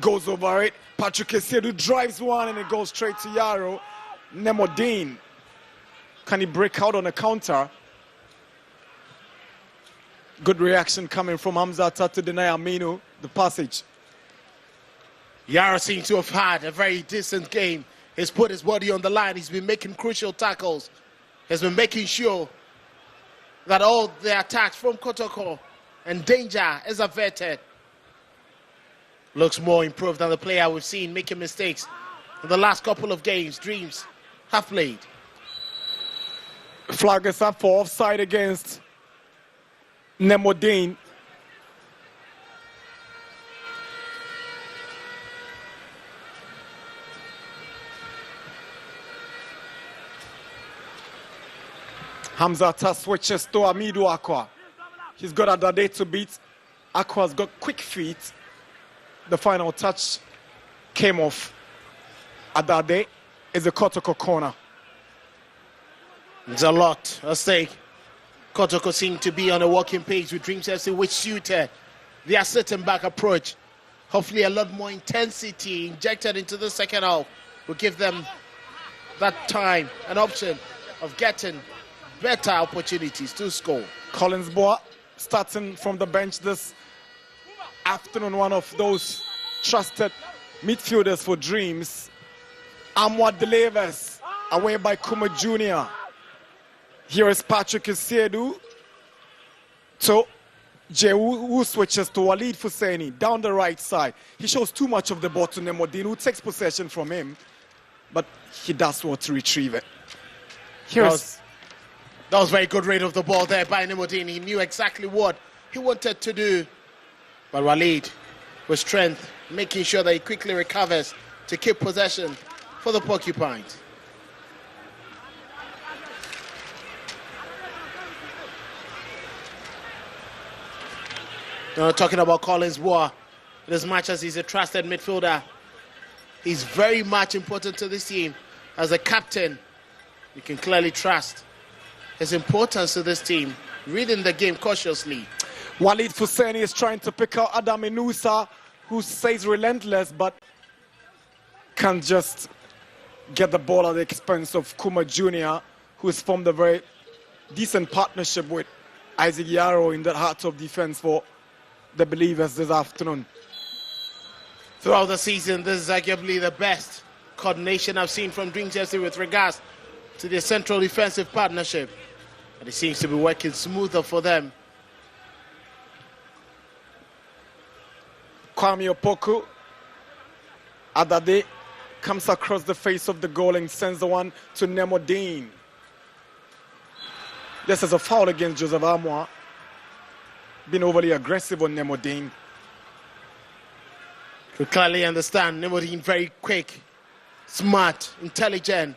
P: goes over it. Patrick Esiedu drives one and it goes straight to Yaro. Nemodine, can he break out on a counter? Good reaction coming from Hamzata to deny Aminu the passage.
C: Yaro seems to have had a very decent game. He's put his body on the line. He's been making crucial tackles. He's been making sure that all the attacks from Kotoko and danger is averted. Looks more improved than the player we've seen making mistakes in the last couple of games Dreams have played.
P: Flag is up for offside against Nemodine. Hamzata switches to Amidu Aqua. He's got Adade to beat. Aqua's got quick feet. The final touch came off. Adade is a Kotoko corner.
C: It's a lot at stake. Kotoko seemed to be on a walking pace with Dreams FC, which suited their sitting back approach. Hopefully a lot more intensity injected into the second half will give them that time, an option of getting better opportunities to score.
P: Collins Boa starting from the bench this afternoon, one of those trusted midfielders for Dreams. Amwad Delevers away by Kuma Jr. Here is Patrick Esiedu to Jehu, who switches to Walid Fuseni down the right side. He shows too much of the ball to Nemodine, who takes possession from him, but he does well to retrieve it.
C: That was very good read of the ball there by Nemodine. He knew exactly what he wanted to do. But Walid, with strength, making sure that he quickly recovers to keep possession for the Porcupines. Now, talking about Collins Boa, as much as he's a trusted midfielder, he's very much important to this team. As a captain, you can clearly trust his importance to this team, reading the game cautiously.
P: Walid Fuseni is trying to pick out Adam Inusa, who stays relentless but can't just get the ball at the expense of Kuma Jr., who's formed a very decent partnership with Isaac Yaro in the heart of defense for the Believers this afternoon.
C: Throughout the season, this is arguably the best coordination I've seen from Dreams FC with regards to their central defensive partnership. And it seems to be working smoother for them.
P: Kwame Opoku, Adade comes across the face of the goal and sends the one to Nemodine. This is a foul against Joseph Amwa. been overly aggressive on Nemodine.
C: You clearly understand Nemodine very quick, smart, intelligent.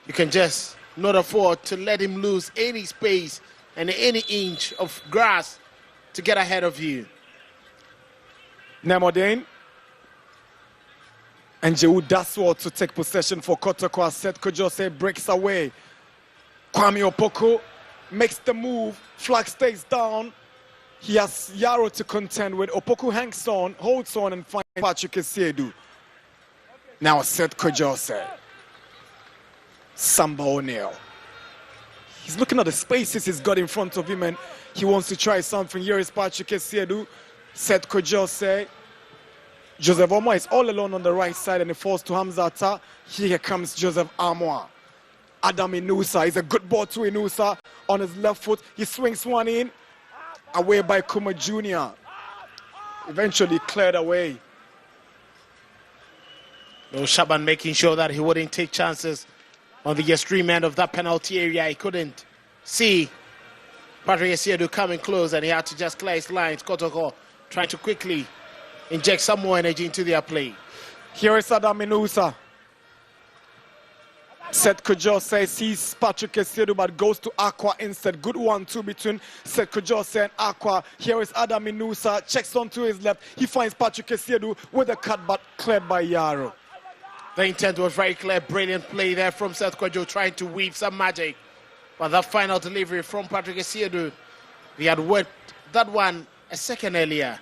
C: You can just not afford to let him lose any space and any inch of grass to get ahead of you.
P: Nemodine and Jehu Daswell to take possession for Kotoko. Asante Kotoko breaks away. Kwame Opoko makes the move. Flag stays down. He has Yarrow to contend with. Opoko hangs on, holds on, and finds Patrick Esiedu. Now Asante Kotoko. Samba O'Neal. He's looking at the spaces he's got in front of him and he wants to try something. Here is Patrick Esiedu. Asante Kotoko. Joseph Omoa is all alone on the right side and he falls to Hamzata. Here comes Joseph Amoa. Adam Inusa is a good ball to Inusa on his left foot. He swings one in. Away by Kuma Jr. Eventually cleared away.
C: Shaban making sure that he wouldn't take chances on the extreme end of that penalty area. He couldn't see Patrick Esiedu coming close and he had to just clear his lines. Kotoko trying to quickly inject some more energy into their play.
P: Here is Adam Inusa. Asante Kotoko sees Patrick Esiedu but goes to Aqua instead. Good 1-2 between Asante Kotoko and Aqua. Here is Adam Inusa, checks onto his left. He finds Patrick Esiedu with a cut but cleared by Yarrow.
C: The intent was very clear. Brilliant play there from Asante Kotoko trying to weave some magic. But that final delivery from Patrick Esiedu, he had worked that one a second earlier.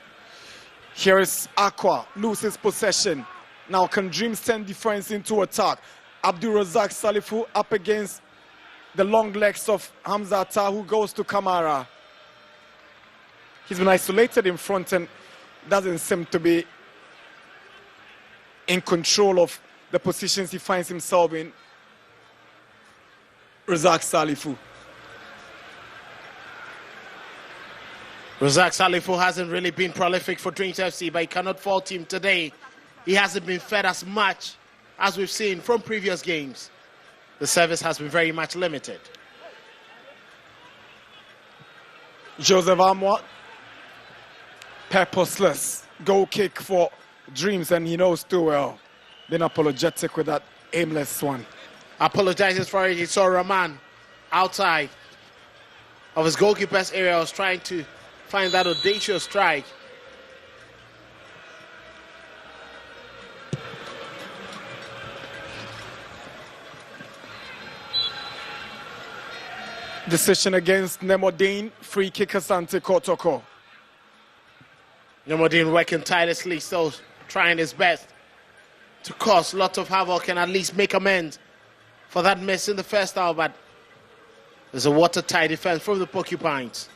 P: Here is Aqua, loses possession. Now can Dreams turn defense into attack? Abdul Razak Salifu up against the long legs of Hamza Atta, who goes to Kamara. He's been isolated in front and doesn't seem to be in control of the positions he finds himself in. Razak Salifu.
C: Razak Salifu hasn't really been prolific for Dreams FC, but you cannot fault him today. He hasn't been fed as much as we've seen from previous games. The service has been very much limited.
P: Joseph Amoa, purposeless goal kick for Dreams, and he knows too well. Been apologetic with that aimless one.
C: Apologizes for it. He saw Rahman outside of his goalkeeper's area. Was trying to find that audacious strike.
P: Decision against Nemodine. Free kick Asante Kotoko.
C: Nemodine working tirelessly, still trying his best to cause lots of havoc and at least make amends for that miss in the first half. But there's a watertight defense from the Porcupines.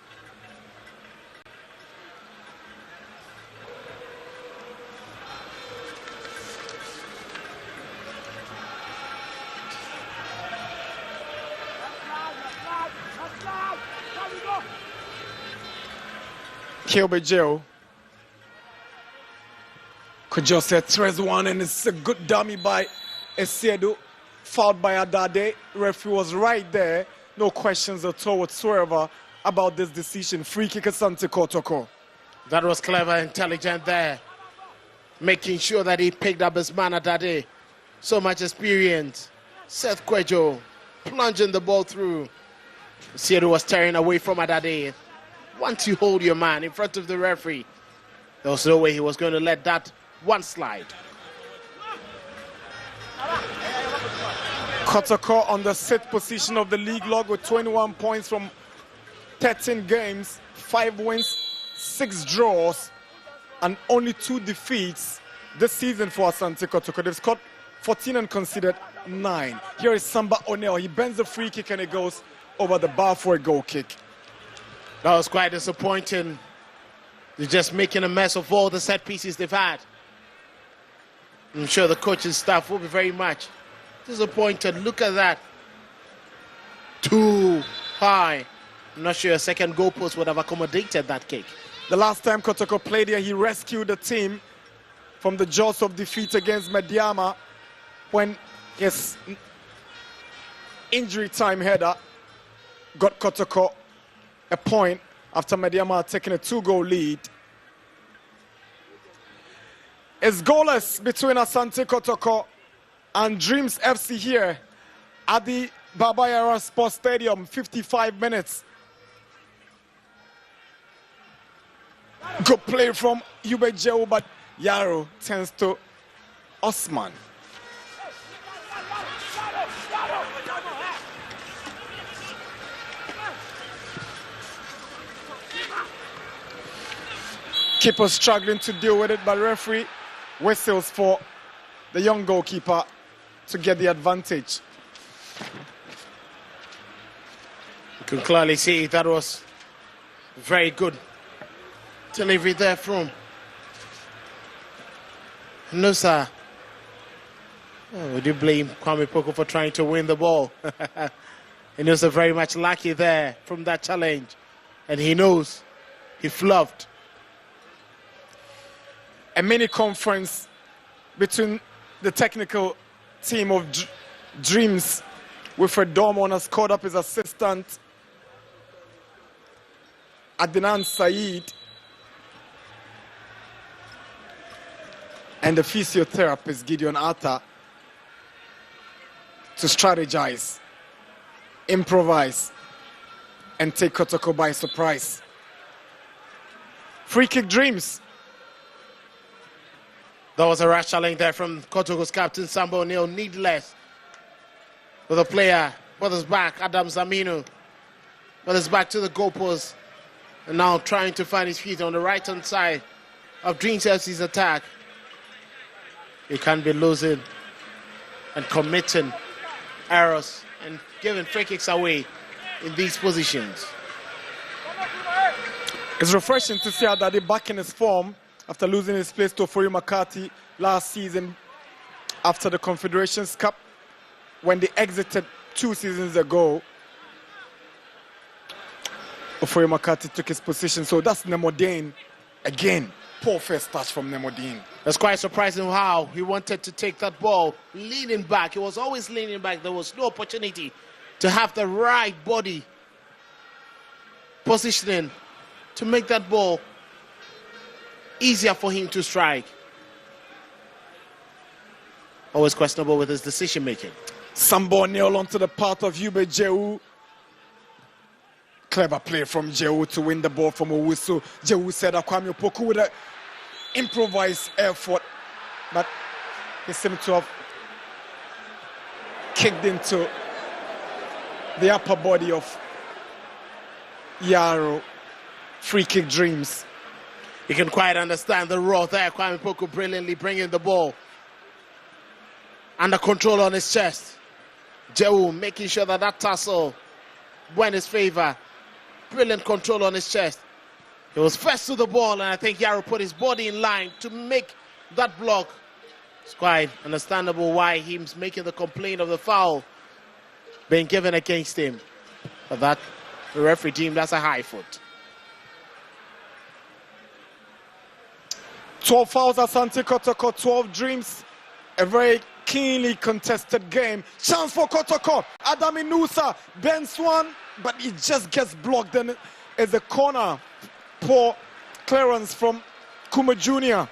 P: Kilbejeo. Kojose threads one and it's a good dummy by Esiedu. Fouled by Adade. Referee was right there. No questions at all whatsoever about this decision. Free kick Asante Kotoko.
C: That was clever, intelligent there. Making sure that he picked up his man Adade. So much experience. Seth Kwejo plunging the ball through. Esiedu was tearing away from Adade. Once you hold your man in front of the referee, there was no way he was going to let that one slide.
P: Kotoko on the sixth position of the league log with 21 points from 13 games, 5 wins, 6 draws, and only 2 defeats this season for Asante Kotoko. They've scored 14 and conceded 9. Here is Samba O'Neal. He bends the free kick and it goes over the bar for a goal kick.
C: That was quite disappointing. They're just making a mess of all the set pieces they've had. I'm sure the coaching staff will be very much disappointed. Look at that. Too high. I'm not sure a second goalpost would have accommodated that kick.
P: The last time Kotoko played here, he rescued the team from the jaws of defeat against Mediama when his injury time header got Kotoko a point after Mediama taking a 2-goal lead. It's goalless between Asante Kotoko and Dreams FC here at the Baba Yara Sports Stadium. 55 minutes. Good play from Yubejeu, but Yaro turns to Osman. Keeper struggling to deal with it, but referee whistles for the young goalkeeper to get the advantage.
C: You can clearly see that was very good delivery there from Nusa. Oh, would you blame Kwame Poko for trying to win the ball? And Nusa very much lucky there from that challenge. And he knows he flubbed.
P: A mini conference between the technical team of Dreams. Wilfred Dormon has called up his assistant Adnan Saeed and the physiotherapist Gideon Atta to strategize, improvise, and take Kotoko by surprise. Free kick Dreams.
C: That was a rash challenge there from Kotoko's captain Sambo O'Neill, needless. With a player, with his back, Adam Zamino, with his back to the goalpost, and now trying to find his feet on the right-hand side of Dreams FC's attack. He can't be losing and committing errors and giving free kicks away in these positions.
P: It's refreshing to see Adade back in his form after losing his place to Ofori Makati last season after the Confederations Cup when they exited 2 seasons ago. Ofori Makati took his position, so that's Nemodane again. Poor first touch from Nemodane.
C: That's quite surprising how he wanted to take that ball, leaning back. He was always leaning back. There was no opportunity to have the right body positioning to make that ball easier for him to strike. Always questionable with his decision making.
P: Sambo O'Neill onto the part of Yubejeu. Clever play from Jeu to win the ball from Owusu. Jeu said Kwame Opoku with an improvised effort, but he seemed to have kicked into the upper body of Yaro. Free kick Dreams.
C: You can quite understand the raw there. Kwame Opoku brilliantly bringing the ball under control on his chest. Jeu making sure that that tussle went his favor. Brilliant control on his chest. He was first to the ball, and I think Yaro put his body in line to make that block. It's quite understandable why he's making the complaint of the foul being given against him. But that, the referee deemed that's a high foot.
P: 12 fouls, Asante Kotoko, 12 Dreams. A very keenly contested game. Chance for Kotoko. Adam Inusa, Ben Swan, but it just gets blocked. Then it's a corner. Poor clearance from Kuma Jr.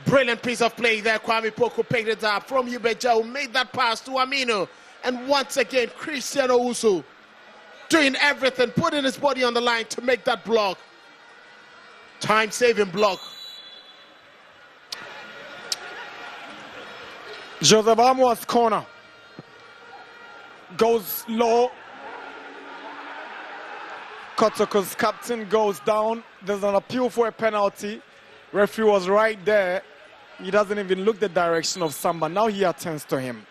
C: Brilliant piece of play there. Kwame Opoku picked it up from Yubejeu, made that pass to Amino. And once again, Christian Owusu doing everything, putting his body on the line to make that block. Time-saving block.
P: Joseph Amoa's corner goes low. Kotoko's captain goes down. There's an appeal for a penalty. Referee was right there. He doesn't even look the direction of Samba. Now he attends to him.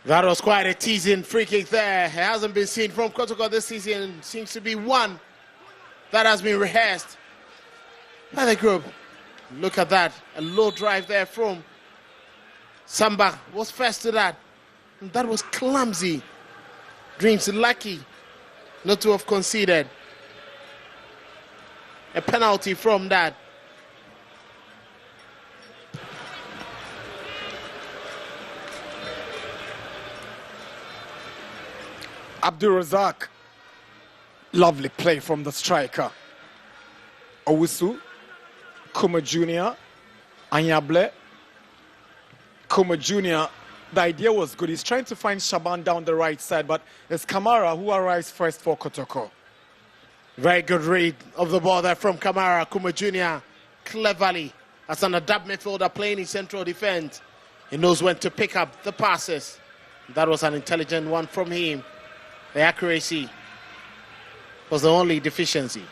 C: That was quite a teasing free kick there. It hasn't been seen from Kotoko this season. Seems to be one that has been rehearsed by the group. Look at that. A low drive there from Samba was first to that. And that was clumsy. Dreams lucky not to have conceded a penalty from that.
P: Abdul Razak Lovely play from the striker. Owusu, Kuma Jr., Anyable, Kuma Jr. The idea was good. He's trying to find Shaban down the right side, but it's Kamara who arrives first for Kotoko.
C: Very good read of the ball there from Kamara. Kuma Jr. cleverly, as an adapt midfielder playing in central defense. He knows when to pick up the passes. That was an intelligent one from him. The accuracy was the only deficiency.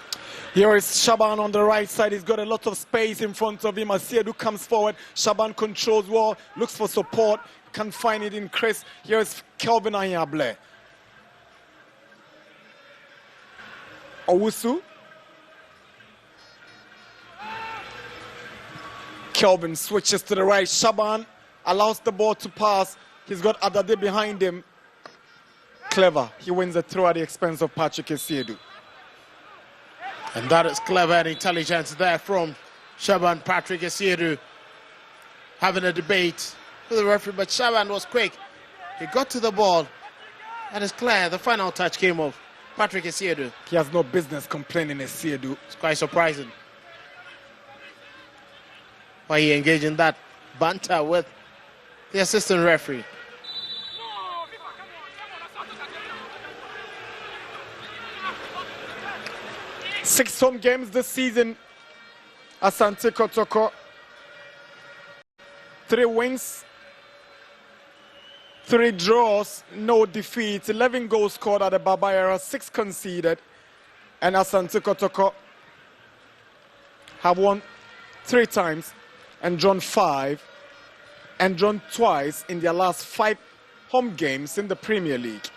P: Here is Shaban on the right side. He's got a lot of space in front of him. Asiedu comes forward. Shaban controls well, looks for support, can't find it in Chris. Here is Kelvin Anyable. Owusu. Kelvin switches to the right. Shaban allows the ball to pass. He's got Adade behind him. Clever. He wins the throw at the expense of Patrick Asiedu.
C: And that is clever and intelligence there from Shaban Patrick Asiedu. Having a debate with the referee, but Shaban was quick. He got to the ball. And it's clear the final touch came off Patrick Asiedu.
P: He has no business complaining, Asiedu.
C: It's quite surprising why he engaged in that banter with the assistant referee.
P: Six home games this season. Asante Kotoko. 3 wins, 3 draws, no defeats, 11 goals scored at the Baba era, 6 conceded. And Asante Kotoko have won 3 times and drawn 5 and drawn twice in their last 5 home games in the Premier League.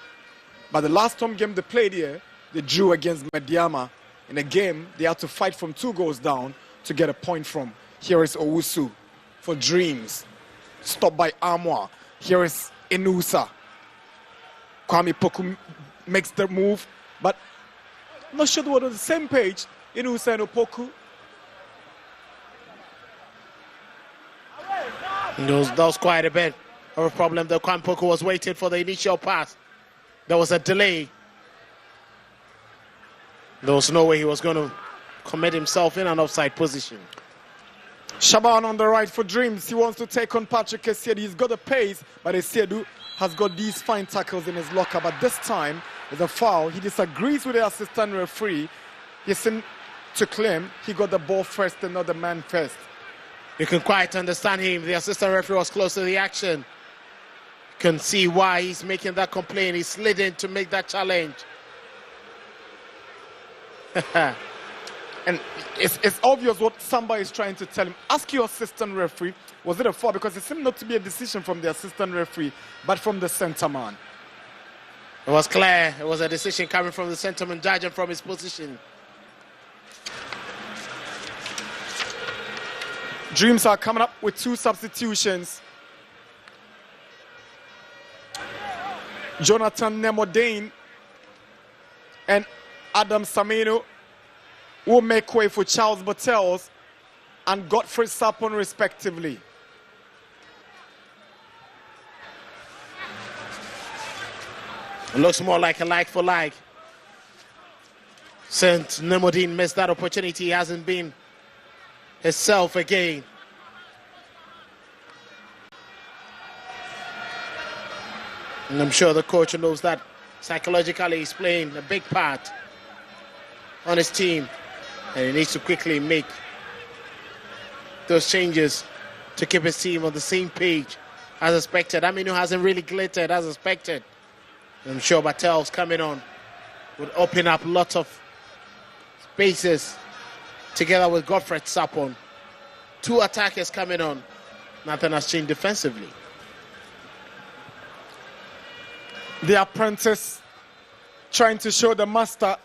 P: But the last home game they played here, they drew against Mediama. In a game, they had to fight from 2 goals down to get a point from. Here is Owusu for Dreams. Stopped by Armour. Here is Inusa. Kwame Poku makes the move, but I'm not sure they were on the same page. Inusa and Opoku.
C: That was quite a bit of a problem. The Kwame Poku was waiting for the initial pass. There was a delay. There was no way he was going to commit himself in an offside position.
P: Shaban on the right for Dreams. He wants to take on Patrick Asiedu. He's got the pace, but Asiedu has got these fine tackles in his locker. But this time, it's a foul. He disagrees with the assistant referee. He's in to claim he got the ball first and not the man first.
C: You can quite understand him. The assistant referee was close to the action. You can see why he's making that complaint. He slid in to make that challenge.
P: And it's obvious what Samba is trying to tell him. Ask your assistant referee, was it a foul? Because it seemed not to be a decision from the assistant referee, but from the centre man.
C: It was clear. It was a decision coming from the centre man, judging from his position.
P: Dreams are coming up with 2 substitutions. Jonathan Nemodane and Adam Samino will make way for Charles Bottels and Godfrey Sapon respectively.
C: It looks more like a like for like. Since Nemodine missed that opportunity, he hasn't been himself again. And I'm sure the coach knows that psychologically he's playing a big part on his team, and he needs to quickly make those changes to keep his team on the same page as expected. Aminu hasn't really glittered as expected. I'm sure Bartel's coming on would open up lots of spaces together with Godfrey Sapon. 2 attackers coming on. Nothing has changed defensively.
P: The apprentice trying to show the master,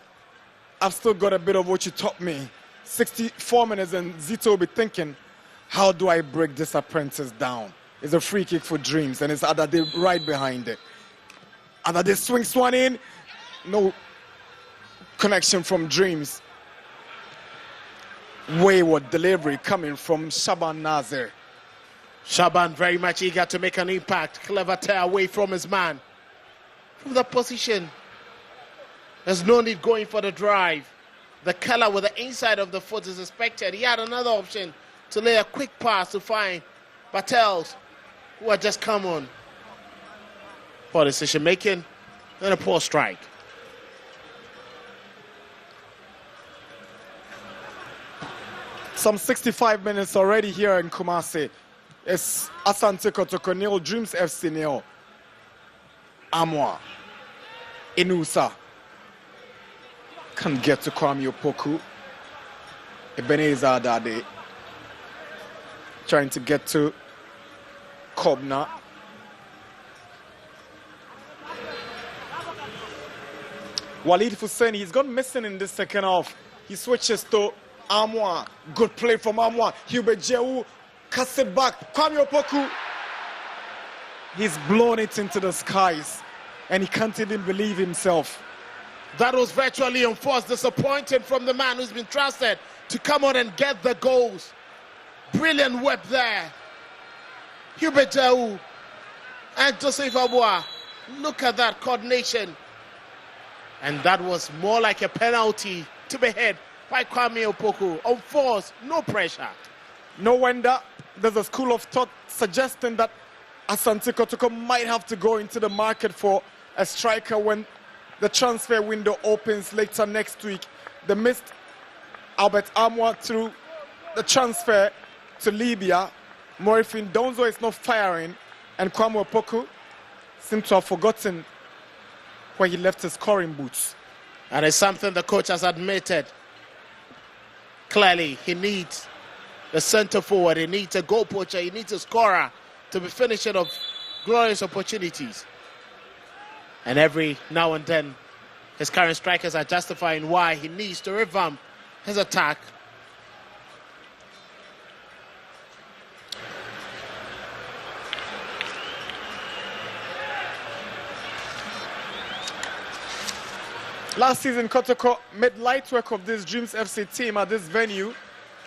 P: I've still got a bit of what you taught me. 64 minutes and Zito will be thinking, how do I break this apprentice down? It's a free kick for Dreams and it's Adade right behind it. Adade swings one in, no connection from Dreams. Wayward delivery coming from Shaban Nazir.
C: Shaban very much eager to make an impact. Clever tear away from his man. From the position. There's no need going for the drive. The color with the inside of the foot is expected. He had another option to lay a quick pass to find Bartels, who had just come on. Poor decision making and a poor strike.
P: Some 65 minutes already here in Kumasi. It's Asante Kotoko nil, Dreams FC nil. Amwa, Inusa can get to Kwame Opoku. Ebenezer Adade trying to get to Kobna. Walid Hussein, he's gone missing in this second half. He switches to Amwa. Good play from Amwa. Hubert Jehu cuts it back. Kwame Opoku. He's blown it into the skies and he can't even believe himself.
C: That was virtually enforced. Disappointed from the man who's been trusted to come on and get the goals. Brilliant whip there. Hubert Jehu and Joseph Abua. Look at that coordination. And that was more like a penalty to be hit by Kwame Opoku. On force, no pressure.
P: No wonder there's a school of thought suggesting that Asante Kotoko might have to go into the market for a striker when the transfer window opens later next week. They missed Albert Amwa through the transfer to Libya. Morifin Donzo is not firing, and Kwame Opoku seems to have forgotten where he left his scoring boots.
C: And it's something the coach has admitted. Clearly, he needs a centre forward, he needs a goal poacher, he needs a scorer to be finishing of glorious opportunities. And every now and then, his current strikers are justifying why he needs to revamp his attack.
P: Last season, Kotoko made light work of this Dreams FC team at this venue.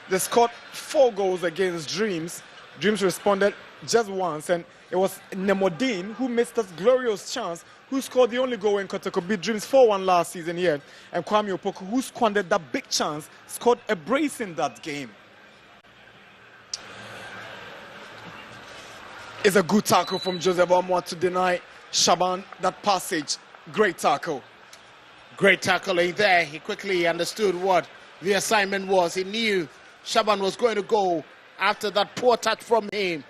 P: They scored 4 goals against Dreams. Dreams responded just once, and it was Nemodin who missed this glorious chance, who scored the only goal when Kotoko beat Dreams 4-1 last season here. And Kwame Opoku, who squandered that big chance, scored a brace in that game. It's a good tackle from Joseph Amwa to deny Shaban that passage. Great tackle.
C: Great tackling there. He quickly understood what the assignment was. He knew Shaban was going to go after that poor touch from him.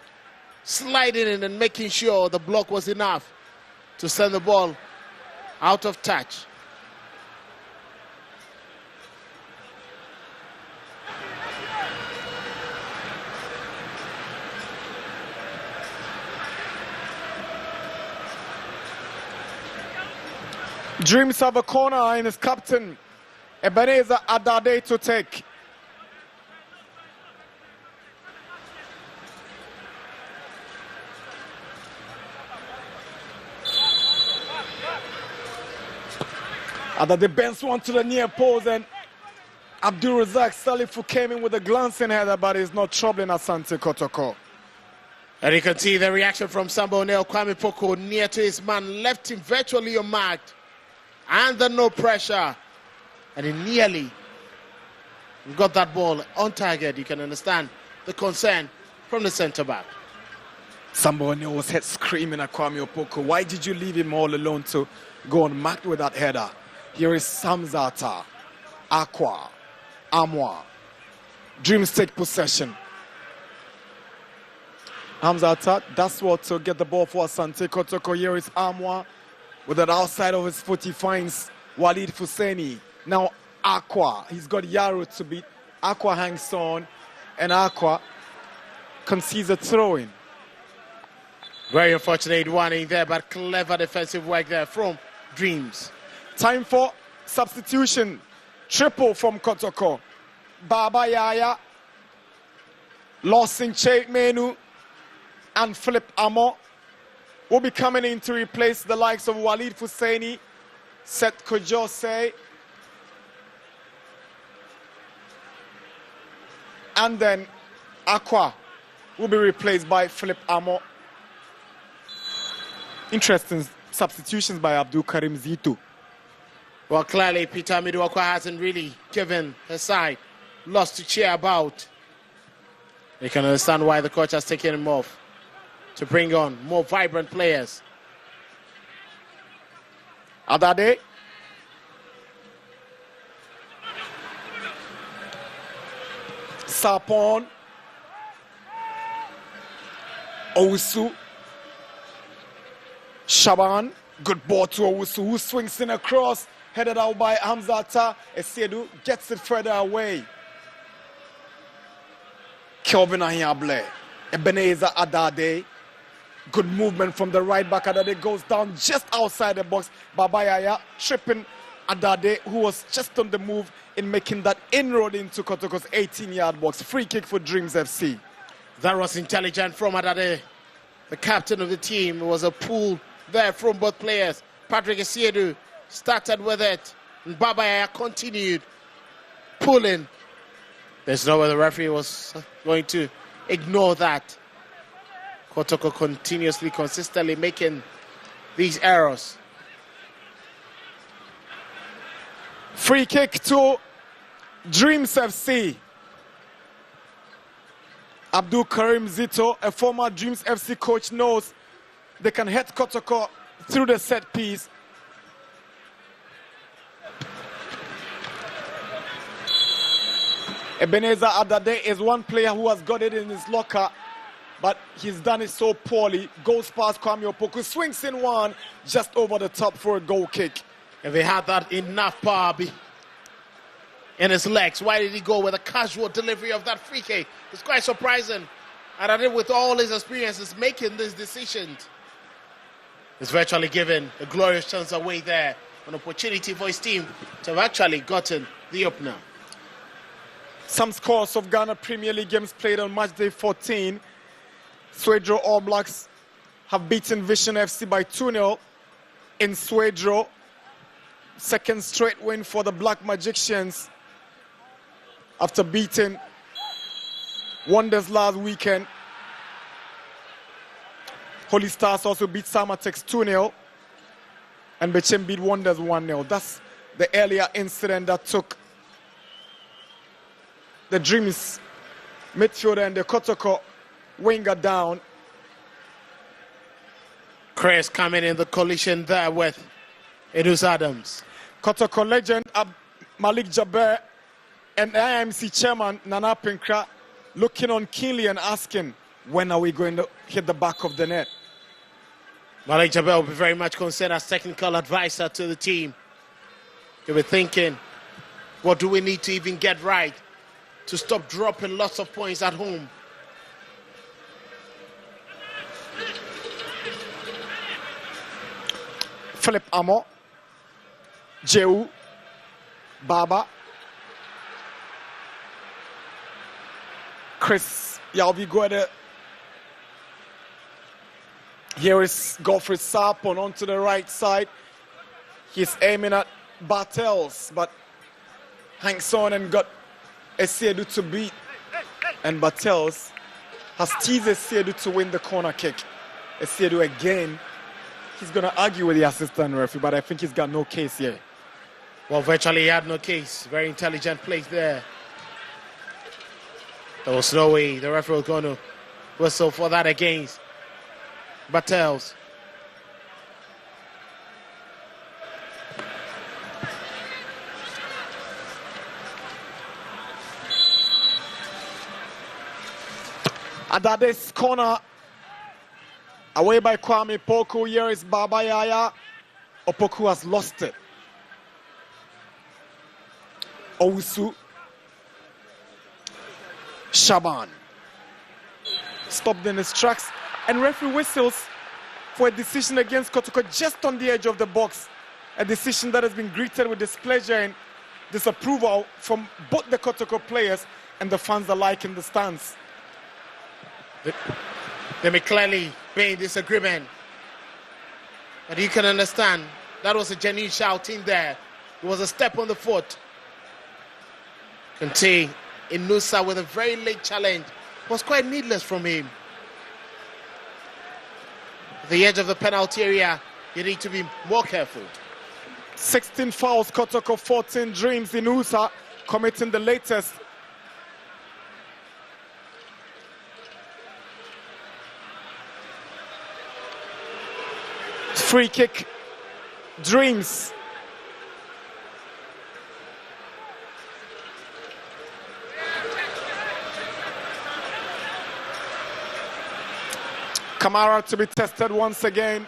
C: Sliding in and making sure the block was enough to send the ball out of touch.
P: Dreams have a corner and his captain, Ebenezer Adade, to take. Adade bends one to the near post, and Abdul Razak Salifu came in with a glancing header, but it's not troubling Asante Kotoko.
C: And you can see the reaction from Sambo Nel. Kwame Opoku near to his man, left him virtually unmarked. Under no pressure, and he nearly got that ball on target. You can understand the concern from the centre back.
P: Somebody was head screaming at Kwame Opoku. Why did you leave him all alone to go unmarked with that header? Here is Samzata, Aqua, Amwa. Dreams take possession. Hamzata, that's what to get the ball for Asante Kotoko. Here is Amwa. With that outside of his foot, he finds Walid Fuseni. Now Aqua, he's got Yaro to beat. Aqua hangs on, and Aqua concedes a throw-in.
C: Very unfortunate one in there, but clever defensive work there from Dreams.
P: Time for substitution. Triple from Kotoko. Baba Yaya, Lawson Che Menu, and Philip Amo will be coming in to replace the likes of Walid Fuseni, Seth Kojose, and then Aqua will be replaced by Philip Amo. Interesting substitutions by Abdul Karim Zito.
C: Well, clearly, Peter Miduakwa hasn't really given his side lots to cheer about. You can understand why the coach has taken him off to bring on more vibrant players. Adade.
P: Sapon. Owusu. Shaban. Good ball to Owusu, who swings in across. Headed out by Hamzata. Esiedu gets it further away. Kelvin Ahiable. Ebenezer Adade. Good movement from the right back. Adade goes down just outside the box. Babayaya tripping Adade, who was just on the move in making that inroad into Kotoko's 18-yard box. Free kick for Dreams FC.
C: That was intelligent from Adade, the captain of the team. It was a pull there from both players. Patrick Esiedu started with it, and Babayaya continued pulling. There's no way the referee was going to ignore that. Kotoko continuously, consistently making these errors.
P: Free kick to Dreams FC. Abdul Karim Zito, a former Dreams FC coach, knows they can head Kotoko through the set piece. Ebenezer Adade is one player who has got it in his locker, but he's done it so poorly. Goes past Kwame Opoku, swings in one, just over the top for a goal kick.
C: If he had that enough power in his legs, why did he go with a casual delivery of that free kick? It's quite surprising. Adade, with all his experiences making these decisions, is virtually given a glorious chance away there. An opportunity for his team to have actually gotten the opener.
P: Some scores of Ghana Premier League games played on matchday 14. Swedro All Blacks have beaten Vision FC by 2-0 in Swedro. Second straight win for the Black Magicians after beating Wonders last weekend. Holy Stars also beat Samatex 2-0, and Bechem beat Wonders 1-0. That's the earlier incident that took the Dreams midfielder and the Kotoko winger down.
C: Chris coming in the collision there with Idris Adams.
P: Kotoko legend Malik Jaber and IMC chairman Nana Pinkra looking on keenly and asking, when are we going to hit the back of the net?
C: Malik Jaber will be very much concerned as technical advisor to the team. He'll be thinking, what do we need to even get right to stop dropping lots of points at home?
P: Philip Amo, Jehu, Baba, Chris Yalvi-Guede. Here is Godfrey Sarpon onto the right side. He's aiming at Bartels, but hangs on and got Esiedu to beat. And Bartels has teased Esiedu to win the corner kick. Esiedu again. He's going to argue with the assistant referee, but I think he's got no case here.
C: Well, virtually he had no case. Very intelligent place there. There was no way the referee was going to whistle for that against Bartels.
P: Adade's corner. Away by Kwame Opoku. Here is Baba Yaya. Opoku has lost it. Owusu. Shaban. Stopped in his tracks. And referee whistles for a decision against Kotoko just on the edge of the box. A decision that has been greeted with displeasure and disapproval from both the Kotoko players and the fans alike in the stands.
C: They may clearly be in disagreement, but you can understand that was a genuine shouting there. It was a step on the foot. Conte Inusa with a very late challenge was quite needless from him. At the edge of the penalty area, you need to be more careful.
P: 16 fouls, Kotoko 14 Dreams. Inusa committing the latest. Free kick, Dreams. Kamara to be tested once again.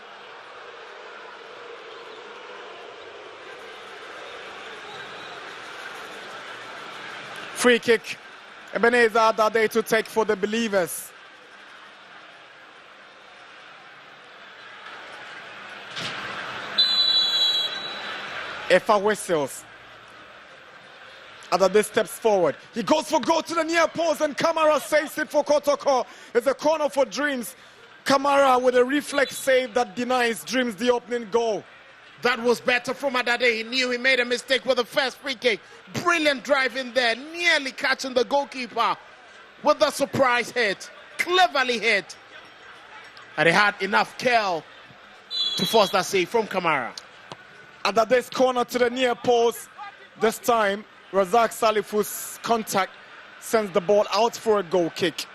P: Free kick, Ebenezer Adade to take for the Believers. Efa whistles. Adade steps forward. He goes for goal to the near post and Kamara saves it for Kotoko. It's a corner for Dreams. Kamara with a reflex save that denies Dreams the opening goal.
C: That was better from Adade. He knew he made a mistake with the first free kick. Brilliant drive in there, nearly catching the goalkeeper with a surprise hit. Cleverly hit. And he had enough curl to force that save from Kamara.
P: Adade's corner to the near post. This time, Razak Salifu's contact sends the ball out for a goal kick.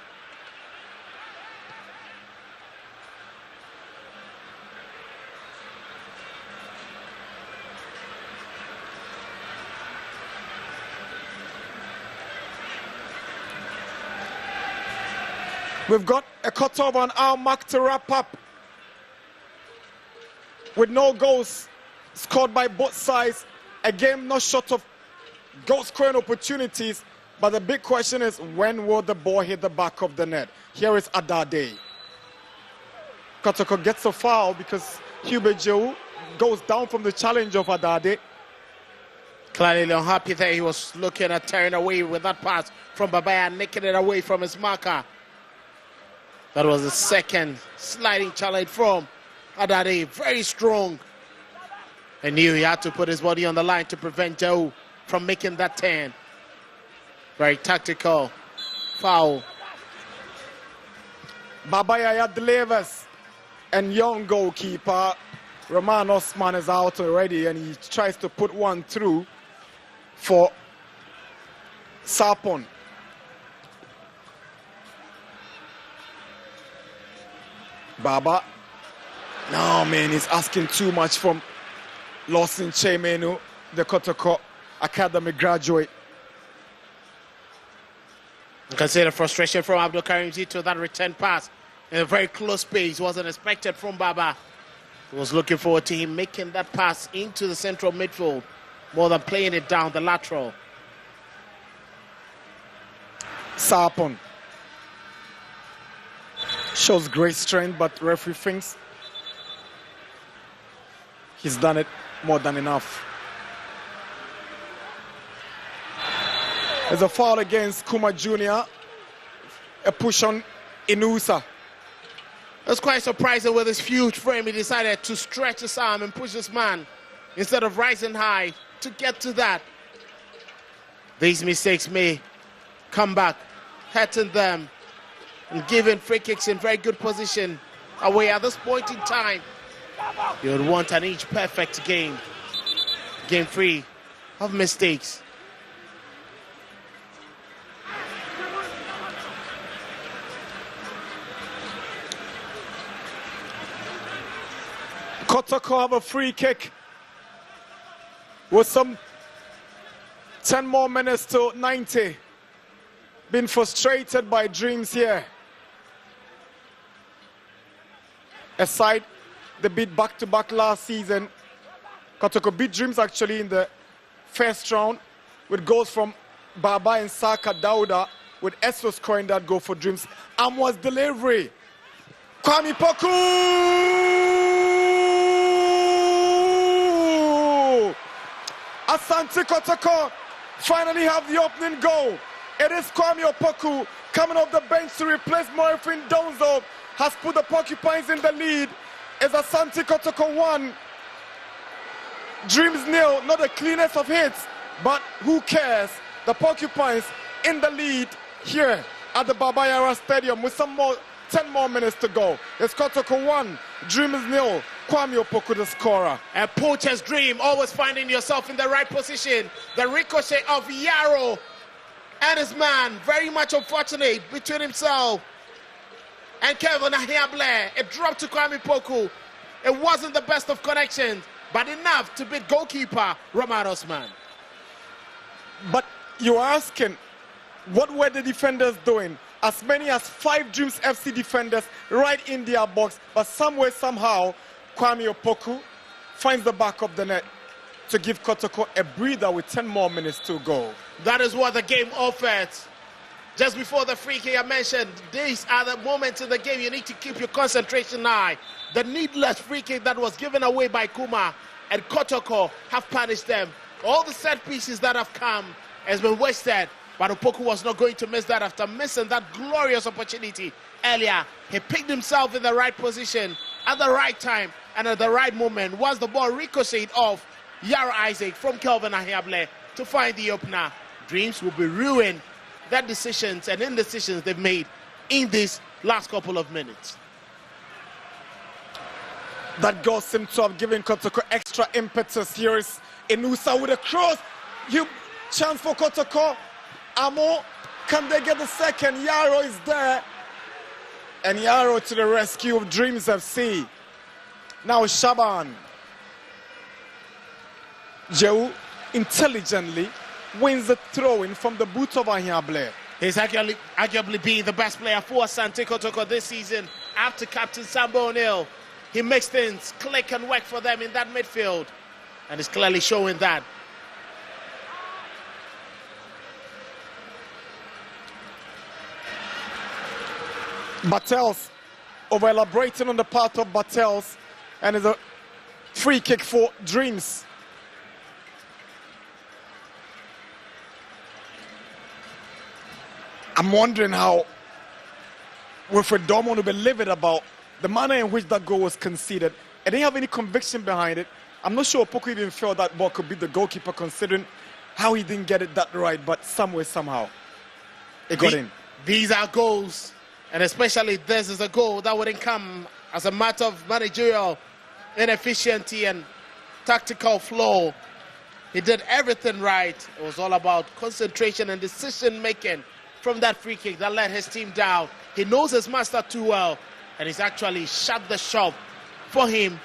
P: We've got a cut over an hour mark to wrap up with no goals scored by both sides. A game not short of goal scoring opportunities, but the big question is, when will the ball hit the back of the net? Here is Adade. Kotoko gets a foul because Hubert Joe goes down from the challenge of Adade.
C: Clearly unhappy there. He was looking at tearing away with that pass from Babaya, nicking it away from his marker. That was the second sliding challenge from Adade. Very strong. He knew he had to put his body on the line to prevent Joe from making that turn. Very tactical foul.
P: Babaya delivers, and young goalkeeper Roman Osman is out already, and he tries to put one through for Sapon. Baba. No, man, he's asking too much from Lawson Chemenu, the Kotoko Academy graduate.
C: You can see the frustration from Abdul Karim Zito, that return pass in a very close space. Wasn't expected from Baba. He was looking forward to him making that pass into the central midfield more than playing it down the lateral.
P: Sapon shows great strength, but referee thinks he's done it more than enough. There's a foul against Kuma Jr. A push on Inusa.
C: That's quite surprising. With his huge frame, he decided to stretch his arm and push his man instead of rising high to get to that. These mistakes may come back, hurting them and giving free kicks in very good position away at this point in time. You would want an each perfect game free of mistakes.
P: Kotoko have a free kick with some 10 more minutes to 90. Been frustrated by Dreams here. Aside the beat back-to-back last season, Kotoko beat Dreams actually in the first round with goals from Baba and Saka Dauda, with Esso scoring that goal for Dreams. Amwa's delivery. Kwame Poku! Asante Kotoko finally have the opening goal. It is Kwame Opoku coming off the bench to replace Morifin Donzo. Has put the Porcupines in the lead. It's Asante Kotoko 1. Dreams 0. Not the cleanest of hits, but who cares? The Porcupines in the lead here at the Baba Yara Stadium with 10 more minutes to go. It's Kotoko 1, Dreams 0. Kwame Opoku the scorer.
C: A poacher's dream, always finding yourself in the right position. The ricochet of Yarrow and his man, very much unfortunate between himself and Kevin Ahiable. It dropped to Kwame Opoku. It wasn't the best of connections, but enough to beat goalkeeper Roman Osman.
P: But you're asking, what were the defenders doing? As many as 5 Dreams FC defenders right in their box, but some way, somehow, Kwame Opoku finds the back of the net to give Kotoko a breather with 10 more minutes to go.
C: That is what the game offered. Just before the free kick I mentioned, these are the moments in the game you need to keep your concentration high. The needless free kick that was given away by Kuma and Kotoko have punished them. All the set pieces that have come has been wasted, but Opoku was not going to miss that after missing that glorious opportunity earlier. He picked himself in the right position at the right time and at the right moment once the ball ricocheted off Yara Isaac from Kelvin Ahiable to find the opener. Dreams will be ruined that decisions and indecisions they've made in these last couple of minutes.
P: That goal seemed to have given Kotoko extra impetus. Here is Inusa with a cross. Chance for Kotoko. Amo, can they get the second? Yarrow is there. And Yarrow to the rescue of Dreams FC. Now Shaban. Joe intelligently wins the throw-in from the boot of Ahiable.
C: He's arguably been the best player for Asante Kotoko this season after Captain Sambo O'Neill. He makes things click and work for them in that midfield, and is clearly showing that.
P: Battels over elaborating on the part of Battels, and is a free kick for Dreams. I'm wondering how Wilfred Dorman will be livid about the manner in which that goal was conceded. I didn't have any conviction behind it. I'm not sure Opoku even felt that ball could beat the goalkeeper considering how he didn't get it that right, but some way, somehow, it got in.
C: These are goals, and especially this is a goal that wouldn't come as a matter of managerial inefficiency and tactical flaw. He did everything right. It was all about concentration and decision-making from that free kick that let his team down. He knows his master too well, and he's actually shut the shop for him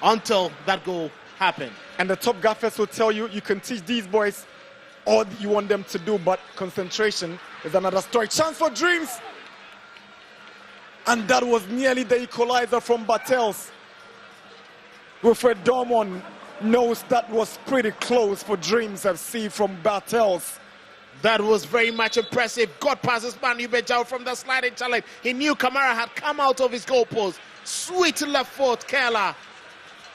C: until that goal happened.
P: And the top gaffers will tell you, you can teach these boys all you want them to do, but concentration is another story. Chance for Dreams. And that was nearly the equalizer from Battels. Wilfred Dorman knows that was pretty close for Dreams FC from Battels.
C: That was very much impressive. Got past his man Ubejao from the sliding challenge. He knew Kamara had come out of his goalpost. Sweet left foot, Kela.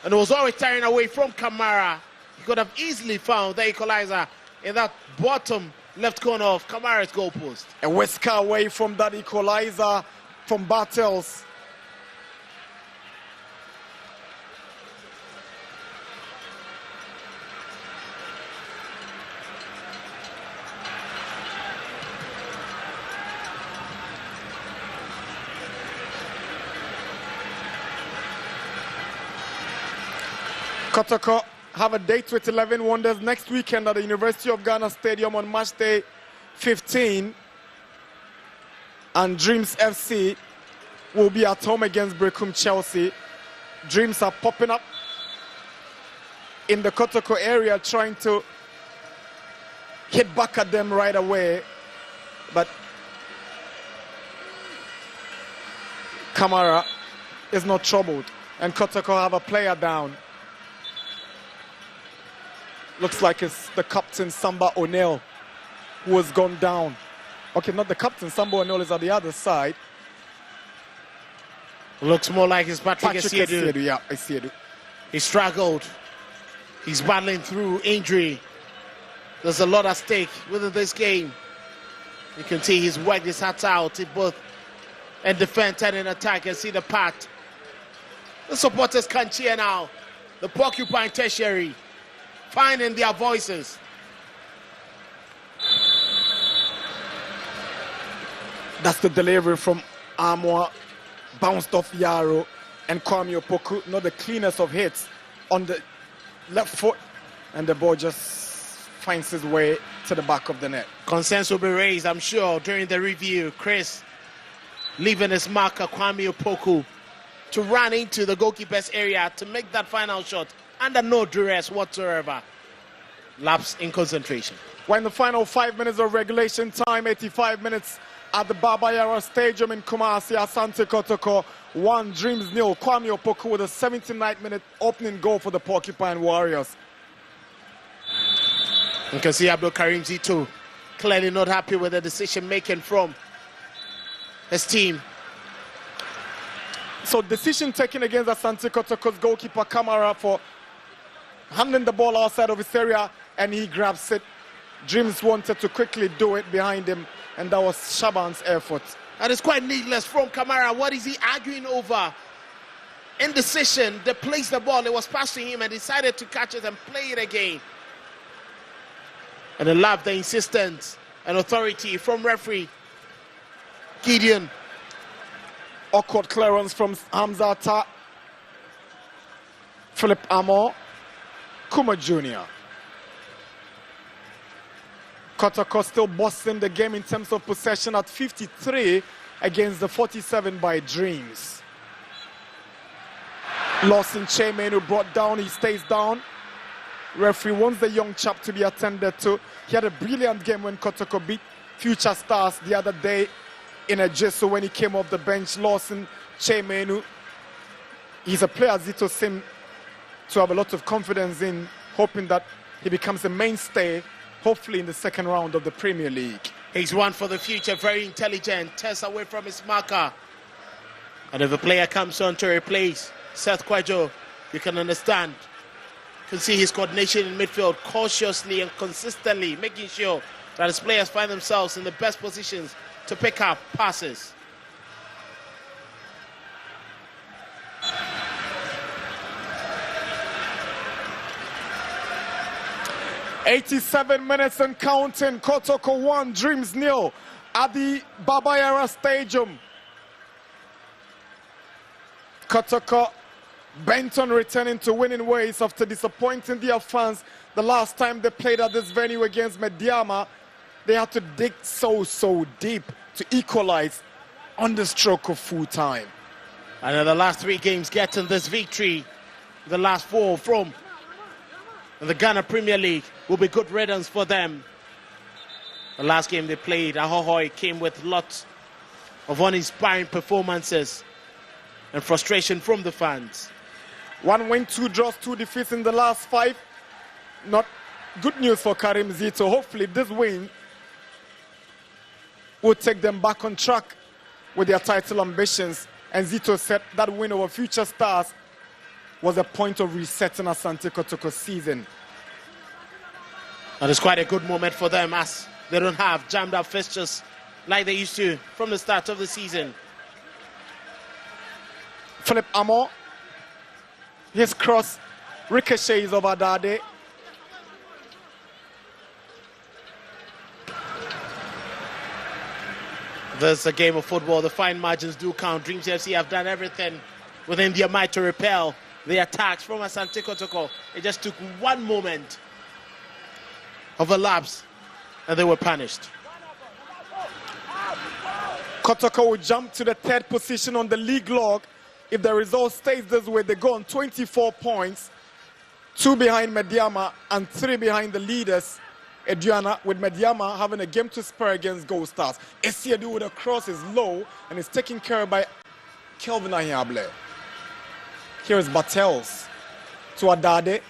C: And it was always tearing away from Kamara. He could have easily found the equalizer in that bottom left corner of Kamara's goalpost.
P: A whisker away from that equalizer from Battels. Kotoko have a date with 11 Wonders next weekend at the University of Ghana Stadium on matchday 15. And Dreams FC will be at home against Brecum Chelsea. Dreams are popping up in the Kotoko area trying to hit back at them right away. But Kamara is not troubled. And Kotoko have a player down. Looks like it's the captain, Samba O'Neill, who has gone down. Okay, not the captain. Samba O'Neill is at the other side.
C: Looks more like it's Patrick
P: Essiedu.
C: Essiedu.
P: Yeah, Essiedu.
C: He struggled. He's battling through injury. There's a lot at stake within this game. You can see he's worked his heart out in both in defense and in attack. And see the path. The supporters can cheer now. The Porcupine Tertiary finding their voices.
P: That's the delivery from Amwa, bounced off Yaro, and Kwame Opoku, not the cleanest of hits on the left foot, and the ball just finds his way to the back of the net.
C: Concerns will be raised, I'm sure, during the review. Chris leaving his marker, Kwame Opoku, to run into the goalkeeper's area to make that final shot under no duress whatsoever. Lapse in concentration.
P: When the final 5 minutes of regulation time, 85 minutes at the Baba Yara Stadium in Kumasi, Asante Kotoko 1, Dreams 0. Kwame Opoku with a 79th-minute opening goal for the Porcupine Warriors.
C: You can see Abdul Karim Zito clearly not happy with the decision-making from his team.
P: So decision taken against Asante Kotoko's goalkeeper Kamara for handing the ball outside of his area, and he grabs it. Dreams wanted to quickly do it behind him, and that was Shaban's effort.
C: That is quite needless from Kamara. What is he arguing over? Indecision. They placed the ball, it was passed to him, and decided to catch it and play it again. And I love the insistence and authority from referee Gideon.
P: Awkward clearance from Hamzata. Philip Amor. Kuma Jr. Kotoko still bossing the game in terms of possession at 53 against the 47 by Dreams. Lawson Chairman who brought down, he stays down. Referee wants the young chap to be attended to. He had a brilliant game when Kotoko beat Future Stars the other day in a Jesu when he came off the bench. Lawson Chairman, he's a player Zito seems to have a lot of confidence in, hoping that he becomes a mainstay, hopefully in the second round of the Premier League.
C: He's one for the future, very intelligent, tests away from his marker. And if a player comes on to replace Seth Kwajo, you can understand. You can see his coordination in midfield cautiously and consistently, making sure that his players find themselves in the best positions to pick up passes.
P: "87 minutes and counting. Kotoko 1, Dreams 0 at the Baba Yara Stadium. Kotoko bent on returning to winning ways after disappointing their fans the last time they played at this venue against Mediama. They had to dig so deep to equalize on the stroke of full time.
C: And in the last 3 games, getting this victory, the last 4 from the Ghana Premier League, will be good riddance for them. The last game they played, Ahohoi, came with lots of uninspiring performances and frustration from the fans.
P: 1 win, 2 draws, 2 defeats in the last 5. Not good news for Karim Zito. Hopefully this win will take them back on track with their title ambitions. And Zito said that win over Future Stars was a point of resetting Asante Kotoko's season.
C: And it's quite a good moment for them as they don't have jammed up fixtures like they used to from the start of the season.
P: Philip Amor, his cross ricochets over Dade.
C: There's a game of football. The fine margins do count. Dreams FC have done everything within their might to repel the attacks from Asante Kotoko. It just took 1 moment of a lapse and they were punished.
P: Kotoko will jump to the 3rd position on the league log. If the result stays this way, they go on 24 points, 2 behind Mediama and 3 behind the leaders, Aduana, with Mediama having a game to spare against Gold Stars. Essiedu with a cross is low and is taken care of by Kelvin Ahiable. Here is Battels to Adade.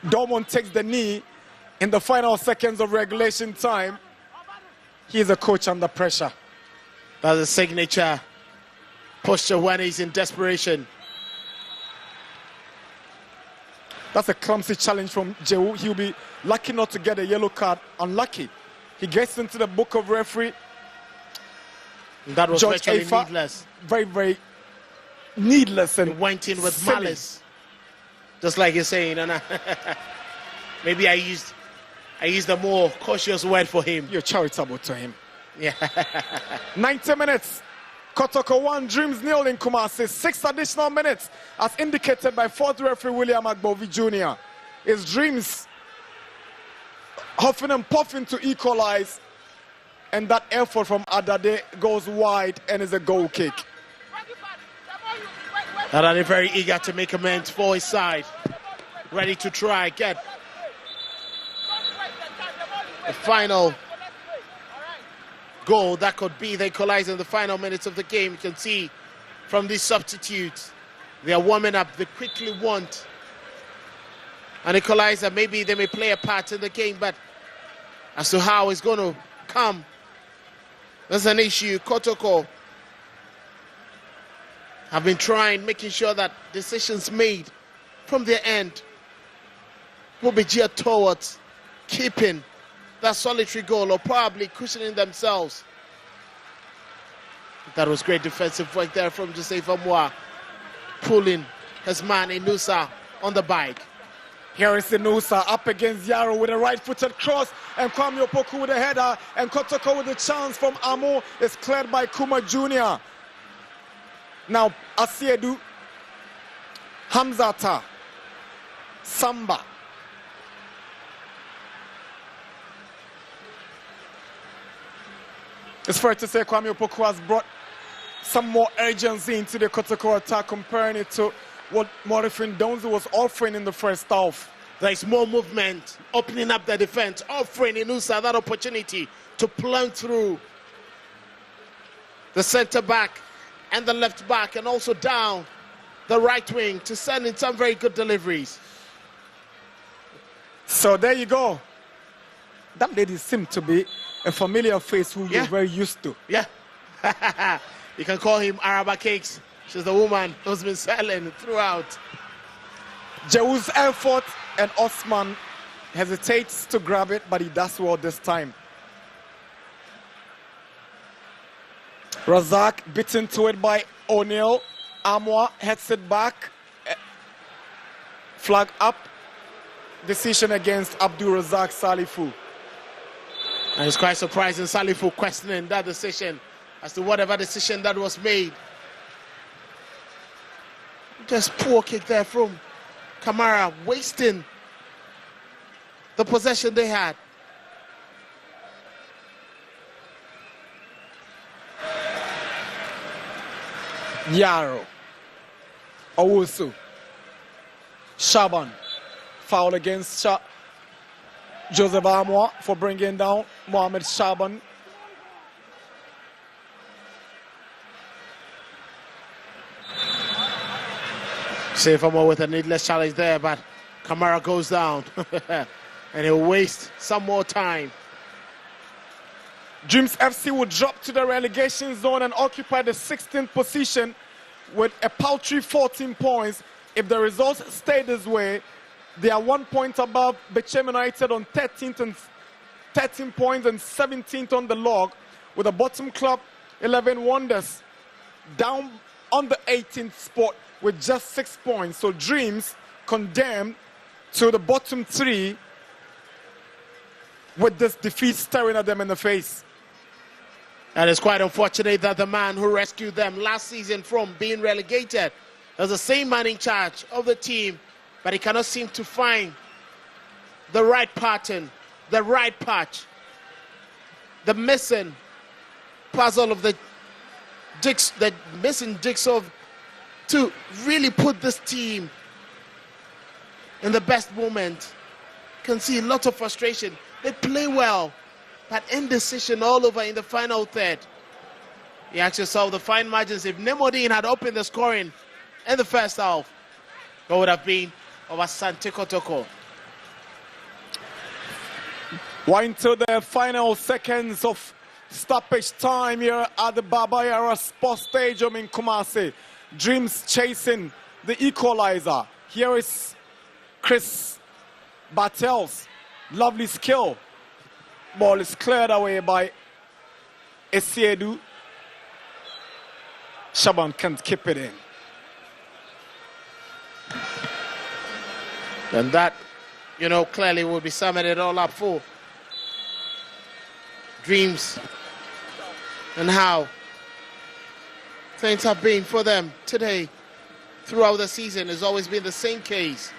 P: Dortmund takes the knee in the final seconds of regulation time. He is a coach under pressure.
C: That's a signature posture when he's in desperation.
P: That's a clumsy challenge from Jehu. He'll be lucky not to get a yellow card. Unlucky. He gets into the book of referee.
C: That was
P: George
C: virtually
P: Afa,
C: needless.
P: Very needless. And
C: he went in with
P: silly.
C: malice. Just like you're saying, and maybe I used a more cautious word for him.
P: You're charitable to him.
C: Yeah.
P: 90 minutes. Kotoko 1, Dreams 0 in Kumasi. 6 additional minutes, as indicated by fourth referee William Agbovi Jr. It's Dreams huffing and puffing to equalize, and that effort from Adade goes wide and is a goal kick.
C: Adade very eager to make amends for his side, ready to try get the final goal that could be the equalizer in the final minutes of the game. You can see from these substitutes, they are warming up. They quickly want an equalizer. Maybe they may play a part in the game, but as to how it's going to come, there's an issue. Kotoko have been trying, making sure that decisions made from their end will be geared towards keeping that solitary goal or probably cushioning themselves. That was great defensive work there from Joseph Amwa, pulling his man Inusa on the bike.
P: Here is Inusa up against Yaro with a right-footed cross, and Kwame Opoku with a header, and Kotoko with a chance from Amo is cleared by Kuma Jr. Now Asiedu, Hamzata, Samba. It's fair to say Kwame Opoku has brought some more urgency into the Kotoko attack, comparing it to what Morifin Donzi was offering in the first half.
C: There is more movement, opening up the defense, offering Inusa that opportunity to plunge through the centre back and the left back, and also down the right wing to send in some very good deliveries.
P: So there you go. That lady seemed to be a familiar face who you're very used to.
C: Yeah. You can call him Araba Cakes. She's the woman who's been selling throughout.
P: Jew's effort, and Osman hesitates to grab it, but he does well this time. Razak bitten to it by O'Neill. Amwa heads it back. Flag up. Decision against Abdul Razak Salifu.
C: And it's quite surprising, Salifu questioning that decision as to whatever decision that was made. Just poor kick there from Kamara, wasting the possession they had.
P: Yaro, Owusu, Shaban, foul against Joseph Amwa for bringing down Mohamed Shaban.
C: Safe Amwa with a needless challenge there, but Kamara goes down and he'll waste some more time.
P: Dreams FC will drop to the relegation zone and occupy the 16th position with a paltry 14 points. If the results stay this way, they are 1 point above Bechem United on 13th and 13 points and 17th on the log, with the bottom club 11 Wonders down on the 18th spot with just 6 points. So Dreams condemned to the bottom three with this defeat staring at them in the face.
C: And it's quite unfortunate that the man who rescued them last season from being relegated is the same man in charge of the team, but he cannot seem to find the right pattern, the right patch, the missing puzzle of the missing jigsaw to really put this team in the best moment. You can see a lot of frustration. They play well, but indecision all over in the final third. You ask yourself the fine margins. If Nemodin had opened the scoring in the first half, what would have been of Asante Kotoko?
P: We're into the final seconds of stoppage time here at the Baba Yara Sports Stadium in Kumasi. Dreams chasing the equalizer. Here is Chris Bartels. Lovely skill. Ball is cleared away by Esiedu. Shaban can't keep it in.
C: And that, clearly will be summing it all up for Dreams and how things have been for them today. Throughout the season has always been the same case.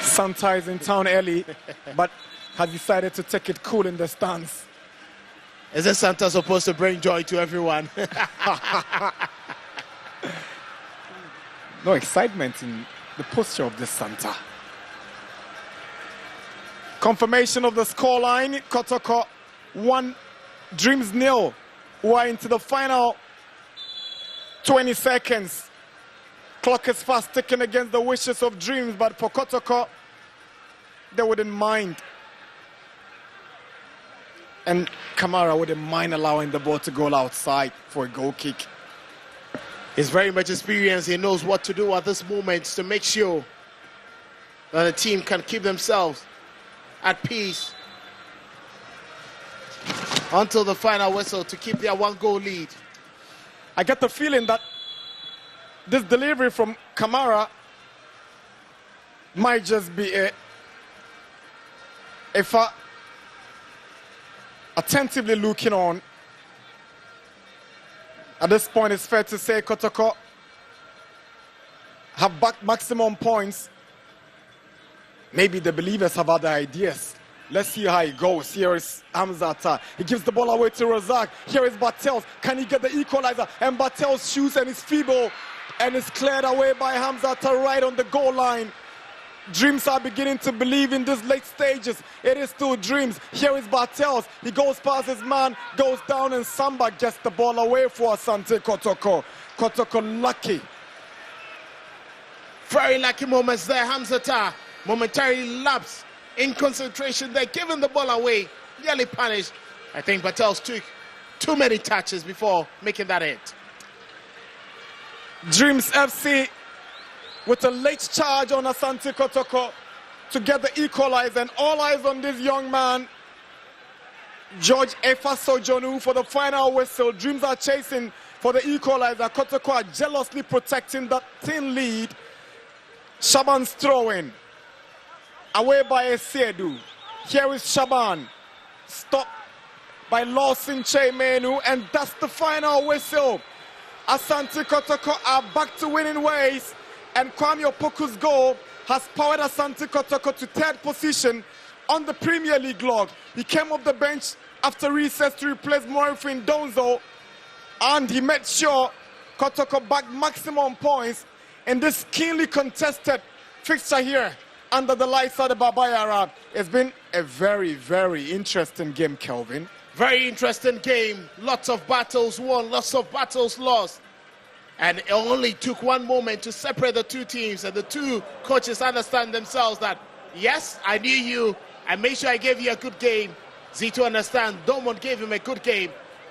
P: Santa is in town early, but has decided to take it cool in the stands.
C: Isn't Santa supposed to bring joy to everyone?
P: No excitement in the posture of the Santa. Confirmation of the scoreline. Kotoko 1, Dreams 0. We're into the final 20 seconds. Clock is fast ticking against the wishes of Dreams, but for Kotoko, they wouldn't mind. And Kamara wouldn't mind allowing the ball to go outside for a goal kick.
C: He's very much experienced. He knows what to do at this moment to make sure that the team can keep themselves at peace until the final whistle to keep their 1-goal lead.
P: I get the feeling that this delivery from Kamara might just be attentively looking on. At this point, it's fair to say Kotoko have backed maximum points. Maybe the believers have other ideas. Let's see how it goes. Here is Hamzata. He gives the ball away to Razak. Here is Bartels. Can he get the equalizer? And Bartels shoots and is feeble and is cleared away by Hamzata right on the goal line. Dreams are beginning to believe in these late stages. It is still Dreams. Here is Bartels. He goes past his man, goes down, and Samba gets the ball away for Asante Kotoko. Kotoko lucky.
C: Very lucky moments there. Hamzata momentarily lapsed in concentration. They're giving the ball away. Nearly punished. I think Bartels took too many touches before making that hit.
P: Dreams FC with a late charge on Asante Kotoko to get the equalizer, and all eyes on this young man, George Efa Sojonu, for the final whistle. Dreams are chasing for the equalizer. Kotoko are jealously protecting that thin lead. Shaban's throwing away by Esiedu. Here is Shaban, stopped by Lawson Menu, and that's the final whistle. Asante Kotoko are back to winning ways, and Kwame Opoku's goal has powered Asante Kotoko to 3rd position on the Premier League log. He came off the bench after recess to replace Morifin Donzo, and he made sure Kotoko backed maximum points in this keenly contested fixture here under the lights of the Babayara. It's been a very, very interesting game, Kelvin.
C: Very interesting game. Lots of battles won, lots of battles lost. And it only took one moment to separate the two teams, and the two coaches understand themselves that, yes, I knew you. I made sure I gave you a good game. Zito understand Dortmund gave him a good game.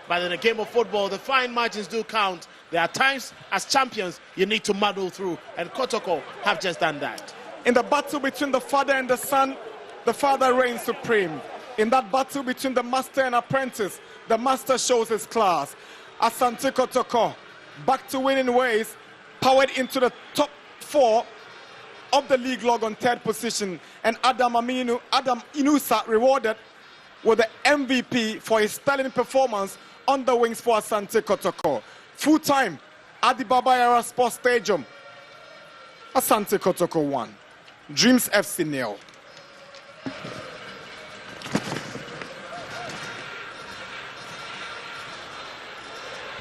C: But in a game of football, the fine margins do count. There are times as champions you need to muddle through, and Kotoko have just done that.
P: In the battle between the father and the son, the father reigns supreme. In that battle between the master and apprentice, the master shows his class. Asante Kotoko back to winning ways, powered into the top 4 of the league log on 3rd position, and Adam Inusa rewarded with the MVP for his sterling performance on the wings for Asante Kotoko. Full time at the Babayara Sports Stadium. Asante Kotoko 1, Dreams FC 0.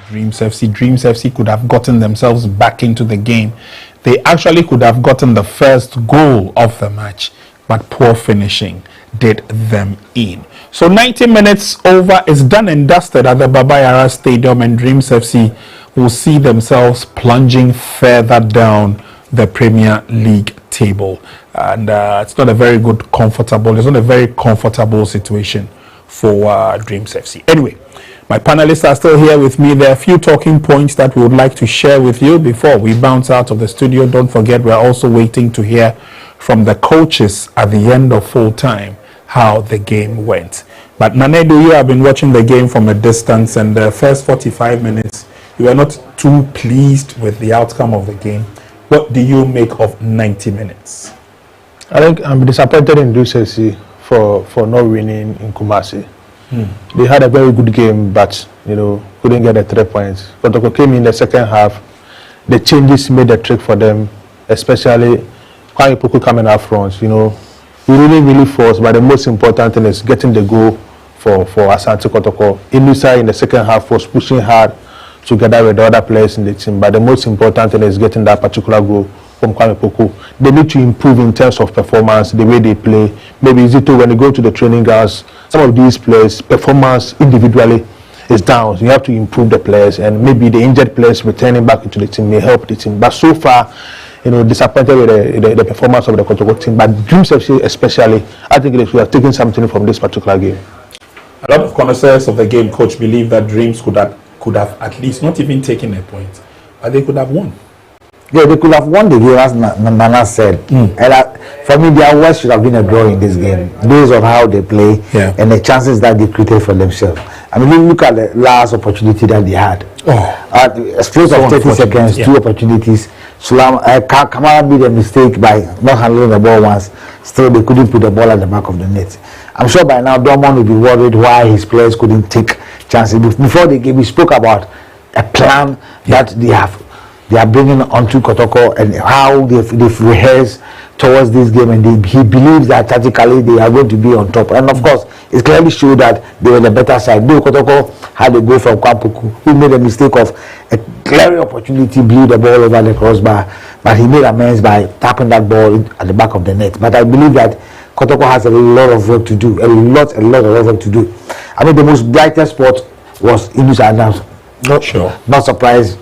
A: Dreams FC could have gotten themselves back into the game. They actually could have gotten the first goal of the match, but poor finishing did them in. So 90 minutes over is done and dusted at the Babayara Stadium, and Dreams FC will see themselves plunging further down the Premier League table. And it's not a very comfortable situation for Dreams FC. Anyway, my panelists are still here with me. There are a few talking points that we would like to share with you before we bounce out of the studio. Don't forget, we're also waiting to hear from the coaches at the end of full time how the game went. But Nanedu, you have been watching the game from a distance, and the first 45 minutes, you were not too pleased with the outcome of the game. What do you make of 90 minutes?
E: I think I'm disappointed in Chelsea for not winning in Kumasi. They had a very good game, but couldn't get the 3 points. Kotoko came in the second half. The changes made the trick for them, especially Kwame Poku coming out front. He really forced, but the most important thing is getting the goal for Asante Kotoko. Inusa in the second half was pushing hard together with the other players in the team, but the most important thing is getting that particular goal from Kwame Poku. They need to improve in terms of performance, the way they play. Maybe Zito, when they go to the training grounds, some of these players' performance individually is down. You have to improve the players, and maybe the injured players returning back into the team may help the team. But so far, disappointed with the performance of the Kotoko team. But Dreams FC especially, I think we are taking something from this particular game.
A: A lot of connoisseurs of the game, coach, believe that Dreams could have at least not even taken a point, but they could have won.
D: Yeah, they could have won the game, as Nana said. And for me, their worst should have been a draw in this game, based on how they play and the chances that they created for themselves. I mean, look at the last opportunity that they had. At a space of 30 seconds, 2 opportunities. Kamara made a mistake by not handling the ball once. Still, they couldn't put the ball at the back of the net. I'm sure by now, Dortmund will be worried why his players couldn't take chances. Before the game, we spoke about a plan that they are bringing onto Kotoko and how they've rehearsed towards this game, and he believes that tactically they are going to be on top. And of course, it clearly showed that they were the better side. Though Kotoko had a goal from Kwampuku, who made a mistake of a clear opportunity, blew the ball over the crossbar, but he made amends by tapping that ball at the back of the net. But I believe that Kotoko has a lot of work to do, a lot of work to do. I mean, the most brightest spot was Inusa Adams. Not surprised.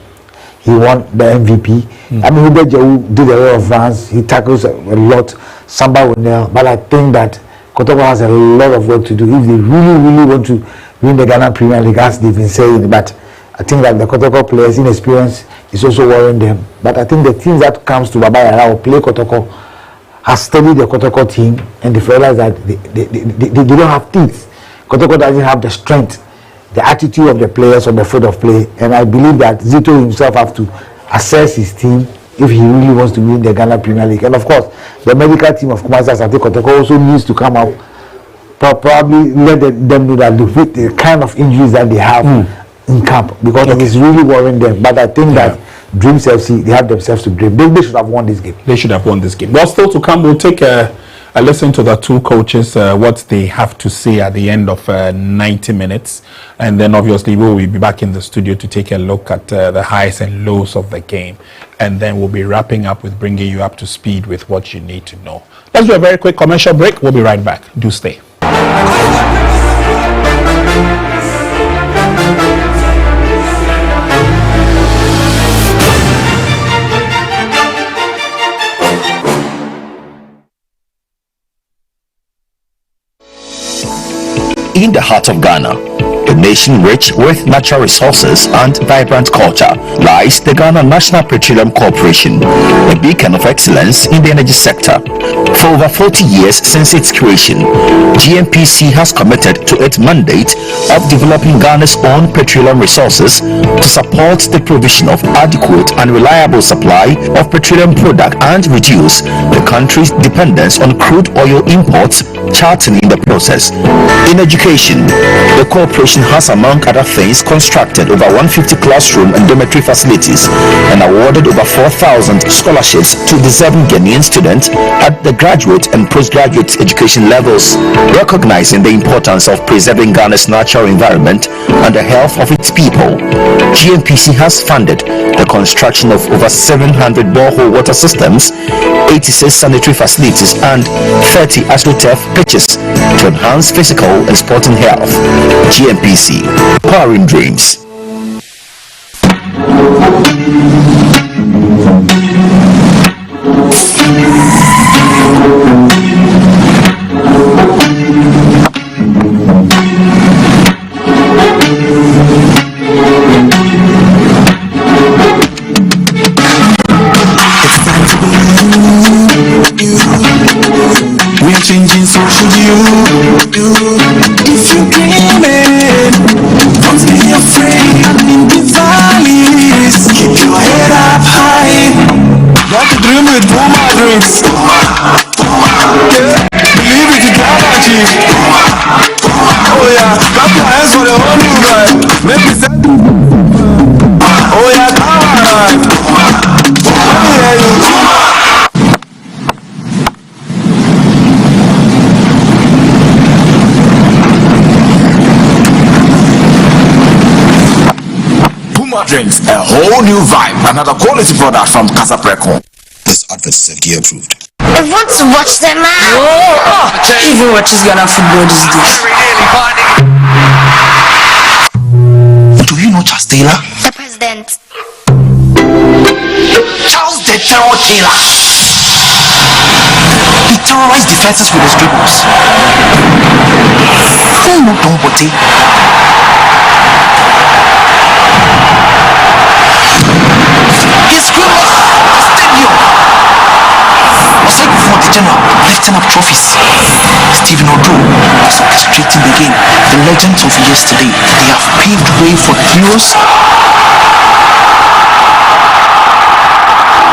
D: He won the MVP. I mean, Hubert Jau did a lot of runs. He tackles a lot. Samba Wonel. But I think that Kotoko has a lot of work to do if they really want to win the Ghana Premier League, as they've been saying. But I think that the Kotoko players' inexperience is also worrying them. But I think the teams that comes to Baba Yara will play Kotoko has studied the Kotoko team, and they realize that they don't have teeth. Kotoko doesn't have the strength, the attitude of the players on the field of play, and I believe that Zito himself have to assess his team if he really wants to win the Ghana Premier League. And of course, the medical team of Kumasi Asante Kotoko also needs to come out, probably let them know that the kind of injuries that they have in camp, because it is really worrying them. But I think that Dreams FC, they have themselves to blame. They should have won this game.
A: They should have won this game. But still to come, we'll take a listen to the two coaches, what they have to say at the end of 90 minutes. And then obviously we'll be back in the studio to take a look at the highs and lows of the game. And then we'll be wrapping up with bringing you up to speed with what you need to know. Let's do a very quick commercial break. We'll be right back. Do stay.
J: In the heart of Ghana, a nation rich with natural resources and vibrant culture, lies the Ghana National Petroleum Corporation, a beacon of excellence in the energy sector. For over 40 years since its creation, GNPC has committed to its mandate of developing Ghana's own petroleum resources to support the provision of adequate and reliable supply of petroleum products and reduce the country's dependence on crude oil imports, charting in the process. In education, the corporation has, among other things, constructed over 150 classroom and dormitory facilities and awarded over 4,000 scholarships to deserving Ghanaian students at the graduate and postgraduate education levels. Recognizing the importance of preserving Ghana's natural environment and the health of its people, GNPC has funded the construction of over 700 borehole water systems, 86 sanitary facilities and 30 astroturf pitches to enhance physical and sporting health. GNPC, powering dreams.
F: We're changing social view. If you're dreaming, don't be afraid. In the valleys, keep your head up high. Got to dream with Puma dreams.
J: drinks, a whole new vibe. Another quality product from Casapreco. This advert is FDA approved.
M: I want to watch them out.
N: Even watches Ghana football these days.
J: Do you know Charles Taylor?
M: The president.
J: Charles the Terror Taylor. He terrorized defenses with his dribbles. Who don't body? His dribbles, the stadium. Was like before the general lifting up trophies. Stephen Odo was orchestrating the game. The legends of yesterday, they have paved way for heroes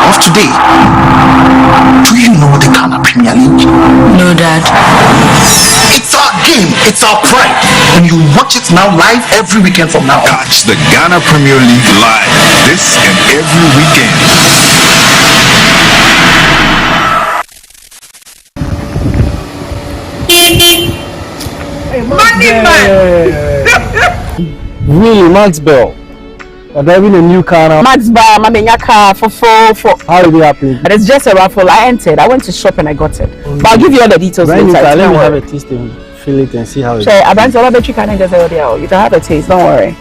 J: of today. Do you know the Ghana Premier League?
N: No, Dad.
J: It's our game, it's our pride. And you watch it now live every weekend from now on.
O: Catch the Ghana Premier League live this and every weekend.
L: Money man! Really, Maxbuy. They're driving a new car now.
K: Maxbuy, my car for.
L: How did it happen?
K: But it's just a raffle. I entered. I went to shop and I got it. But I'll give you all the details later.
L: Let me have a taste and feel it and see how it is.
K: Sure, I bet you can just you can have a taste. Don't worry.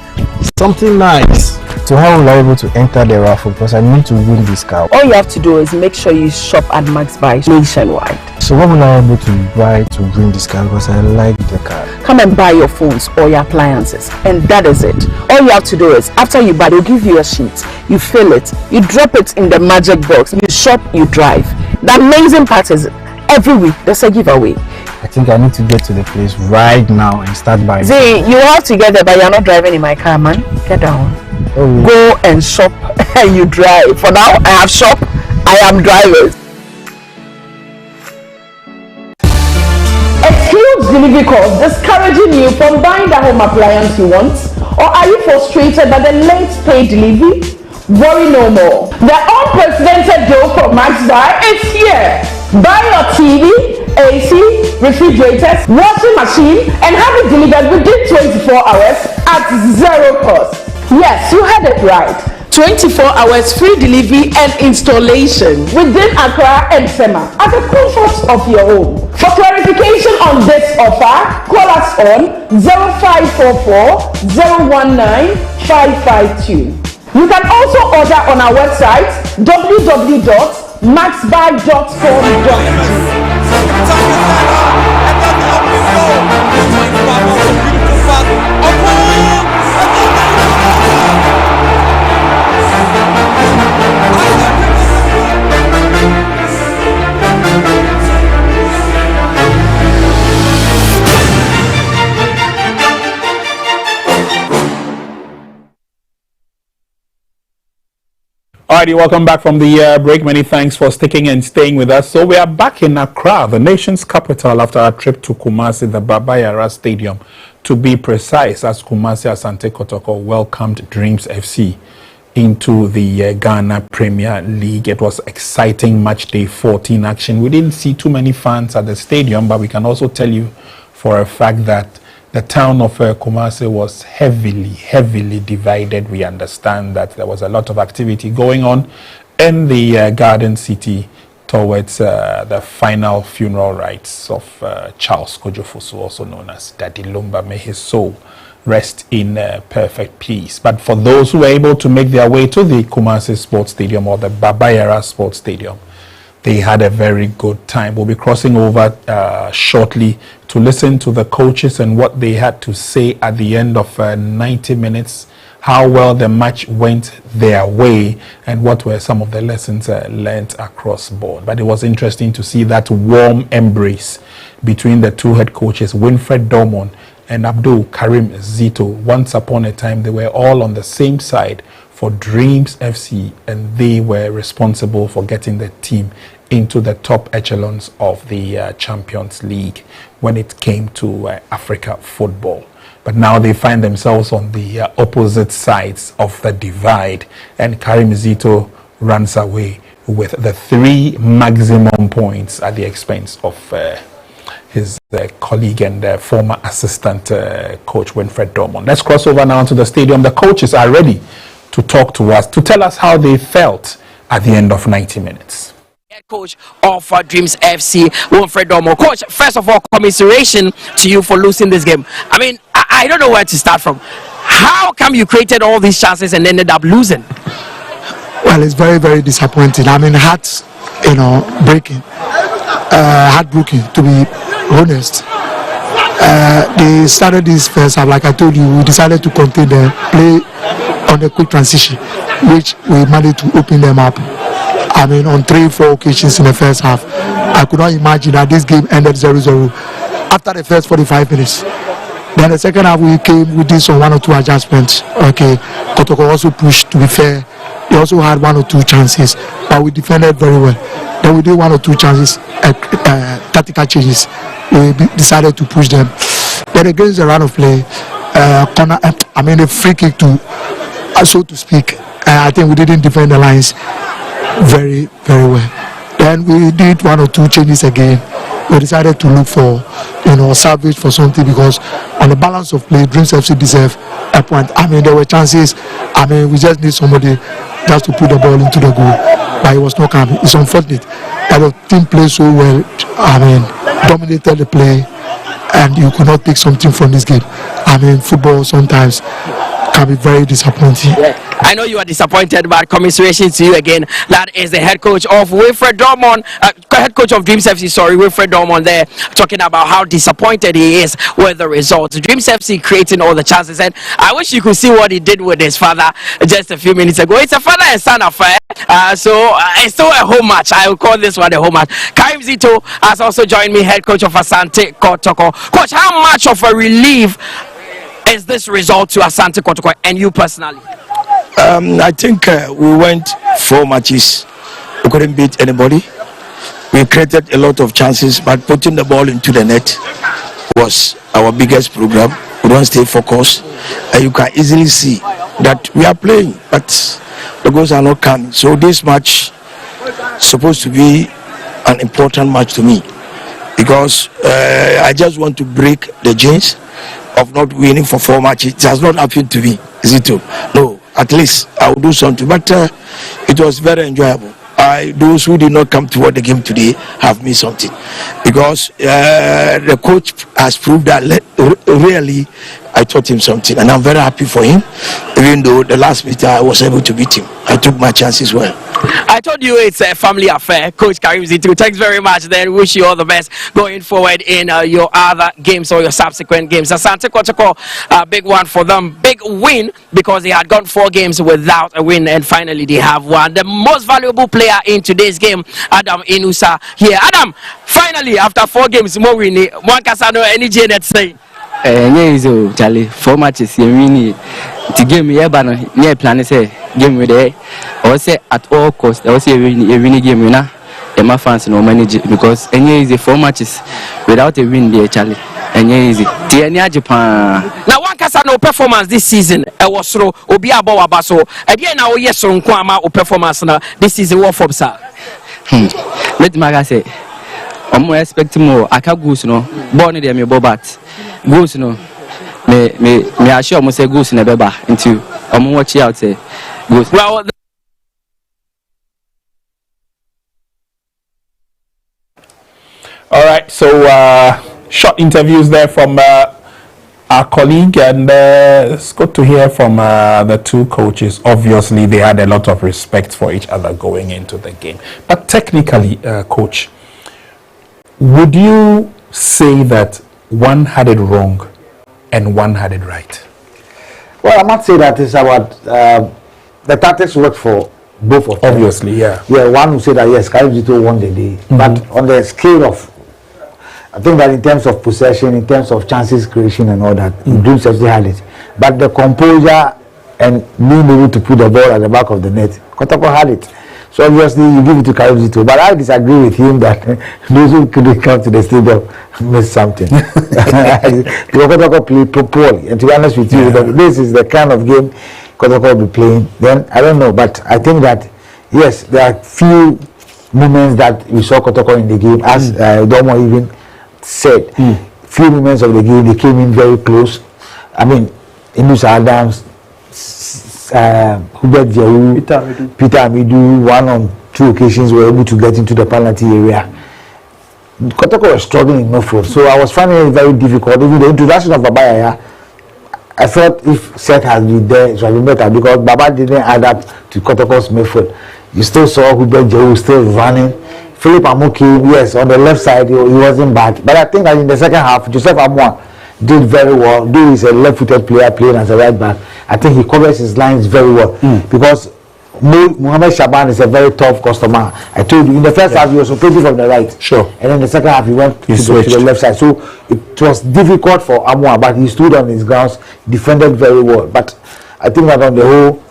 L: Something nice. So how will I be able to enter the raffle? Because I need to win this car.
K: All you have to do is make sure you shop at Maxbuy nationwide.
L: So what will I be able to buy to win this car? Because I like the car.
K: Come and buy your phones or your appliances, and that is it. All you have to do is, after you buy, they'll give you a sheet. You fill it, you drop it in the magic box. You shop, you drive. The amazing part is, every week there's a giveaway.
L: I think I need to get to the place right now and start buying.
K: See, you have to get there, but you're not driving in my car, man. Get down.
L: Oh.
K: Go and shop and you drive. For now, I have shop, I am drivers. Excludes delivery calls discouraging you from buying the home appliance you want? Or are you frustrated by the late pay delivery? Worry no more. The unprecedented deal from Maxbuy is here. Buy your TV, AC, refrigerators, washing machine, and have it delivered within 24 hours at zero cost. Yes, you heard it right. 24 hours free delivery and installation within Accra and Sema at the comfort of your home. For clarification on this offer, call us on 0544 019 552. You can also order on our website www.maxbuy.com.gk.
A: Alrighty, welcome back from the break. Many thanks for sticking and staying with us. So we are back in Accra, the nation's capital, after our trip to Kumasi, the Baba Yara Stadium, to be precise, as Kumasi Asante Kotoko welcomed Dreams FC into the Ghana Premier League. It was exciting match day 14 action. We didn't see too many fans at the stadium, but we can also tell you for a fact that the town of Kumasi was heavily divided. We understand that there was a lot of activity going on in the Garden City towards the final funeral rites of Charles Kojofosu, also known as Daddy Lumba. May his soul rest in perfect peace. But for those who were able to make their way to the Kumasi Sports Stadium or the Baba Yara Sports Stadium, they had a very good time. We'll be crossing over shortly to listen to the coaches and what they had to say at the end of 90 minutes, how well the match went their way, and what were some of the lessons learned across board. But it was interesting to see that warm embrace between the two head coaches, Winfred Dormon and Abdul Karim Zito. Once upon a time, they were all on the same side for Dreams FC, and they were responsible for getting the team into the top echelons of the Champions League when it came to Africa football. But now they find themselves on the opposite sides of the divide, and Karim Zito runs away with the 3 maximum points at the expense of his colleague and former assistant coach Winfred Dormon. Let's cross over now to the stadium. The coaches are ready to talk to us, to tell us how they felt at the end of 90 minutes.
R: Head coach of Dreams FC, Wilfred Domo. Coach, first of all, commiseration to you for losing this game. I mean, I don't know where to start from. How come you created all these chances and ended up losing?
I: Well, it's very, very disappointing. I mean, heartbroken, to be honest. They started this first half, like I told you, we decided to contain them, play on the quick transition, which we managed to open them up. I mean, on 3-4 occasions in the first half. I could not imagine that this game ended 0-0 after the first 45 minutes. Then the second half we came, we did some 1 or 2 adjustments. Okay, Kotoko also pushed, to be fair. They also had 1 or 2 chances, but we defended very well. Then we did 1 or 2 chances, tactical changes. We decided to push them. Then against the run of play, a free kick to, so to speak. I think we didn't defend the lines very, very well. Then we did 1 or 2 changes again. We decided to look for, salvage for something, because on the balance of play, Dreams FC deserve a point. I mean, there were chances. I mean, we just need somebody just to put the ball into the goal, but it was not coming. It's unfortunate that the team played so well. I mean, dominated the play, and you could not take something from this game. I mean, football sometimes can be very disappointing.
R: Yeah. I know you are disappointed, but commiseration to you again. That is the head coach of Wilfred Dormont, head coach of Dreams FC, Wilfred Dormont there, talking about how disappointed he is with the results. Dreams FC creating all the chances, and I wish you could see what he did with his father just a few minutes ago. It's a father and son affair, so it's still a home match. I will call this one a home match. Karim Zito has also joined me, head coach of Asante Kotoko. Coach, how much of a relief is this result to Asante Kotoko and you personally?
H: I think we went 4 matches. We couldn't beat anybody. We created a lot of chances, but putting the ball into the net was our biggest program. We don't stay focused. You can easily see that we are playing, but the goals are not coming. So this match is supposed to be an important match to me, because I just want to break the jinx of not winning for 4 matches. It has not happened to me, is it too? No, at least I will do something. But it was very enjoyable. Those who did not come to watch the game today have missed something, because the coach has proved that really I taught him something, and I'm very happy for him. Even though the last meter I was able to beat him, I took my chances well.
R: I told you it's a family affair, Coach Karim Zito. Thanks very much. Then wish you all the best going forward in your other games or your subsequent games. Asante Kotoko, a big one for them, big win, because they had gone 4 games without a win, and finally they have won. The most valuable player in today's game, Adam Inusa here. Adam, finally after 4 games, more winning. One Casano, any J that's saying.
U: So Charlie, 4 matches you win the game here, but near plan say game with there. I say at all costs, I say a winning game winner. My fans no manage, because any easy 4 matches without a win there, Charlie. Any easy. Japan.
R: Now one Casano performance this season, I was so Obia Bawabaso. Again, now yes, on Kwama or performance now this season. What for, sir?
U: Let me say. I'm expecting more. I can't go, no. Born in the Bobat. Goose, no. Me assure me say goose in a beba into. I'm watching out say goose.
R: Well.
A: All right. So short interviews there from our colleague, and it's good to hear from the 2 coaches. Obviously, they had a lot of respect for each other going into the game. But technically, coach, would you say that one had it wrong and one had it right?
D: Well, I'm not saying that it's about the tactics worked for both of them.
A: Obviously, yeah.
D: Yeah, one would say that yes, Karim Zito won the day. But on the scale of, I think that in terms of possession, in terms of chances creation and all that, Dreams FC had it. But the composure and being able to put the ball at the back of the net, Kotoko had it. So obviously you give it to Karim Zito. But I disagree with him that those who couldn't come to the stadium missed something. Kotoko played poorly. And to be honest with you, this is the kind of game Kotoko will be playing. Then I don't know, but I think that yes, there are few moments that we saw Kotoko in the game, as Domo even said. Few moments of the game, they came in very close. I mean, Inusa Adams, Hubert Jehu, Peter Amidu, one on 2 occasions were able to get into the penalty area. Kotoko was struggling in midfield, so I was finding it very difficult. Even the introduction of Babaya, I thought if Seth had been there, it would have been better because Baba didn't add up to Kotoko's midfield. You still saw Hubert Jehu still running. Philip Amuki, yes, on the left side, he wasn't bad. But I think that in the second half, Joseph Amwa did very well. Though he's a left-footed player playing as a right back, I think he covers his lines very well because Mohamed Shaban is a very tough customer. I told you in the first half he was operating from the right, and in the second half he went to the left side. So it was difficult for Amwa, but he stood on his grounds, defended very well. But I think that on the whole,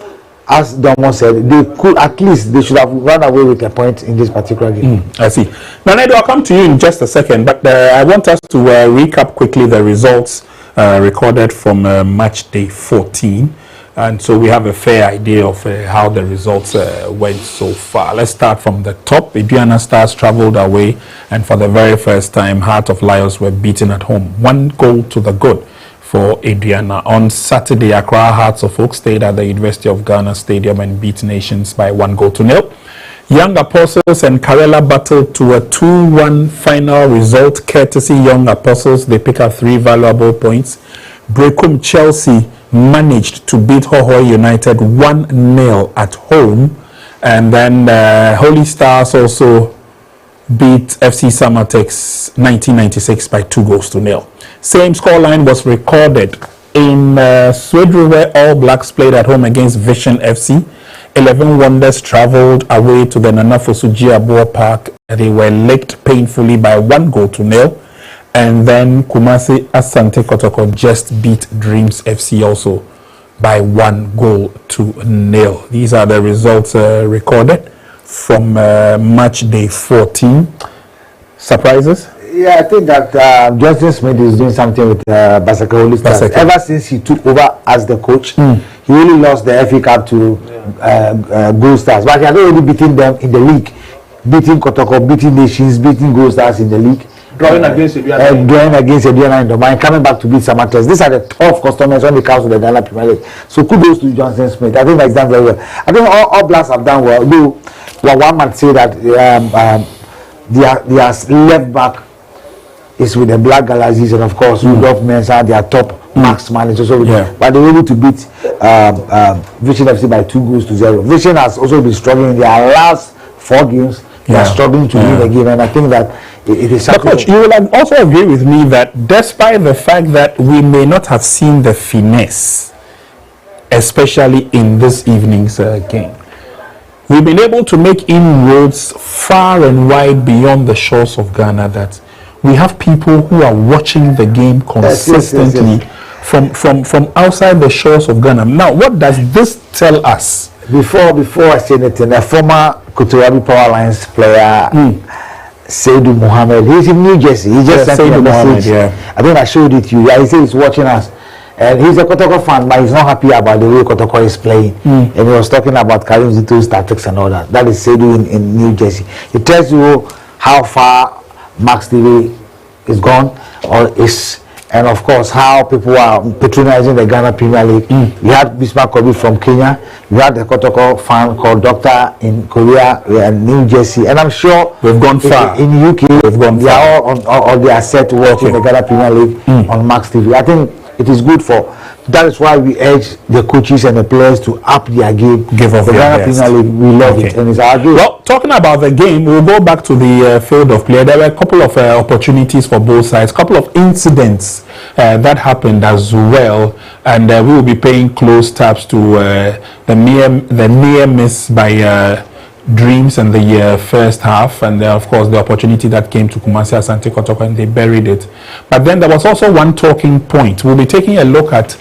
D: as Domo said, they should have run away with a point in this particular game.
A: I see. Now, Nedo, I'll come to you in just a second, but I want us to recap quickly the results recorded from match day 14. And so we have a fair idea of how the results went so far. Let's start from the top. Aduana Stars traveled away, and for the very first time, Heart of Lions were beaten at home. 1 goal to the good for Aduana. On Saturday, Accra Hearts of Oak stayed at the University of Ghana Stadium and beat Nations by 1-0. Young Apostles and Karela battled to a 2-1 final result, courtesy Young Apostles. They pick up 3 valuable points. Brekum Chelsea managed to beat Hohoi United 1-0 at home, and then Holy Stars also beat FC Samatex 1996 by 2-0. Same scoreline was recorded in Swedru, where All Blacks played at home against Vision FC. 11 Wonders traveled away to the Nana Fosuji Aboa Park. They were licked painfully by 1-0. And then Kumasi Asante Kotoko just beat Dreams FC also by 1-0. These are the results recorded from match day 14. Surprises?
D: Yeah, I think that Justin Smith is doing something with Basaka Holy Stars. Ever since he took over as the coach, he really lost the FA Cup to Gold Stars. But he had already beaten them in the league, beating Kotoko, beating Nations, beating Gold Stars in the league. Drawing against Aduana in the mind, coming back to beat Samatex. These are the tough customers when they come to the Ghana Premier League. So kudos to Johnson Smith. I think that's done very well. I think all Blacks have done well. Though one might say that their left back is with the Black Galaxies, and of course Rudolph Mensah, their top marksman is also with them. But they were able to beat Vision FC by 2-0. Vision has also been struggling in their last 4 games. They are struggling to win the game, and I think that it is something. But Coach, you will also agree with me that despite the fact that we may not have seen the finesse, especially in this evening's game, we've been able to make inroads far and wide beyond the shores of Ghana, that we have people who are watching the game consistently from outside the shores of Ghana. Now, what does this tell us? Before I say anything, a former Kuturabi Power Lines player, Seydou Mohammed, he's in New Jersey. He just sent me a message. I think I showed it to you. He said he's watching us. And he's a Kotoko fan, but he's not happy about the way Kotoko is playing. And he was talking about Karim Zito's tactics and all that. That is Seydou in New Jersey. It tells you how far Maxbuy is gone or is, and of course how people are patronizing the Ghana Premier League. We had Bismarck Kobe from Kenya. We had the Kotoko fan called Doctor in Korea and New Jersey, and I'm sure
A: we've gone far
D: in UK. We've gone far. They are all they are set to watch in the Ghana Premier League on Max TV. I think it is good for. That is why we urge the coaches and the players to up their game.
A: Give up
D: the Ghana Premier League. We love it, and it's our game.
A: Well, talking about the game, we'll go back to the field of play. There were a couple of opportunities for both sides, a couple of incidents that happened as well, and we will be paying close taps to the near miss by Dreams in the first half, and of course the opportunity that came to Kumasi Asante Kotoko, and they buried it. But then there was also one talking point. We'll be taking a look at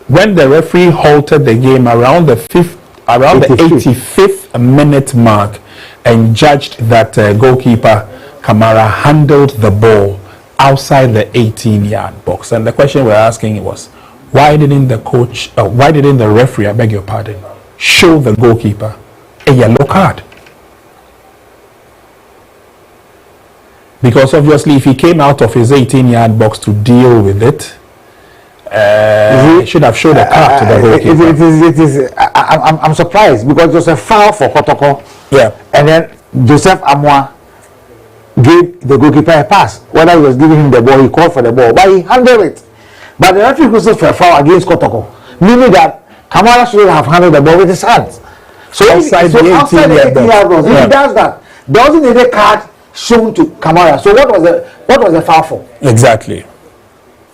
A: when the referee halted the game around the 85th minute mark and judged that goalkeeper Kamara handled the ball outside the 18-yard box. And the question we're asking was, why didn't the referee, I beg your pardon, show the goalkeeper a yellow card? Because obviously if he came out of his 18-yard box to deal with it, He should have showed a card to the goalkeeper.
D: I'm surprised because it was a foul for Kotoko.
A: Yeah.
D: And then Joseph Amwa gave the goalkeeper a pass. Whether he was giving him the ball, he called for the ball, but he handled it. But the referee whistled for a foul against Kotoko, meaning that Kamara should have handled the ball with his hands. So outside the 18 yard box, if he does that, there wasn't any card shown to Kamara. So what was the foul for?
A: Exactly.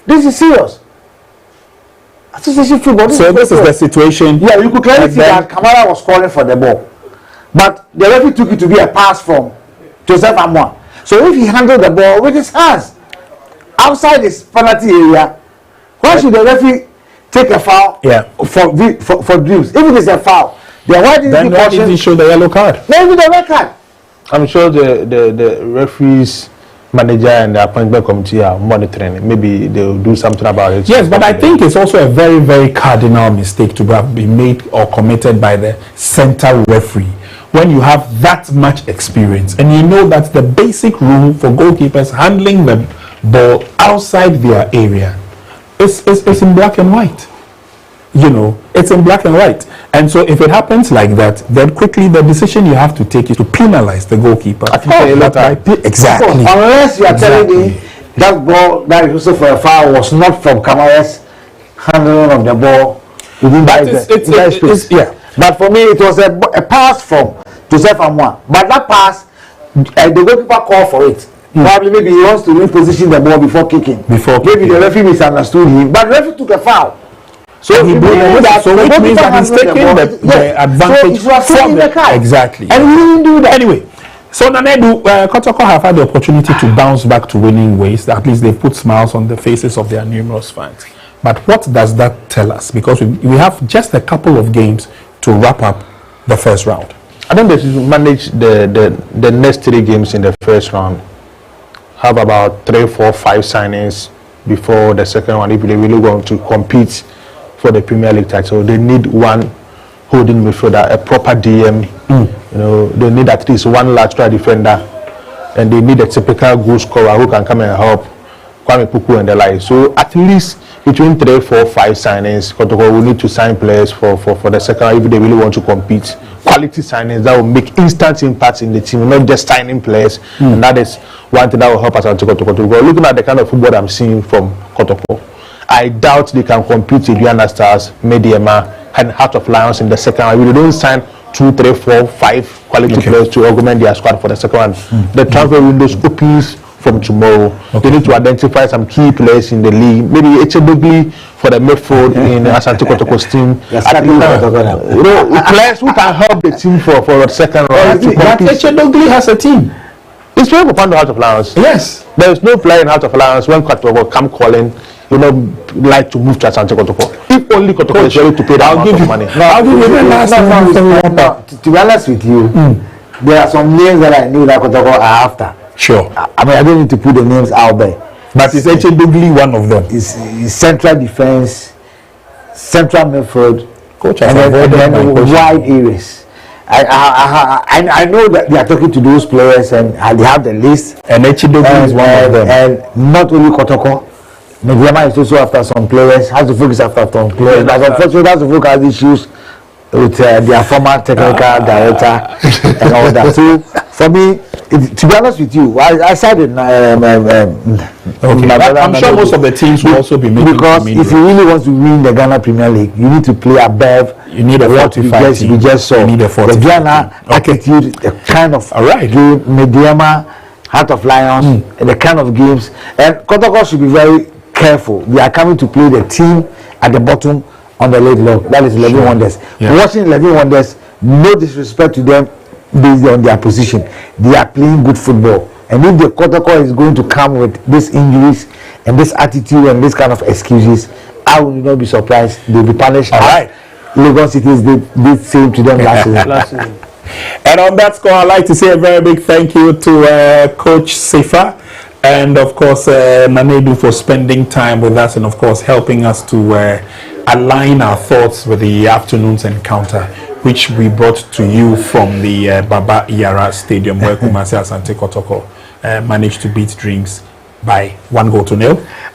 D: This is serious. Association football.
A: This is the situation.
D: Yeah, you could clearly see that Kamara was calling for the ball, but the referee took it to be a pass from Joseph Amwa. So if he handled the ball with his hands outside his penalty area, why should the referee take a foul for dreams? If it is a foul, then why didn't
A: he show the yellow card?
D: Maybe the red card.
E: I'm sure the referees, manager and the appointment committee are monitoring it. Maybe they'll do something about it.
A: Yes, but I think it's also a very, very cardinal mistake to have been made or committed by the center referee. When you have that much experience and you know that the basic rule for goalkeepers handling the ball outside their area is in black and white. You know, it's in black and white. And so if it happens like that, then quickly the decision you have to take is to penalize the goalkeeper. Exactly.
D: Unless you are telling me that ball that is also for a foul was not from Kamara's handling of the ball within that space. Yeah. But for me, it was a pass from Joseph Amwa. But that pass, the goalkeeper called for it. Probably maybe he wants to reposition the ball before kicking. Maybe the referee misunderstood him. But the referee took a foul. So he blew that. So which means that he's taking the advantage from the card.
A: Exactly.
D: And he didn't do that.
A: Anyway, so Nanedu, Kotoko have had the opportunity to bounce back to winning ways. At least they put smiles on the faces of their numerous fans. But what does that tell us? Because we have just a couple of games to wrap up the first round.
E: I think they should manage the next 3 games in the first round. Have about 3, 4, 5 signings before the second one if they really want to compete for the Premier League title. They need one holding midfielder, a proper DM. You know, they need at least one lateral defender, and they need a typical goal scorer who can come and help Kwame Puku and the like. So at least between 3, 4, 5 signings, Kotoko will need to sign players for the second if they really want to compete. Quality signings that will make instant impact in the team, not just signing players. And that is one thing that will help us at Kotoko. Looking at the kind of football I'm seeing from Kotoko, I doubt they can compete with Aduana Stars, Mediema, and Heart of Lions in the second one. If they don't sign 2, 3, 4, 5 quality players to augment their squad for the second one, the transfer window opens from tomorrow. They need to identify some key players in the league. Maybe Echedogli for the midfield in Asante Kotoko's team. Players who can help the team for the second round.
A: But Echedogli has a team.
E: It's playing for Heart of Lions.
A: Yes.
E: There is no player in Heart of Lions when Kotoko come calling, you know, like to move to Asante Kotoko. If only Kotoko is ready to pay that amount of money.
A: I'll give you the last
D: to be honest with you, there are some names that I know that Kotoko are after.
A: Sure.
D: I mean, I don't need to put the names out there.
A: But it's Echedogli one of them.
D: It's central defense, central midfield,
A: and
D: then wide areas. I know that they are talking to those players and they have the list.
A: And Echedogli is one of them.
D: And not only Kotoko, Mediema is also after some players, has to focus after some players. But unfortunately, has to focus on issues with their former technical director and all that. So for me, to be honest with you, I said it.
A: I'm sure most of the teams will also be making.
D: Because if you really want to win the Ghana Premier League, you need to play above.
A: You need a 45 team.
D: We just saw.
A: You need a 45
D: the Ghana attitude, the kind of game, Mediema, Heart of Lions, and the kind of games. And Kotoko should be very careful. They are coming to play the team at the bottom on the late log. That is 11 Wonders. Watching 11 Wonders, no disrespect to them based on their position. They are playing good football. And if the Kotoko is going to come with these injuries and this attitude and this kind of excuses, I will not be surprised. They'll be punished.
A: All right.
D: Lagos Cities did same to them last season.
A: And on that score, I'd like to say a very big thank you to Coach Sefa and of course Nanedu for spending time with us and of course helping us to align our thoughts with the afternoon's encounter, which we brought to you from the Baba Yara Stadium where Kumasi Asante Kotoko managed to beat dreams by 1-0.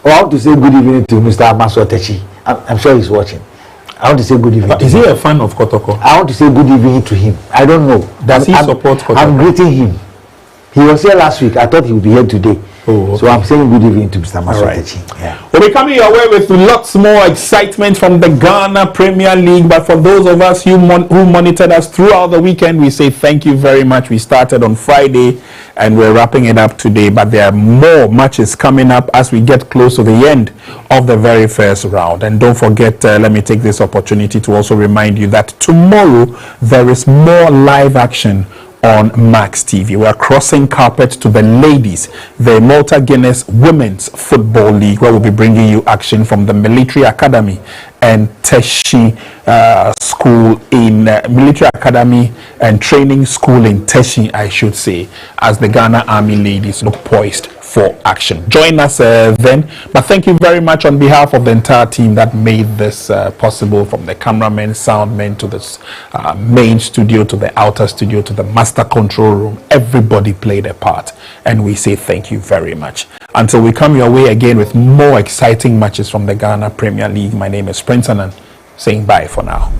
D: Well, I want to say good evening to Mr. Maswatechi. I'm sure he's watching. I want to say good evening.
A: But is he a fan of Kotoko?
D: I want to say good evening to him. I don't know.
A: Does he support Kotoko?
D: I'm greeting him. He was here last week. I thought he would be here today.
A: Oh, okay.
D: So I'm saying good evening to Mr. Maswatechi.
A: Right. Yeah. We'll be coming your way with lots more excitement from the Ghana Premier League. But for those of us who monitored us throughout the weekend, we say thank you very much. We started on Friday and we're wrapping it up today. But there are more matches coming up as we get close to the end of the very first round. And don't forget, let me take this opportunity to also remind you that tomorrow there is more live action on Max TV. We are crossing carpet to the ladies, the Malta Guinness Women's Football League, where we'll be bringing you action from the Military Academy and Teshi School in Military Academy and Training School in Teshi, I should say, as the Ghana Army ladies look poised for action. Join us then. But thank you very much on behalf of the entire team that made this possible, from the cameramen, soundmen, to the main studio, to the outer studio, to the master control room. Everybody played a part, and we say thank you very much. Until we come your way again with more exciting matches from the Ghana Premier League, my name is Prince Annan, saying bye for now.